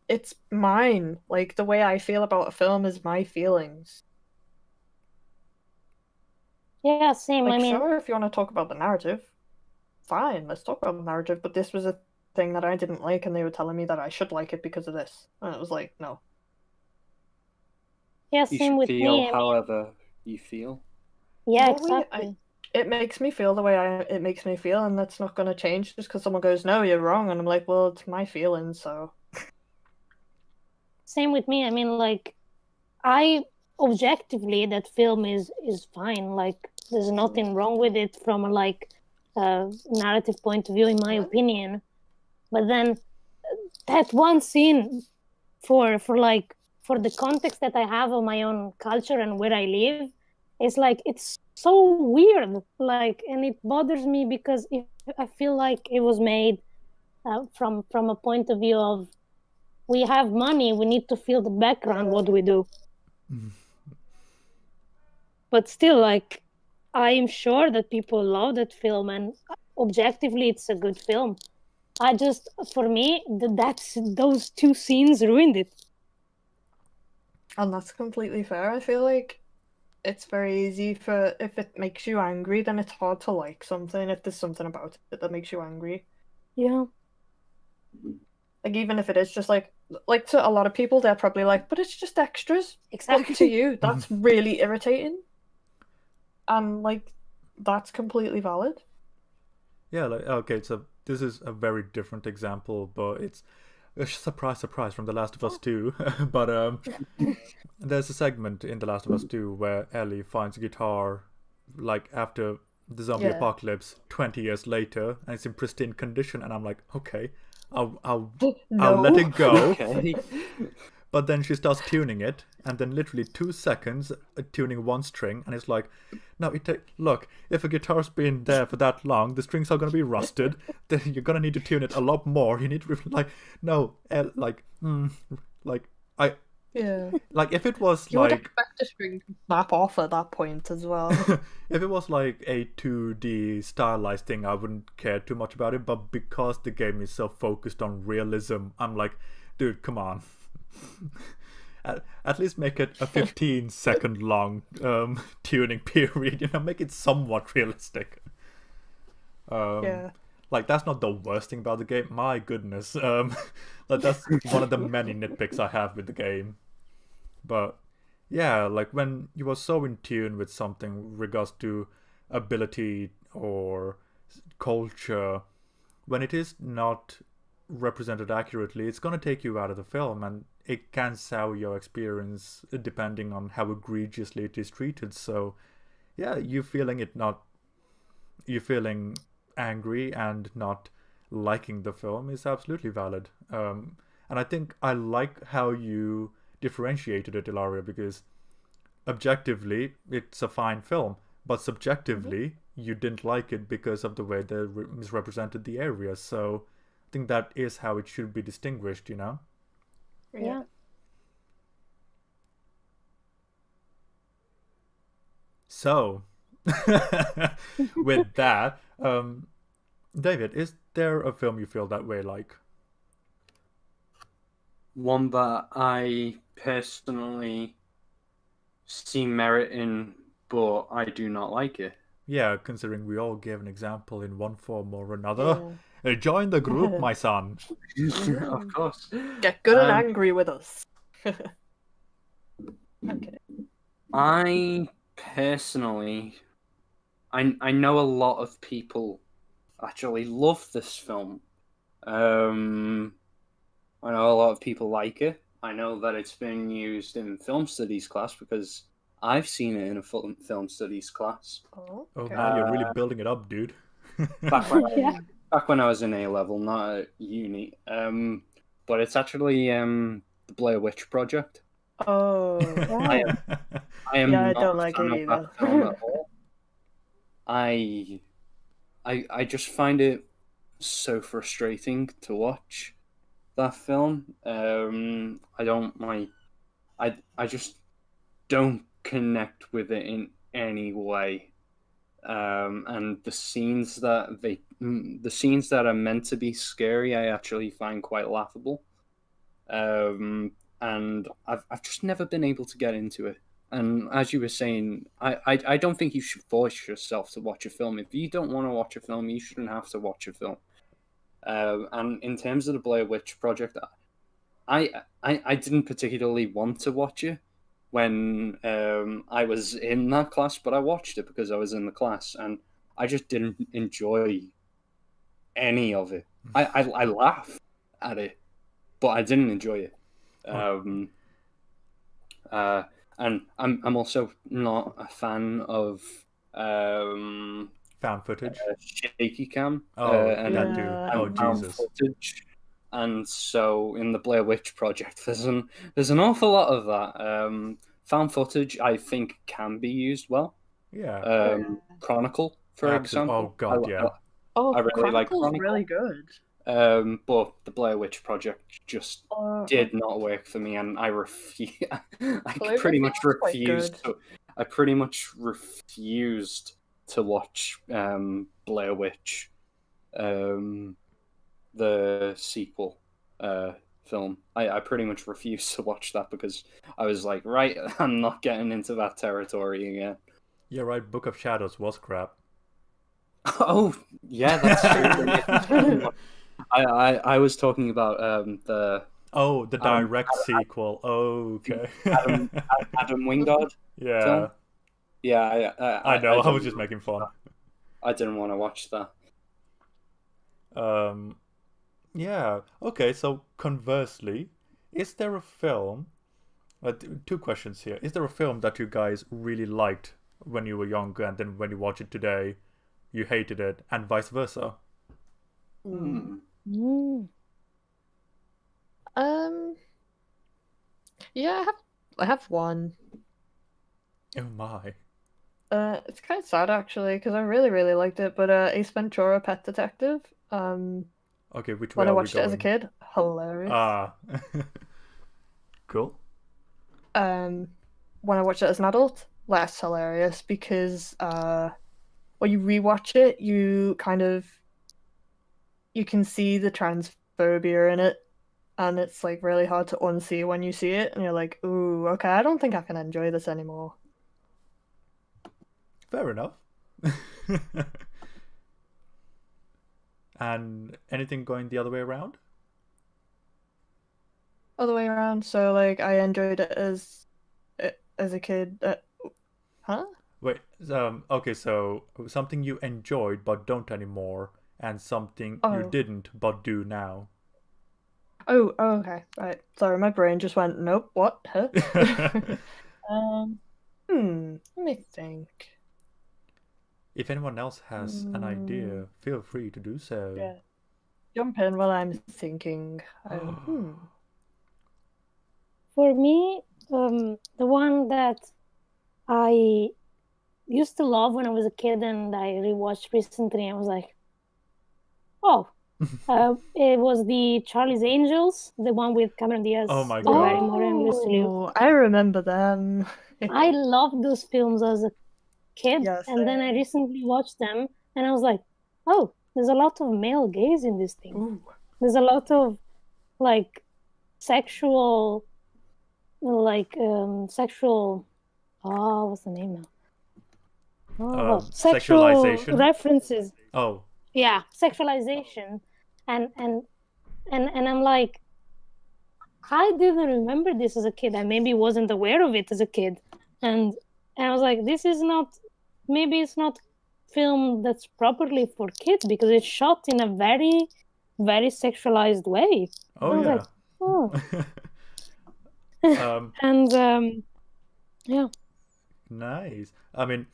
it's mine. Like the way I feel about a film is my feelings. Yeah, same. Like, I mean, sure, if you want to talk about the narrative, fine, let's talk about the narrative. But this was a thing that I didn't like, and they were telling me that I should like it because of this, and it was like, no. Yeah, You same should with feel me. however you feel. Yeah, Well, exactly. It makes me feel the way it makes me feel, and that's not going to change just because someone goes, no, you're wrong, and I'm like, well, it's my feelings, so. Same with me. I mean, like, I objectively that film is fine. Like there's nothing wrong with it from a narrative point of view, in my opinion. But then that one scene for the context that I have of my own culture and where I live, it's like it's so weird. Like, and it bothers me because I feel like it was made from a point of view of we have money, we need to fill the background. What do we do? But still, like, I am sure that people love that film, and objectively, it's a good film. For me, that's those two scenes ruined it. And that's completely fair. I feel like it's very easy if it makes you angry, then it's hard to like something if there's something about it that makes you angry. Yeah. Like, even if it is just like to a lot of people, they're probably like, but it's just extras. Exactly. But to you, that's really irritating. And, like, that's completely valid. Yeah, like, okay, so this is a very different example, but it's surprise, surprise from The Last of Us 2. But there's a segment in The Last of Us 2 where Ellie finds a guitar, like, after the zombie apocalypse 20 years later, and it's in pristine condition, and I'm like, okay, I'll let it go. Okay. But then she starts tuning it, and then literally 2 seconds tuning one string, and it's like, no, look, if a guitar's been there for that long, the strings are gonna be rusted. Then you're gonna need to tune it a lot more. You need to Yeah. like if it was You would like expect a string to snap off at that point as well. if it was like a 2D stylized thing, I wouldn't care too much about it. But because the game is so focused on realism, I'm like, dude, come on. At least make it a 15-second long tuning period. You know, make it somewhat realistic. Yeah. Like, that's not the worst thing about the game. My goodness. Like, that's one of the many nitpicks I have with the game. But yeah, like when you are so in tune with something regards to ability or culture, when it is not represented accurately, it's going to take you out of the film, and it can sour your experience depending on how egregiously it is treated. So yeah, you feeling angry and not liking the film is absolutely valid. And I think I like how you differentiated it, Ilaria, because objectively it's a fine film, but subjectively you didn't like it because of the way they misrepresented the area. So I think that is how it should be distinguished, you know? Yeah. So with that, David, is there a film you feel that way like? One that I personally see merit in, but I do not like it. Yeah, considering we all gave an example in one form or another. Join the group, my son. Of course. Get good and angry with us. Okay. I personally, I know a lot of people actually love this film. I know a lot of people like it. I know that it's been used in film studies class because I've seen it in a film studies class. Oh, Oh, okay. man, you're really building it up, dude. Back when, Yeah. back when I was in A level, not at uni. But it's actually the Blair Witch Project. Oh. I am Yeah, I not don't a like fan it of that either. film at all. I just find it so frustrating to watch that film. I just don't connect with it in any way. And the scenes that are meant to be scary, I actually find quite laughable. And I've just never been able to get into it. And as you were saying, I don't think you should force yourself to watch a film. If you don't want to watch a film, you shouldn't have to watch a film. And in terms of the Blair Witch Project, I didn't particularly want to watch it when I was in that class, but I watched it because I was in the class, and I just didn't enjoy any of it. I laughed at it, but I didn't enjoy it. and I'm also not a fan of Found footage. shaky cam Oh, and, that too. Yeah. Oh, and found Jesus. footage. And so in the Blair Witch Project, there's an awful lot of that. Found footage, I think, can be used well. Yeah. Chronicle, for Absolutely. Oh, example. God, yeah. Oh, I really like Chronicle's Chronicle. really good. But the Blair Witch Project just did not work for me, and I pretty much Cloverfield's quite refused. good. I pretty much refused to watch Blair Witch, the sequel film. I pretty much refused to watch that because I was like, right, I'm not getting into that territory again. Yeah, right. Book of Shadows was crap. Oh, yeah, that's true. I was talking about the Oh, the Adam- direct sequel. Oh, okay. Adam Wingard Yeah. film. Yeah, I know. I was didn't just making fun. I didn't want to watch that. Yeah. Okay. So conversely, is there a film? Two questions here. Is there a film that you guys really liked when you were younger, and then when you watch it today, you hated it, and vice versa? Hmm. Yeah, I have one. Oh my. It's kind of sad actually because I really really liked it, but Ace Ventura: Pet Detective. Okay, which way When I are we watched it as a going? kid, hilarious. Ah. Cool. When I watched it as an adult, less hilarious because when you rewatch it, you can see the transphobia in it, and it's like really hard to unsee when you see it, and you're like, ooh, okay, I don't think I can enjoy this anymore. Fair enough. And anything going the other way around? Other way around, so like I enjoyed it as a kid. Huh? Wait, okay, so something you enjoyed but don't anymore, and something you Oh. didn't but do now. Oh, okay, right. Sorry, my brain just went, nope, what? Huh? Let me think. If anyone else has an idea, feel free to do so. Yeah. Jump in while I'm thinking. For me, the one that I used to love when I was a kid and I rewatched recently, I was like, oh, it was the Charlie's Angels, the one with Cameron Diaz. Oh my Drew God. Barrymore, and Lucy Liu. Oh, I remember them. I loved those films as a kid, Yes, and then I recently watched them, and I was like, oh, there's a lot of male gaze in this thing. Ooh. There's a lot of like sexual, sexual. Oh, what's the name now? Oh, sexual sexualization? references. Oh, Yeah, sexualization, and I'm like, I didn't remember this as a kid. I maybe wasn't aware of it as a kid, and I was like, this is not. Maybe it's not film that's properly for kids because it's shot in a very, very sexualized way. oh I was yeah. like, oh, Um, and yeah. nice. I mean,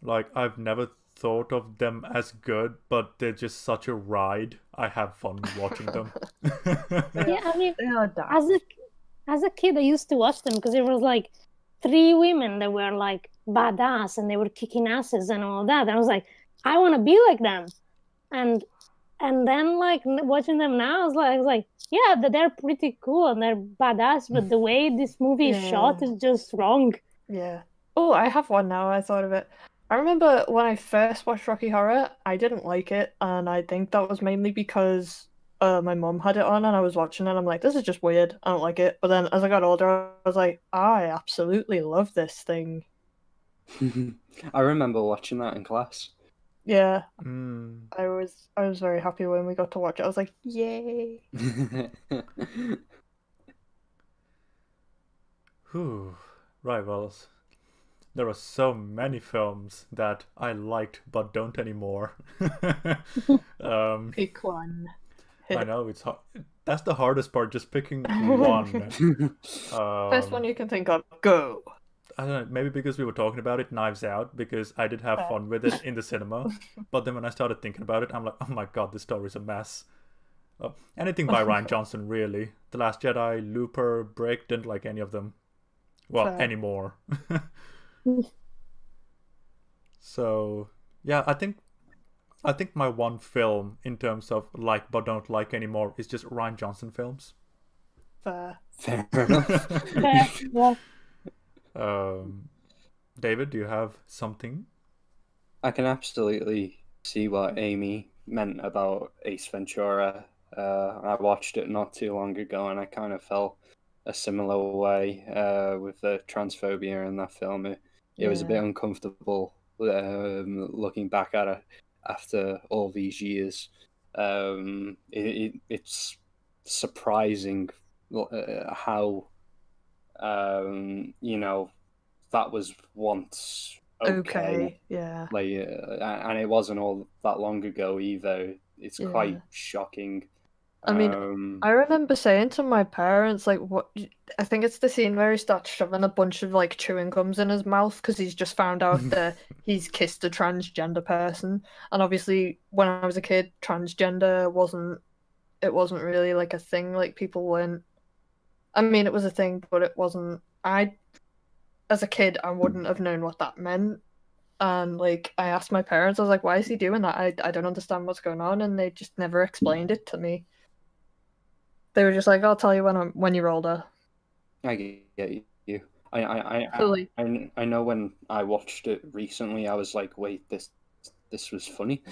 like, I've never thought of them as good, but they're just such a ride. I have fun watching them. Yeah, I mean, They are dark. as a kid, I used to watch them because it was like 3 women that were like badass and they were kicking asses and all that. And I was like, I want to be like them. And then like watching them now, I was like, yeah, they're pretty cool and they're badass, but the way this movie is shot is just wrong. Yeah. Oh, I have one now. I thought of it. I remember when I first watched Rocky Horror, I didn't like it, and I think that was mainly because my mum had it on and I was watching it. And I'm like, this is just weird. I don't like it. But then as I got older, I was like, I absolutely love this thing. I remember watching that in class. Yeah, Mm. I was very happy when we got to watch it. I was like, yay. Whew. Right, well, there are so many films that I liked but don't anymore. Pick one. I know it's hard. That's the hardest part, just picking one. First one you can think of. Go. I don't know, maybe because we were talking about it, Knives Out, because I did have Fair. fun with it in the cinema. But then when I started thinking about it, I'm like, oh my god, this story's a mess. Anything by Ryan Johnson, really. The Last Jedi, Looper, Brick, didn't like any of them. Well, Fair. anymore. So, yeah, I think my one film in terms of like but don't like anymore is just Ryan Johnson films. Fair. Fair enough. Yeah. David, do you have something? I can absolutely see what Amy meant about Ace Ventura. I watched it not too long ago, and I kind of felt a similar way with the transphobia in that film. It was a bit uncomfortable looking back at it after all these years. It's surprising how that was once okay. Yeah. Like, and it wasn't all that long ago either. It's quite shocking. I mean, I remember saying to my parents, like, what? I think it's the scene where he starts shoving a bunch of like chewing gums in his mouth because he's just found out that he's kissed a transgender person. And obviously, when I was a kid, transgender wasn't really like a thing. Like people weren't. I mean, it was a thing, but it wasn't. As a kid, I wouldn't have known what that meant. And like, I asked my parents, I was like, "Why is he doing that? I don't understand what's going on," and they just never explained it to me. They were just like, "I'll tell you when you're older." I get you. I Fully. know when I watched it recently, I was like, wait, this was funny.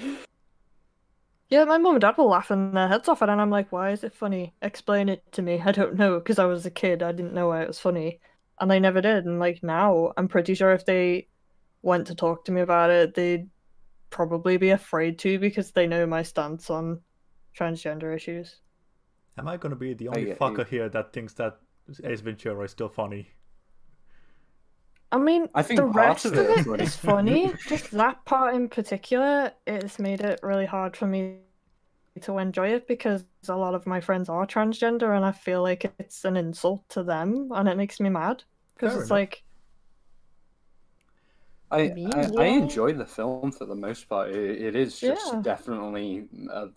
Yeah, my mum and dad were laughing their heads off it, and I'm like, "Why is it funny? Explain it to me." I don't know, because I was a kid. I didn't know why it was funny, and they never did. And like now, I'm pretty sure if they went to talk to me about it, they'd probably be afraid to because they know my stance on transgender issues. Am I going to be the only get fucker you. here that thinks that Ace Ventura is still funny? I mean, I think the parts rest of of it are it funny. is funny. Just that part in particular, it's made it really hard for me to enjoy it because a lot of my friends are transgender, and I feel like it's an insult to them, and it makes me mad because Fair it's enough. like I Yeah. enjoy the film for the most part. It is just Yeah. definitely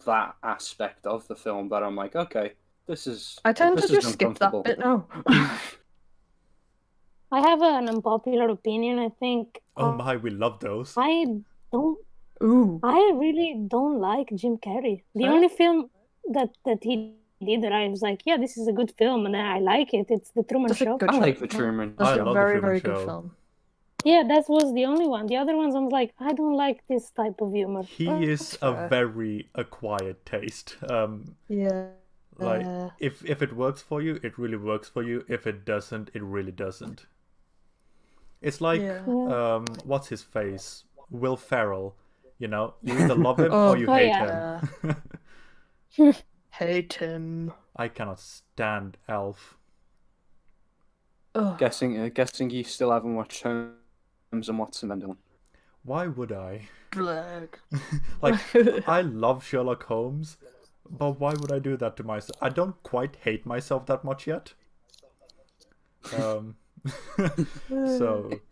that aspect of the film that I'm like, okay, this is I tend to this is just skip that uncomfortable. bit now. I have an unpopular opinion. I think Oh my, we love those. I don't. Ooh. I really don't like Jim Carrey. The Huh? only film that he did that I was like, yeah, this is a good film, and I like it. It's The Truman That's a Show. good I show. like the Truman That's I a love the very, Truman very Show. good film. Yeah, that was the only one. The other ones, I'm like, I don't like this type of humor. He is That's a fair. very acquired taste. Yeah. Like if it works for you, it really works for you. If it doesn't, it really doesn't. It's like Yeah. what's his face? Will Ferrell. You know, you either love him Oh, or you oh, hate yeah. him. Hate him. I cannot stand Elf. Ugh. Guessing you still haven't watched Holmes and Watson Mandel. Why would I? Black. Like, I love Sherlock Holmes, but why would I do that to myself? I don't quite hate myself that much yet. So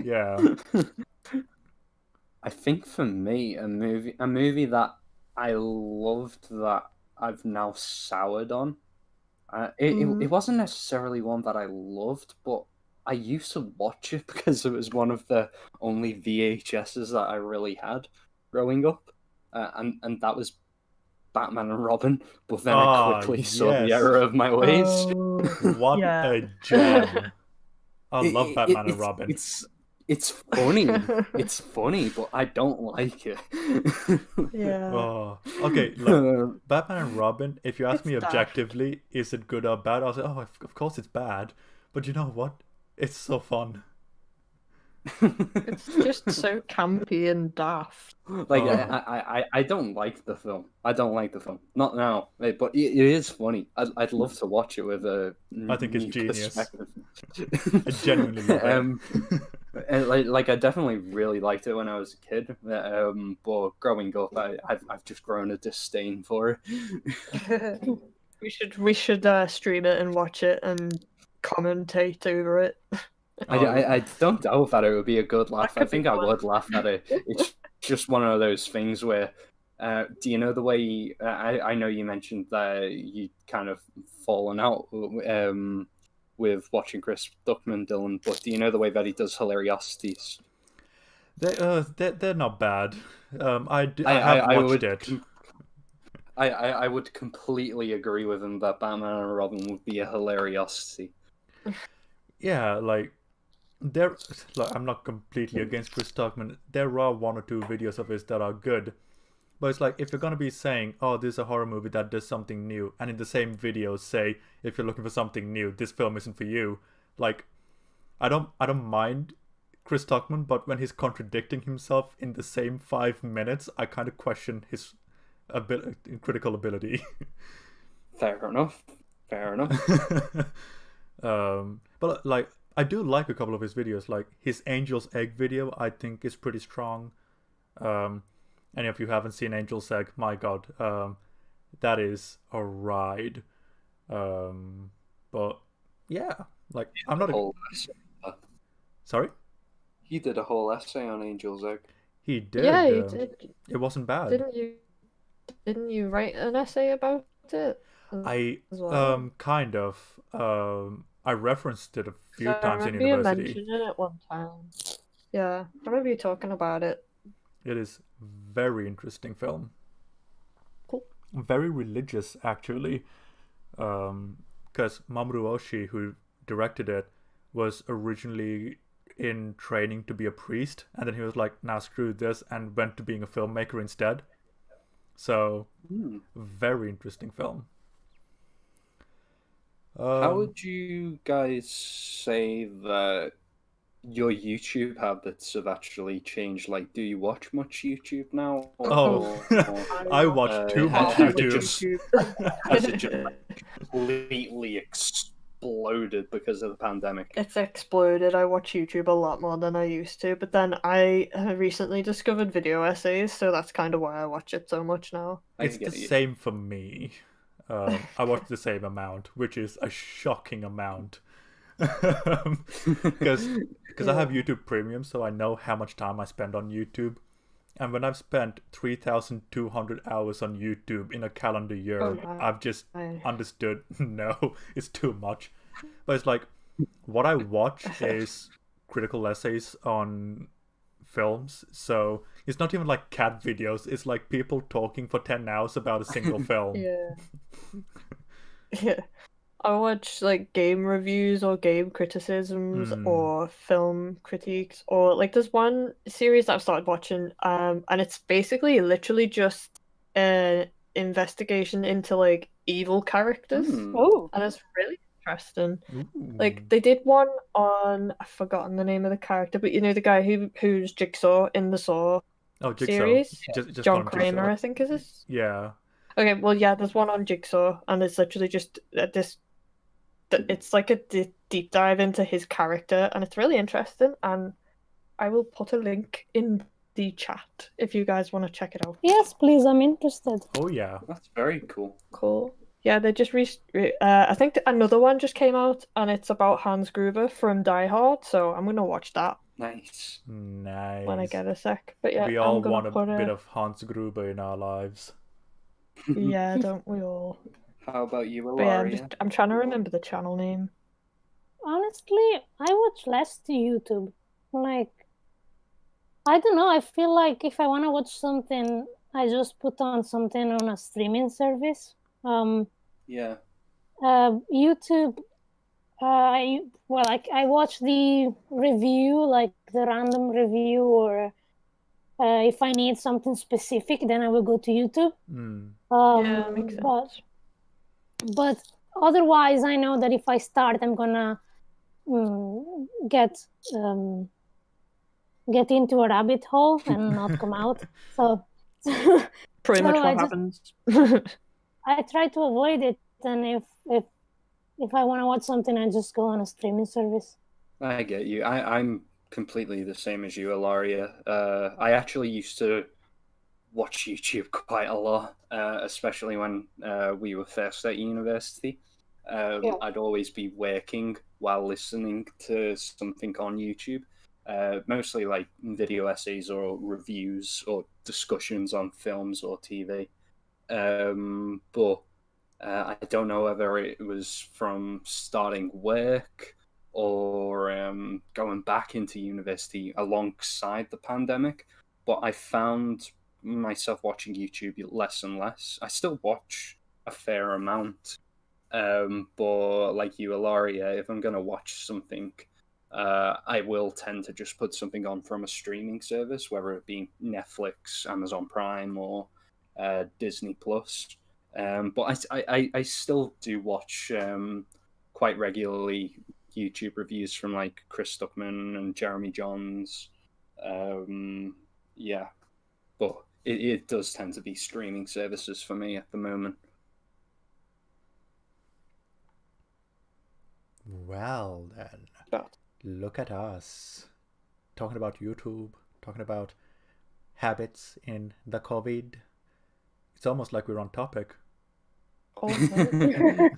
yeah. I think for me, a movie that I loved that I've now soured on. It wasn't necessarily one that I loved, but I used to watch it because it was one of the only VHSs that I really had growing up, and that was Batman and Robin. But then I quickly saw the yes. error of my ways. Oh, What yeah. a gem! I love Batman and Robin. It's funny. It's funny, but I don't like it. Yeah. Oh, okay. Look, Batman and Robin. If you ask It's me daft. objectively, is it good or bad? I'll say, oh, of course it's bad. But you know what? It's so fun. It's just so campy and daft. Like Oh. I don't like the film. I don't like the film. Not now, but it is funny. I'd love to watch it with a I think it's new genius. perspective. I genuinely love it. And like I definitely really liked it when I was a kid. But growing up, I've just grown a disdain for it. We should stream it and watch it and commentate over it. I don't doubt that it would be a good laugh. I could be think I fun. would laugh at it. It's just one of those things where, do you know the way? I know you mentioned that you kind of fallen out with watching Chris Duckman, Dylan, but do you know the way that he does hilariosities? They're not bad. I have I watched would it. I would completely agree with him that Batman and Robin would be a hilariosity. Yeah, like I'm not completely against Chris Tuckman. There are one or two videos of his that are good, but it's like if you're gonna be saying, "Oh, this is a horror movie that does something new," and in the same video say, "If you're looking for something new, this film isn't for you," like I don't mind Chris Tuckman, but when he's contradicting himself in the same 5 minutes, I kind of question his critical ability. Fair enough. Fair enough. But like I do like a couple of his videos. Like his Angel's Egg video, I think is pretty strong. Any of you haven't seen Angel's Egg, my god, that is a ride. But yeah, like I'm not. Whole essay. Sorry, He did a whole essay on Angel's Egg. he did. Yeah, you did. It wasn't bad. Didn't you write an essay about it? I as well? kind of I referenced it a few So I times in remember you university. mentioning it one time. Yeah, I remember you talking about it. It is very interesting film. Cool. Very religious actually. Because Mamoru Oshii, who directed it, was originally in training to be a priest, and then he was like, "Nah, screw this," and went to being a filmmaker instead. So, very interesting film. How would you guys say that your YouTube habits have actually changed? Like, do you watch much YouTube now? Oh, I watch too much has it YouTube. has it just completely exploded because of the pandemic? It's exploded. I watch YouTube a lot more than I used to, but then I recently discovered video essays, so that's kind of why I watch it so much now. It's the same for me. I watch the same amount, which is a shocking amount. Because I have YouTube Premium, so I know how much time I spend on YouTube. And when I've spent 3,200 hours on YouTube in a calendar year, I've just understood, no, it's too much. But it's like, what I watch is critical essays on films, so it's not even like cat videos, it's like people talking for 10 hours about a single film. Yeah. Yeah. I watch like game reviews or game criticisms or film critiques, or like there's one series that I've started watching, and it's basically literally just an investigation into like evil characters. Oh, And it's really interesting. Like they did one on, I've forgotten the name of the character, but you know the guy who's Jigsaw in the Saw Jigsaw series? just John call him Kramer, Jigsaw. I think is his. Yeah. Okay, well yeah, there's one on Jigsaw, and it's literally just it's like a deep dive into his character, and it's really interesting, and I will put a link in the chat if you guys want to check it out. yes, please. I'm interested. Oh yeah. That's very cool. Cool. Yeah, they just I think another one just came out, and it's about Hans Gruber from Die Hard, so I'm gonna watch that Nice. when I get a sec. But yeah, We all I'm gonna want a put bit of Hans Gruber in our lives. Yeah, don't we all? How about you, But yeah, Ilaria? I'm trying to remember the channel name. Honestly, I watch less to YouTube. Like, I don't know. I feel like if I want to watch something, I just put on something on a streaming service. Yeah. YouTube. I watch the review, like the random review, or if I need something specific, then I will go to YouTube. Yeah, makes sense. But otherwise, I know that if I start, I'm gonna get into a rabbit hole and not come out. So pretty much what happens. I try to avoid it, and if I want to watch something, I just go on a streaming service. I get you. I'm completely the same as you, Ilaria. I actually used to watch YouTube quite a lot, especially when we were first at university. Yeah. I'd always be working while listening to something on YouTube. Mostly like video essays or reviews or discussions on films or TV. But I don't know whether it was from starting work or going back into university alongside the pandemic. But I found myself watching YouTube less and less. I still watch a fair amount, but like you, Ilaria, if I'm going to watch something, I will tend to just put something on from a streaming service, whether it be Netflix, Amazon Prime, or Disney Plus. But I still do watch quite regularly YouTube reviews from like Chris Stuckman and Jeremy Johns. Yeah, but it does tend to be streaming services for me at the moment. Well then, But look at us talking about YouTube, talking about habits in the COVID. It's almost like we're on topic. also,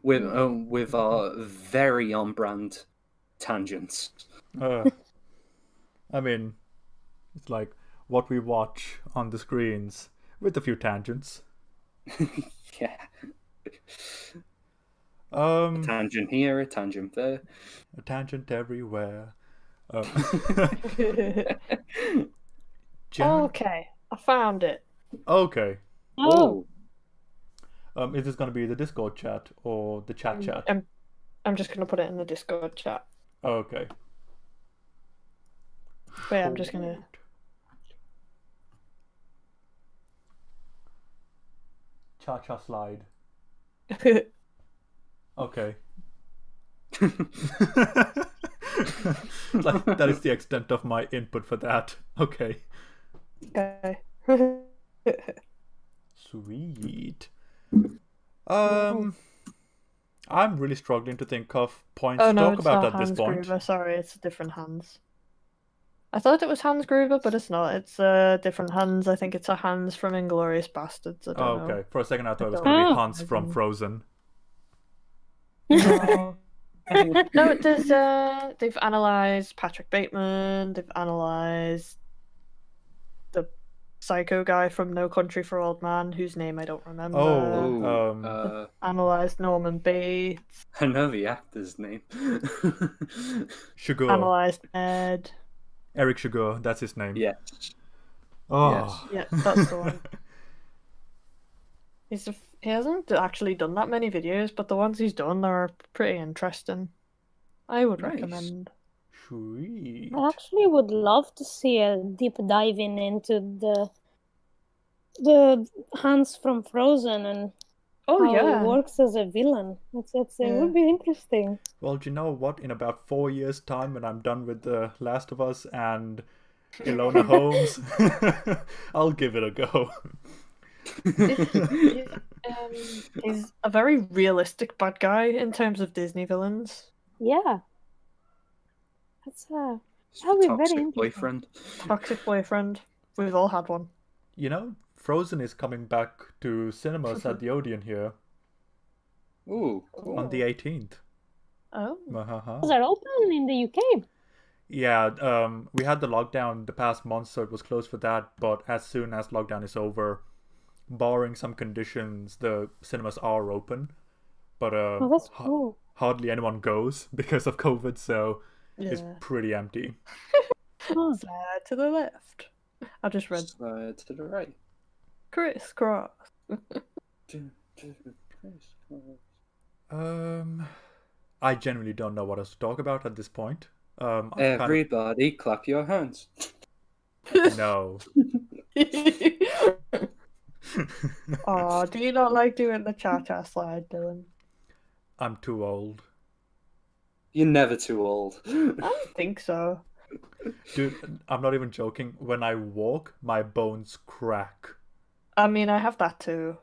with our very on brand tangents. I mean, it's like what we watch on the screens with a few tangents. Yeah, Um, tangent here, a tangent there. a tangent everywhere. Gen- okay, I found it. okay. Oh, Is this gonna be the Discord chat or the chat chat? I'm just gonna put it in the Discord chat. Okay. Wait, I'm just gonna. Cha-cha slide. Okay. Like, that is the extent of my input for that. Okay. Okay. Sweet. I'm really struggling to think of points Oh to no, talk it's about not at this Hans point. Gruber. Sorry, it's a different Hans. I thought it was Hans Gruber, but it's not. It's a different Hans. I think it's a Hans from Inglourious Bastards. I don't Oh, know. okay. For a second, I thought it was don't going to be know. Hans from Frozen. No. No, there's they've analysed Patrick Bateman, they've analysed the psycho guy from No Country for Old Men, whose name I don't remember. Analysed Norman Bates, I know the actor's name. Sugar. analysed Ed. Eric Sugar, that's his name. Yes. Oh. Yeah, that's the one. He hasn't actually done that many videos, but the ones he's done are pretty interesting. I would Nice. recommend. Sweet. I actually would love to see a deep dive into the Hans from Frozen and Oh how yeah. he works as a villain. It would be interesting. Well, do you know what? In about 4 years' time, when I'm done with The Last of Us and Ilona Holmes, I'll give it a go. He's a very realistic bad guy in terms of Disney villains. Yeah. That's It's That'll the be very toxic interesting. boyfriend. Toxic boyfriend. We've all had one. You know, Frozen is coming back to cinemas at the Odeon here Ooh, on the 18th. Oh. those are open in the UK. Yeah, we had the lockdown the past month, so it was closed for that. But as soon as lockdown is over, barring some conditions, the cinemas are open. But Oh, that's cool. hardly anyone goes because of COVID, so it's Yeah. pretty empty. Oh, Slide to the left. I just read slide to the right. crisscross. I genuinely don't know what else to talk about at this point. I've kind Everybody, clap your hands. of no. Oh, do you not like doing the cha-cha slide, Dylan? I'm too old. You're never too old. I don't think so. Dude, I'm not even joking. When I walk, my bones crack. I mean, I have that too.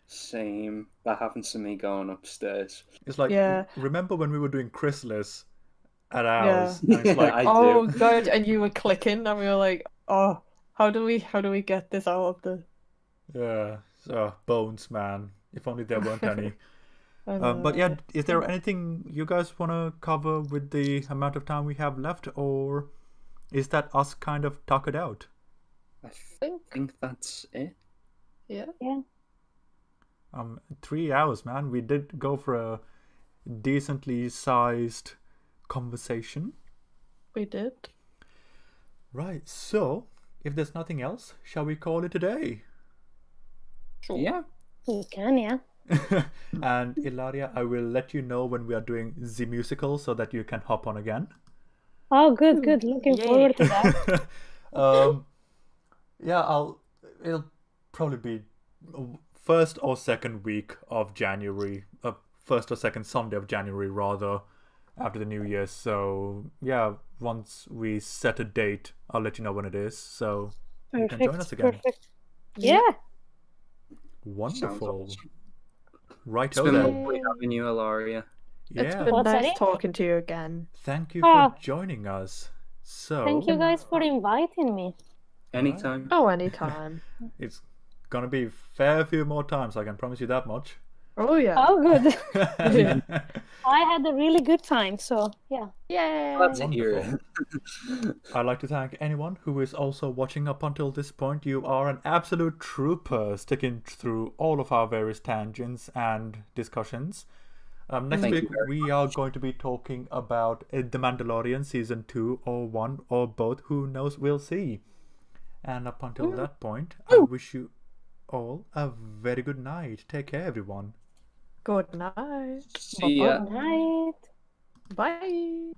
Same. That happens to me going upstairs. It's like, Yeah. remember when we were doing Chrysalis at Yeah. ours? And it's like, I Oh do. god, and you were clicking, and we were like, oh, how do we get this out of the? yeah, bones, man. If only there weren't any. But yeah, is there anything you guys want to cover with the amount of time we have left, or is that us kind of talk it out? I think that's it. Yeah. 3 hours, man. We did go for a decently sized conversation. We did. Right, so if there's nothing else, shall we call it a day? Sure. Yeah. You can, yeah. And Ilaria, I will let you know when we are doing the musical so that you can hop on again. Oh, good. Looking Yay. forward to that. Yeah, it'll probably be first or second week of January, first or second Sunday of January rather, after the New Year. So yeah, once we set a date, I'll let you know when it is. So you can join us again. Perfect. Yeah. Wonderful. Sounds awesome. Right, It's been then. lovely having you, Ilaria. It's Yeah. been What's nice that? talking to you again. Thank you Ah. for joining us. So Thank you guys for inviting me. Anytime. Oh, anytime. it's gonna be a fair few more times, I can promise you that much. Oh, yeah. Oh, good. I had a really good time, so yeah. Yay. Glad to hear it. Wonderful. I'd like to thank anyone who is also watching up until this point. You are an absolute trooper, sticking through all of our various tangents and discussions. Next Thank you week, very we are going to be talking about The Mandalorian Season 2 or 1 or both. Who knows? We'll see. And up until that point, I wish you all a very good night. Take care, everyone. Good night. See ya. Good night. Bye.